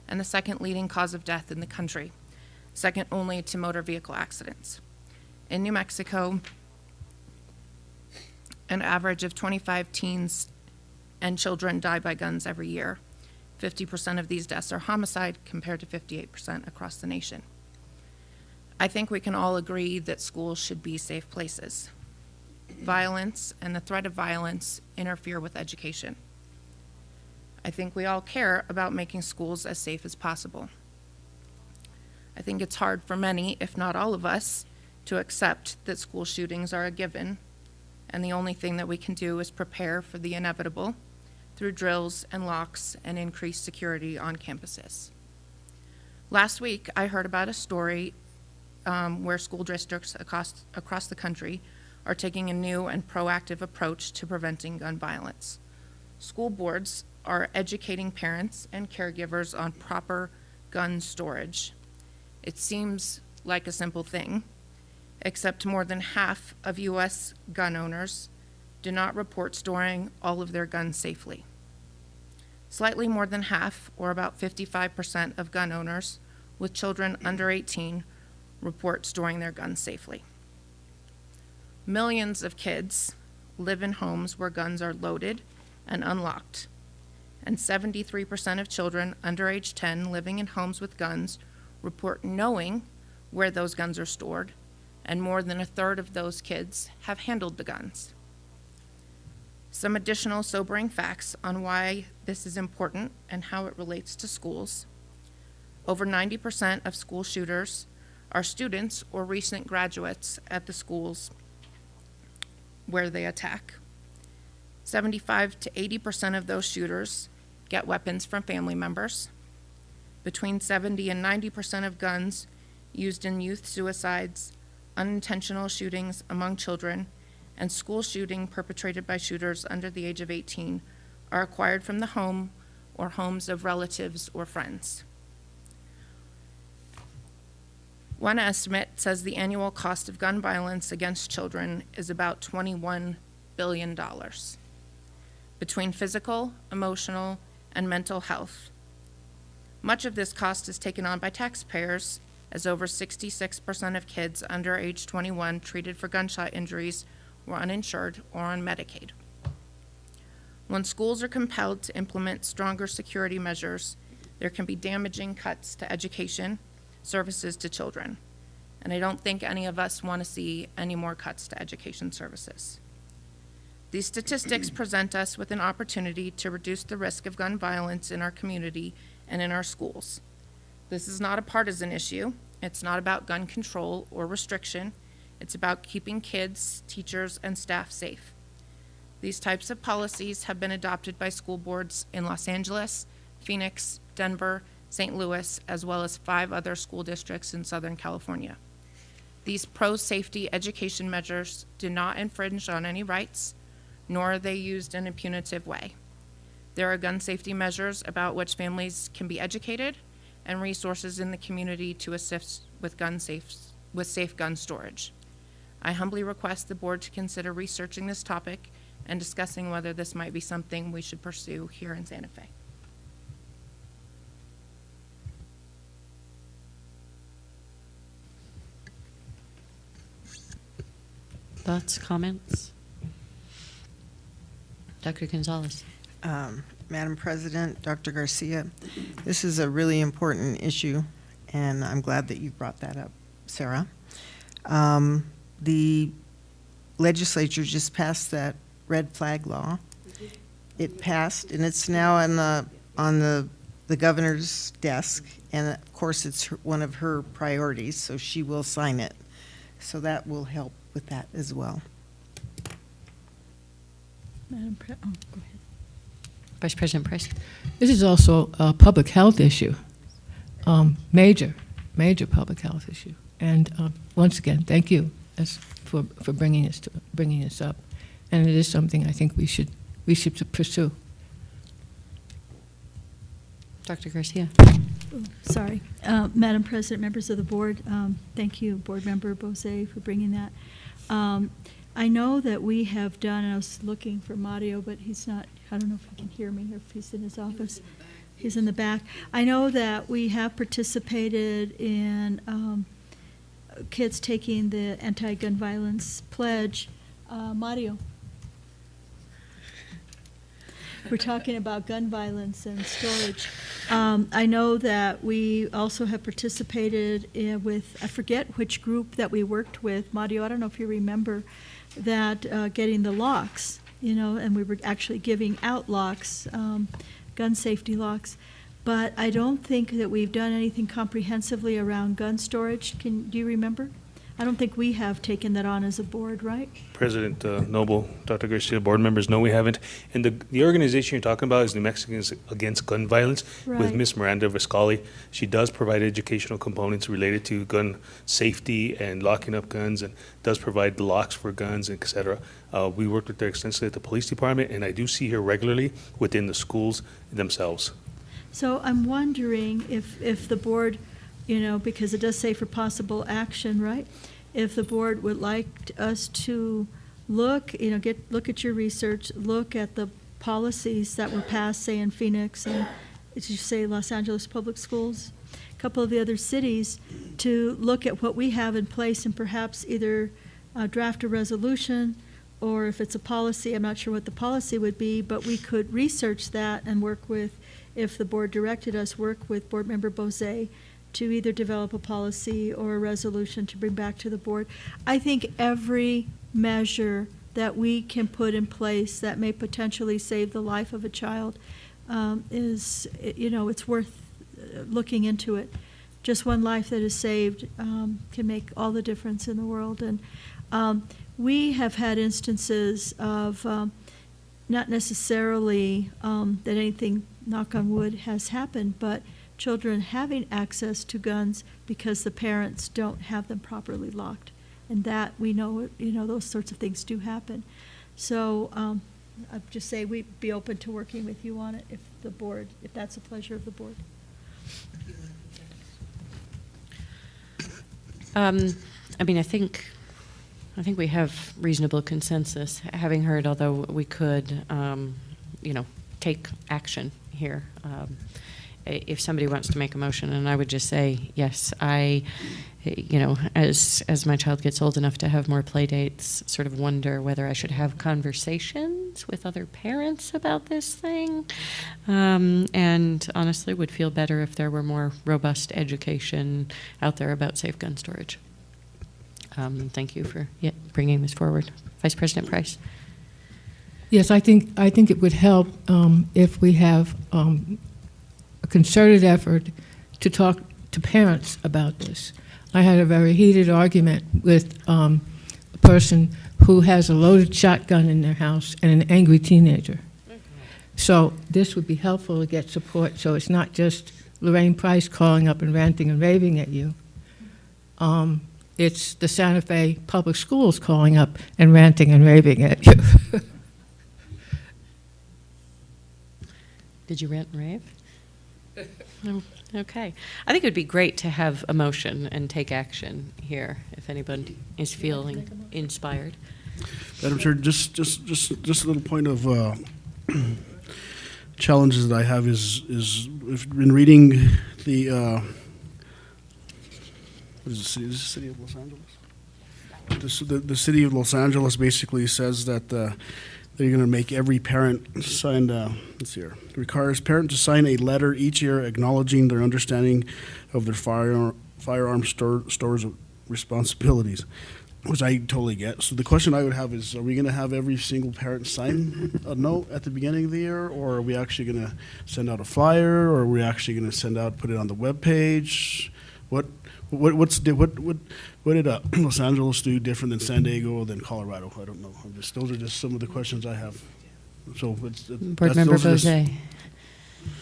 [SPEAKER 15] and the second leading cause of death in the country, second only to motor vehicle accidents. In New Mexico, an average of 25 teens and children die by guns every year. 50% of these deaths are homicide, compared to 58% across the nation. I think we can all agree that schools should be safe places. Violence and the threat of violence interfere with education. I think we all care about making schools as safe as possible. I think it's hard for many, if not all of us, to accept that school shootings are a given, and the only thing that we can do is prepare for the inevitable through drills and locks and increased security on campuses. Last week, I heard about a story where school districts across the country are taking a new and proactive approach to preventing gun violence. School boards are educating parents and caregivers on proper gun storage. It seems like a simple thing, except more than half of U.S. gun owners do not report storing all of their guns safely. Slightly more than half, or about 55% of gun owners with children under 18 report storing their guns safely. Millions of kids live in homes where guns are loaded and unlocked, and 73% of children under age 10 living in homes with guns report knowing where those guns are stored, and more than a third of those kids have handled the guns. Some additional sobering facts on why this is important and how it relates to schools. Over 90% of school shooters are students or recent graduates at the schools where they attack. 75 to 80% of those shooters get weapons from family members. Between 70 and 90% of guns used in youth suicides, unintentional shootings among children, and school shooting perpetrated by shooters under the age of 18 are acquired from the home or homes of relatives or friends. One estimate says the annual cost of gun violence against children is about $21 billion. Between physical, emotional, and mental health. Much of this cost is taken on by taxpayers, as over 66% of kids under age 21 treated for gunshot injuries were uninsured or on Medicaid. When schools are compelled to implement stronger security measures, there can be damaging cuts to education, services to children, and I don't think any of us want to see any more cuts to education services. These statistics present us with an opportunity to reduce the risk of gun violence in our community and in our schools. This is not a partisan issue. It's not about gun control or restriction. It's about keeping kids, teachers, and staff safe. These types of policies have been adopted by school boards in Los Angeles, Phoenix, Denver, St. Louis, as well as 5 other school districts in Southern California. These pro-safety education measures do not infringe on any rights, nor are they used in a punitive way. There are gun safety measures about which families can be educated and resources in the community to assist with safe gun storage. I humbly request the board to consider researching this topic and discussing whether this might be something we should pursue here in Santa Fe.
[SPEAKER 6] Thoughts, comments? Dr. Gonzalez.
[SPEAKER 16] Madam President, Dr. Garcia, this is a really important issue, and I'm glad that you brought that up, Sarah. The legislature just passed that red flag law. It passed, and it's now on the governor's desk, and of course it's one of her priorities, so she will sign it. So that will help with that as well.
[SPEAKER 7] Madam President, go ahead.
[SPEAKER 6] Vice President Price.
[SPEAKER 7] This is also a public health issue, major public health issue. And once again, thank you for bringing this up. And it is something I think we should pursue.
[SPEAKER 6] Dr. Garcia.
[SPEAKER 14] Sorry. Madam President, members of the board, thank you, Board Member Bose, for bringing that. I know that we have done, and I was looking for Mario, but he's not, I don't know if he can hear me or if he's in his office. He's in the back. I know that we have participated in kids taking the anti-gun violence pledge. Mario. We're talking about gun violence and storage. I know that we also have participated with, I forget which group that we worked with, Mario, I don't know if you remember, that getting the locks, and we were actually giving out locks, gun safety locks. But I don't think that we've done anything comprehensively around gun storage. Do you remember? I don't think we have taken that on as a board, right?
[SPEAKER 2] President Noble, Dr. Garcia, board members, no, we haven't. And the organization you're talking about is New Mexicans Against Gun Violence with
[SPEAKER 14] Right.
[SPEAKER 2] Miss Miranda Viscali. She does provide educational components related to gun safety and locking up guns, and does provide locks for guns, et cetera. We worked with her extensively at the police department, and I do see her regularly within the schools themselves.
[SPEAKER 14] So I'm wondering if the board, because it does say for possible action, right? If the board would like us to look, look at your research, look at the policies that were passed, say in Phoenix and, did you say Los Angeles Public Schools? A couple of the other cities, to look at what we have in place and perhaps either draft a resolution, or if it's a policy, I'm not sure what the policy would be, but we could research that and work with, if the board directed us, work with Board Member Bose to either develop a policy or a resolution to bring back to the board. I think every measure that we can put in place that may potentially save the life of a child is, it's worth looking into it. Just one life that is saved can make all the difference in the world. And we have had instances of not necessarily that anything, knock on wood, has happened, but children having access to guns because the parents don't have them properly locked. And that we know, those sorts of things do happen. So I'd just say we'd be open to working with you on it if that's a pleasure of the board.
[SPEAKER 6] I think we have reasonable consensus, having heard, although we could, take action here. If somebody wants to make a motion, and I would just say, yes, as my child gets old enough to have more play dates, sort of wonder whether I should have conversations with other parents about this thing. And honestly, would feel better if there were more robust education out there about safe gun storage. Thank you for bringing this forward. Vice President Price.
[SPEAKER 7] Yes, I think it would help if we have a concerted effort to talk to parents about this. I had a very heated argument with a person who has a loaded shotgun in their house and an angry teenager. So this would be helpful to get support, so it's not just Lorraine Price calling up and ranting and raving at you. It's the Santa Fe Public Schools calling up and ranting and raving at you.
[SPEAKER 6] Did you rant and rave? No. Okay. I think it would be great to have a motion and take action here if anybody is feeling inspired.
[SPEAKER 9] Madam Chair, just a little point of challenges that I have is in reading the what is the city? Is this the city of Los Angeles? The city of Los Angeles basically says that they're going to make every parent sign, let's see here, requires parent to sign a letter each year acknowledging their understanding of their firearm stores responsibilities, which I totally get. So the question I would have is, are we going to have every single parent sign a note at the beginning of the year, or are we actually going to send out a flyer, or are we actually going to put it on the webpage? What did Los Angeles do different than San Diego than Colorado? I don't know. Those are just some of the questions I have. So
[SPEAKER 6] Board Member Bose.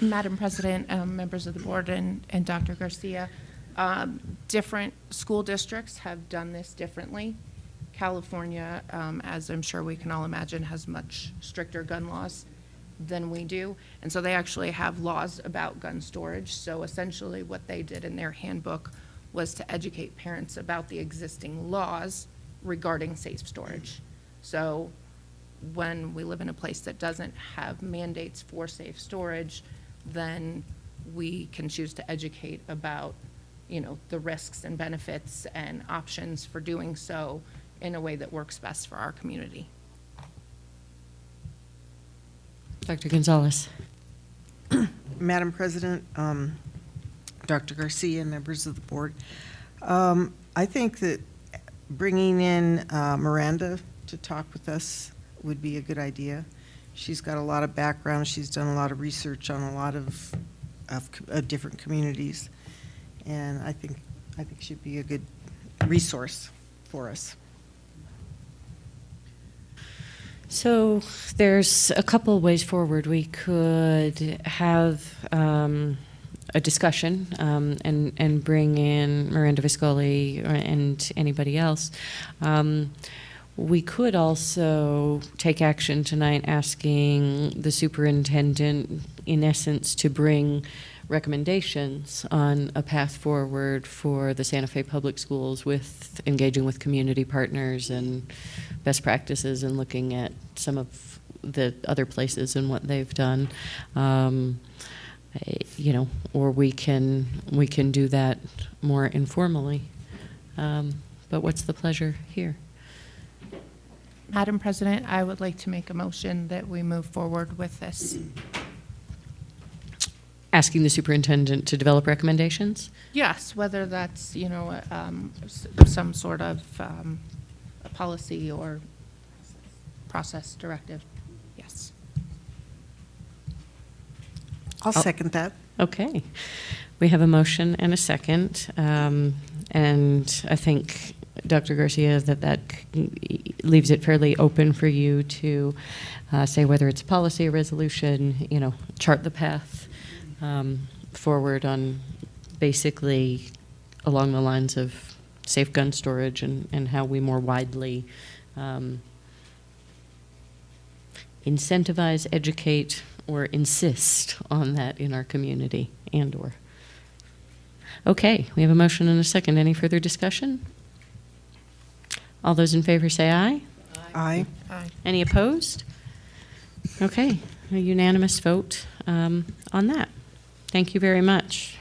[SPEAKER 15] Madam President, members of the board, and Dr. Garcia, different school districts have done this differently. California, as I'm sure we can all imagine, has much stricter gun laws. than we do. And so they actually have laws about gun storage. So essentially what they did in their handbook was to educate parents about the existing laws regarding safe storage. So when we live in a place that doesn't have mandates for safe storage, then we can choose to educate about, you know, the risks and benefits and options for doing so in a way that works best for our community.
[SPEAKER 6] Dr. Gonzalez.
[SPEAKER 16] Madam President, Dr. Garcia, and members of the board, I think that bringing in Miranda to talk with us would be a good idea. She's got a lot of background. She's done a lot of research on a lot of different communities, and I think she'd be a good resource for us.
[SPEAKER 6] So there's a couple ways forward. We could have a discussion and bring in Miranda Viscoli and anybody else. We could also take action tonight asking the superintendent, in essence, to bring recommendations on a path forward for the Santa Fe Public Schools with engaging with community partners and best practices and looking at some of the other places and what they've done. You know, or we can do that more informally. But what's the pleasure here?
[SPEAKER 15] Madam President, I would like to make a motion that we move forward with this.
[SPEAKER 6] Asking the superintendent to develop recommendations?
[SPEAKER 15] Yes, whether that's, you know, some sort of a policy or process directive. Yes.
[SPEAKER 16] I'll second that.
[SPEAKER 6] Okay. We have a motion and a second. And I think, Dr. Garcia, that leaves it fairly open for you to say whether it's a policy or resolution, you know, chart the path forward on basically along the lines of safe gun storage and how we more widely incentivize, educate, or insist on that in our community and/or. Okay, we have a motion and a second. Any further discussion? All those in favor say aye.
[SPEAKER 16] Aye.
[SPEAKER 15] Aye.
[SPEAKER 6] Any opposed? Okay, a unanimous vote on that. Thank you very much.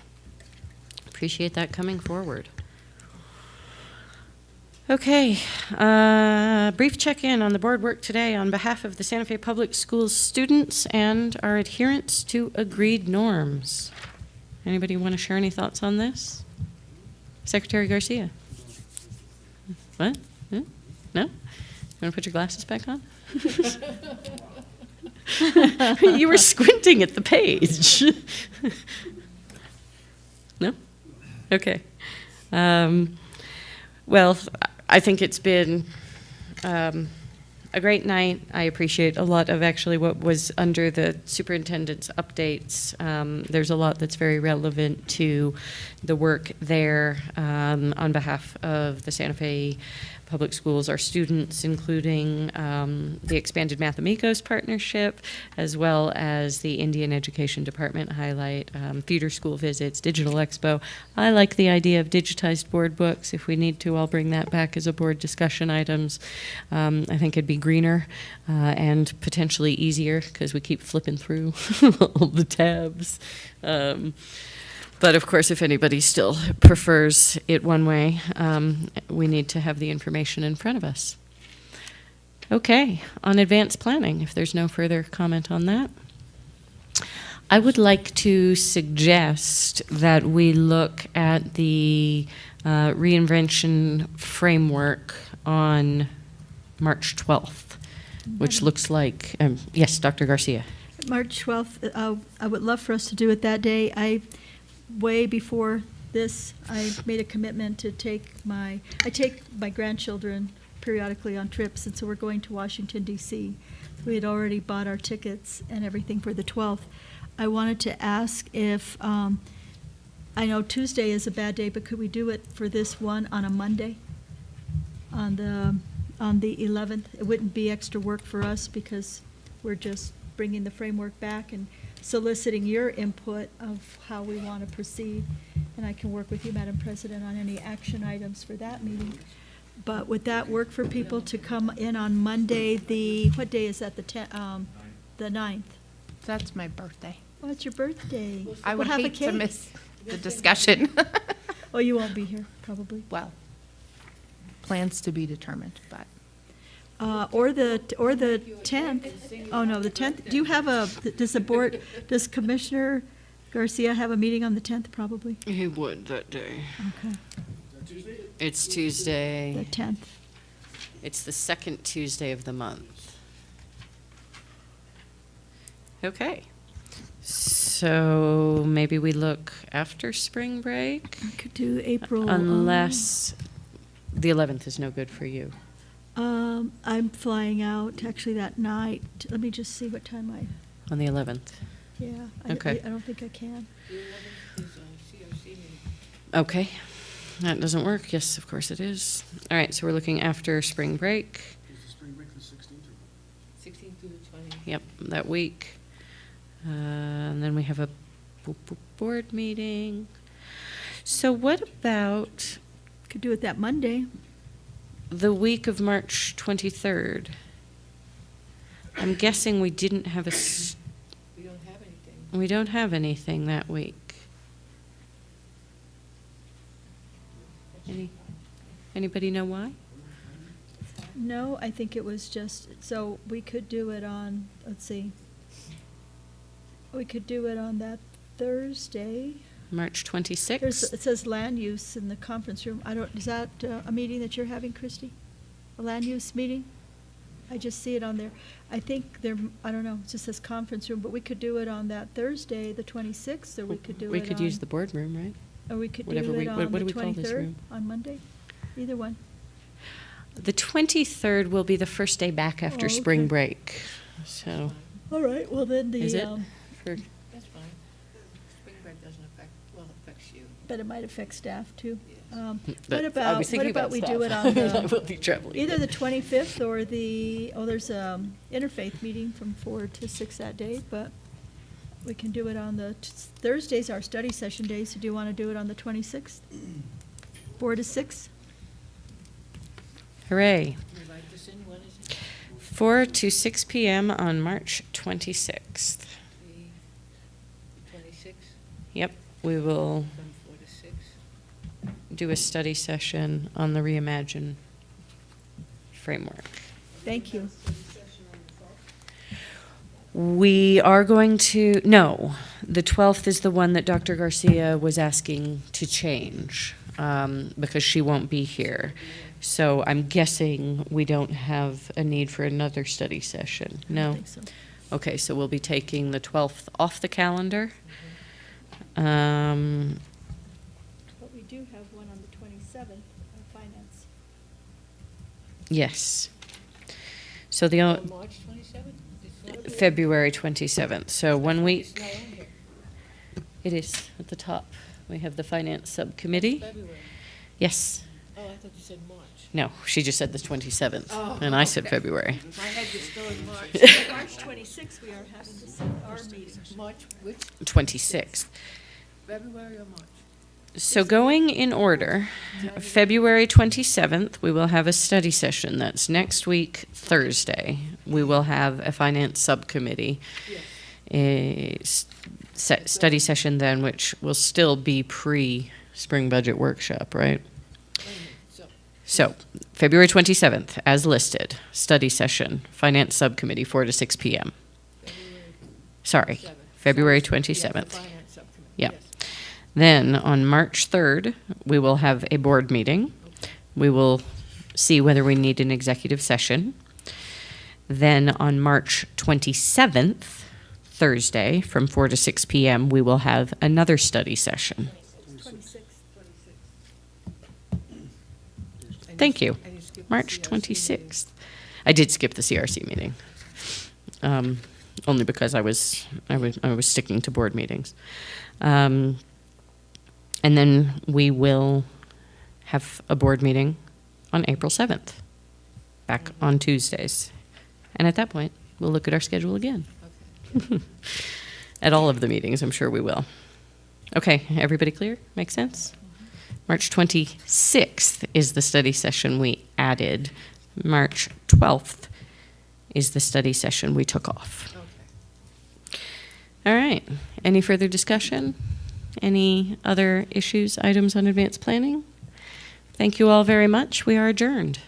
[SPEAKER 6] Appreciate that coming forward. Okay, brief check-in on the board work today on behalf of the Santa Fe Public Schools students and our adherence to agreed norms. Anybody want to share any thoughts on this? Secretary Garcia? What? No? You want to put your glasses back on? You were squinting at the page. No? Okay. Well, I think it's been a great night. I appreciate a lot of actually what was under the superintendent's updates. There's a lot that's very relevant to the work there on behalf of the Santa Fe Public Schools, our students, including the expanded Math Amigos partnership, as well as the Indian Education Department highlight, theater school visits, digital expo. I like the idea of digitized board books. If we need to, I'll bring that back as a board discussion items. I think it'd be greener and potentially easier because we keep flipping through all the tabs. But of course, if anybody still prefers it one way, we need to have the information in front of us. Okay, on advanced planning, if there's no further comment on that, I would like to suggest that we look at the Reinvention framework on March 12th, which looks like, yes, Dr. Garcia.
[SPEAKER 14] March 12th, I would love for us to do it that day. Way before this, I made a commitment to take my grandchildren periodically on trips, and so we're going to Washington, D.C. We had already bought our tickets and everything for the 12th. I wanted to ask if, I know Tuesday is a bad day, but could we do it for this one on a Monday? On the 11th? It wouldn't be extra work for us because we're just bringing the framework back and soliciting your input of how we want to proceed. And I can work with you, Madam President, on any action items for that meeting. But would that work for people to come in on Monday, what day is that, the 9th?
[SPEAKER 15] That's my birthday.
[SPEAKER 14] Oh, it's your birthday.
[SPEAKER 15] I
[SPEAKER 14] We'll
[SPEAKER 15] would
[SPEAKER 14] have a
[SPEAKER 15] hate to
[SPEAKER 14] cake.
[SPEAKER 15] miss the discussion.
[SPEAKER 14] Oh, you won't be here, probably.
[SPEAKER 15] Well, plans to be determined, but.
[SPEAKER 14] Or the 10th. Oh, no, the 10th. Do you have does Commissioner Garcia have a meeting on the 10th, probably?
[SPEAKER 6] He would that day.
[SPEAKER 14] Okay.
[SPEAKER 6] It's Tuesday.
[SPEAKER 14] The 10th.
[SPEAKER 6] It's the second Tuesday of the month. Okay. So maybe we look after spring break?
[SPEAKER 14] I could do April.
[SPEAKER 6] Unless the 11th is no good for you.
[SPEAKER 14] I'm flying out actually that night. Let me just see what time
[SPEAKER 6] On the 11th?
[SPEAKER 14] Yeah.
[SPEAKER 6] Okay.
[SPEAKER 14] I don't think I can.
[SPEAKER 6] Okay. That doesn't work. Yes, of course it is. All right, so we're looking after spring break.
[SPEAKER 9] Is the spring break the 16th?
[SPEAKER 6] 16th through the 20th. Yep, that week. And then we have a board meeting. So what about...
[SPEAKER 14] Could do it that Monday.
[SPEAKER 6] The week of March 23rd. I'm guessing we didn't have a...
[SPEAKER 15] We don't have anything.
[SPEAKER 6] We don't have anything that week. Anybody know why?
[SPEAKER 14] No, I think it was just, so we could do it on, let's see. We could do it on that Thursday.
[SPEAKER 6] March 26th?
[SPEAKER 14] It says land use in the conference room. Is that a meeting that you're having, Christy? A land use meeting? I just see it on there. I think I don't know, it just says conference room, but we could do it on that Thursday, the 26th, or we could do it on.
[SPEAKER 6] We could use the boardroom, right?
[SPEAKER 14] Or we could
[SPEAKER 6] Whatever
[SPEAKER 14] do it on
[SPEAKER 6] what
[SPEAKER 14] the
[SPEAKER 6] do we call this
[SPEAKER 14] 23rd,
[SPEAKER 6] room?
[SPEAKER 14] on Monday? Either one.
[SPEAKER 6] The 23rd will be the first day back after spring
[SPEAKER 14] okay.
[SPEAKER 6] break. So.
[SPEAKER 14] All right, well then
[SPEAKER 6] Is it?
[SPEAKER 15] That's fine. Spring break doesn't affects you.
[SPEAKER 14] But it might affect staff too.
[SPEAKER 6] But
[SPEAKER 14] What
[SPEAKER 6] I
[SPEAKER 14] about,
[SPEAKER 6] was thinking
[SPEAKER 14] we
[SPEAKER 6] about
[SPEAKER 14] do it
[SPEAKER 6] staff.
[SPEAKER 14] on
[SPEAKER 6] I will be traveling.
[SPEAKER 14] either the 25th or there's a Interfaith meeting from 4 to 6 that day, but we can do it on Thursday's our study session day, so do you want to do it on the 26th? 4 to 6?
[SPEAKER 6] Hooray. 4 to 6 p.m. on March 26th.
[SPEAKER 15] 26?
[SPEAKER 6] Yep, we will
[SPEAKER 15] From 4 to 6?
[SPEAKER 6] do a study session on the Reimagine framework.
[SPEAKER 14] Thank you.
[SPEAKER 6] We are going to, no, the 12th is the one that Dr. Garcia was asking to change because she won't be here. So I'm guessing we don't have a need for another study session. No?
[SPEAKER 14] I don't think so.
[SPEAKER 6] Okay, so we'll be taking the 12th off the calendar.
[SPEAKER 14] But we do have one on the 27th on finance.
[SPEAKER 6] Yes. So the
[SPEAKER 15] March 27th?
[SPEAKER 6] February 27th. So 1 week. It is at the top. We have the finance subcommittee.
[SPEAKER 15] February.
[SPEAKER 6] Yes.
[SPEAKER 15] Oh, I thought you said March.
[SPEAKER 6] No, she just said the 27th,
[SPEAKER 15] Oh,
[SPEAKER 6] and I said
[SPEAKER 15] okay.
[SPEAKER 6] February.
[SPEAKER 15] My head was still in March.
[SPEAKER 14] March 26th, we are having our meeting.
[SPEAKER 15] March, which?
[SPEAKER 6] 26th.
[SPEAKER 15] February or March?
[SPEAKER 6] So going in order, February 27th, we will have a study session. That's next week, Thursday. We will have a finance subcommittee. A study session then, which will still be pre-spring budget workshop, right? So, February 27th, as listed, study session, finance subcommittee, 4 to 6 p.m. Sorry, February 27th. Yeah. Then on March 3rd, we will have a board meeting. We will see whether we need an executive session. Then on March 27th, Thursday, from 4 to 6 p.m., we will have another study session.
[SPEAKER 14] 26th.
[SPEAKER 6] Thank you. March 26th. I did skip the CRC meeting, only because I was sticking to board meetings. And then we will have a board meeting on April 7th, back on Tuesdays. And at that point, we'll look at our schedule again.
[SPEAKER 15] Okay.
[SPEAKER 6] At all of the meetings, I'm sure we will. Okay, everybody clear? Makes sense? March 26th is the study session we added. March 12th is the study session we took off. Okay. All right. Any further discussion? Any other issues, items on advanced planning? Thank you all very much. We are adjourned.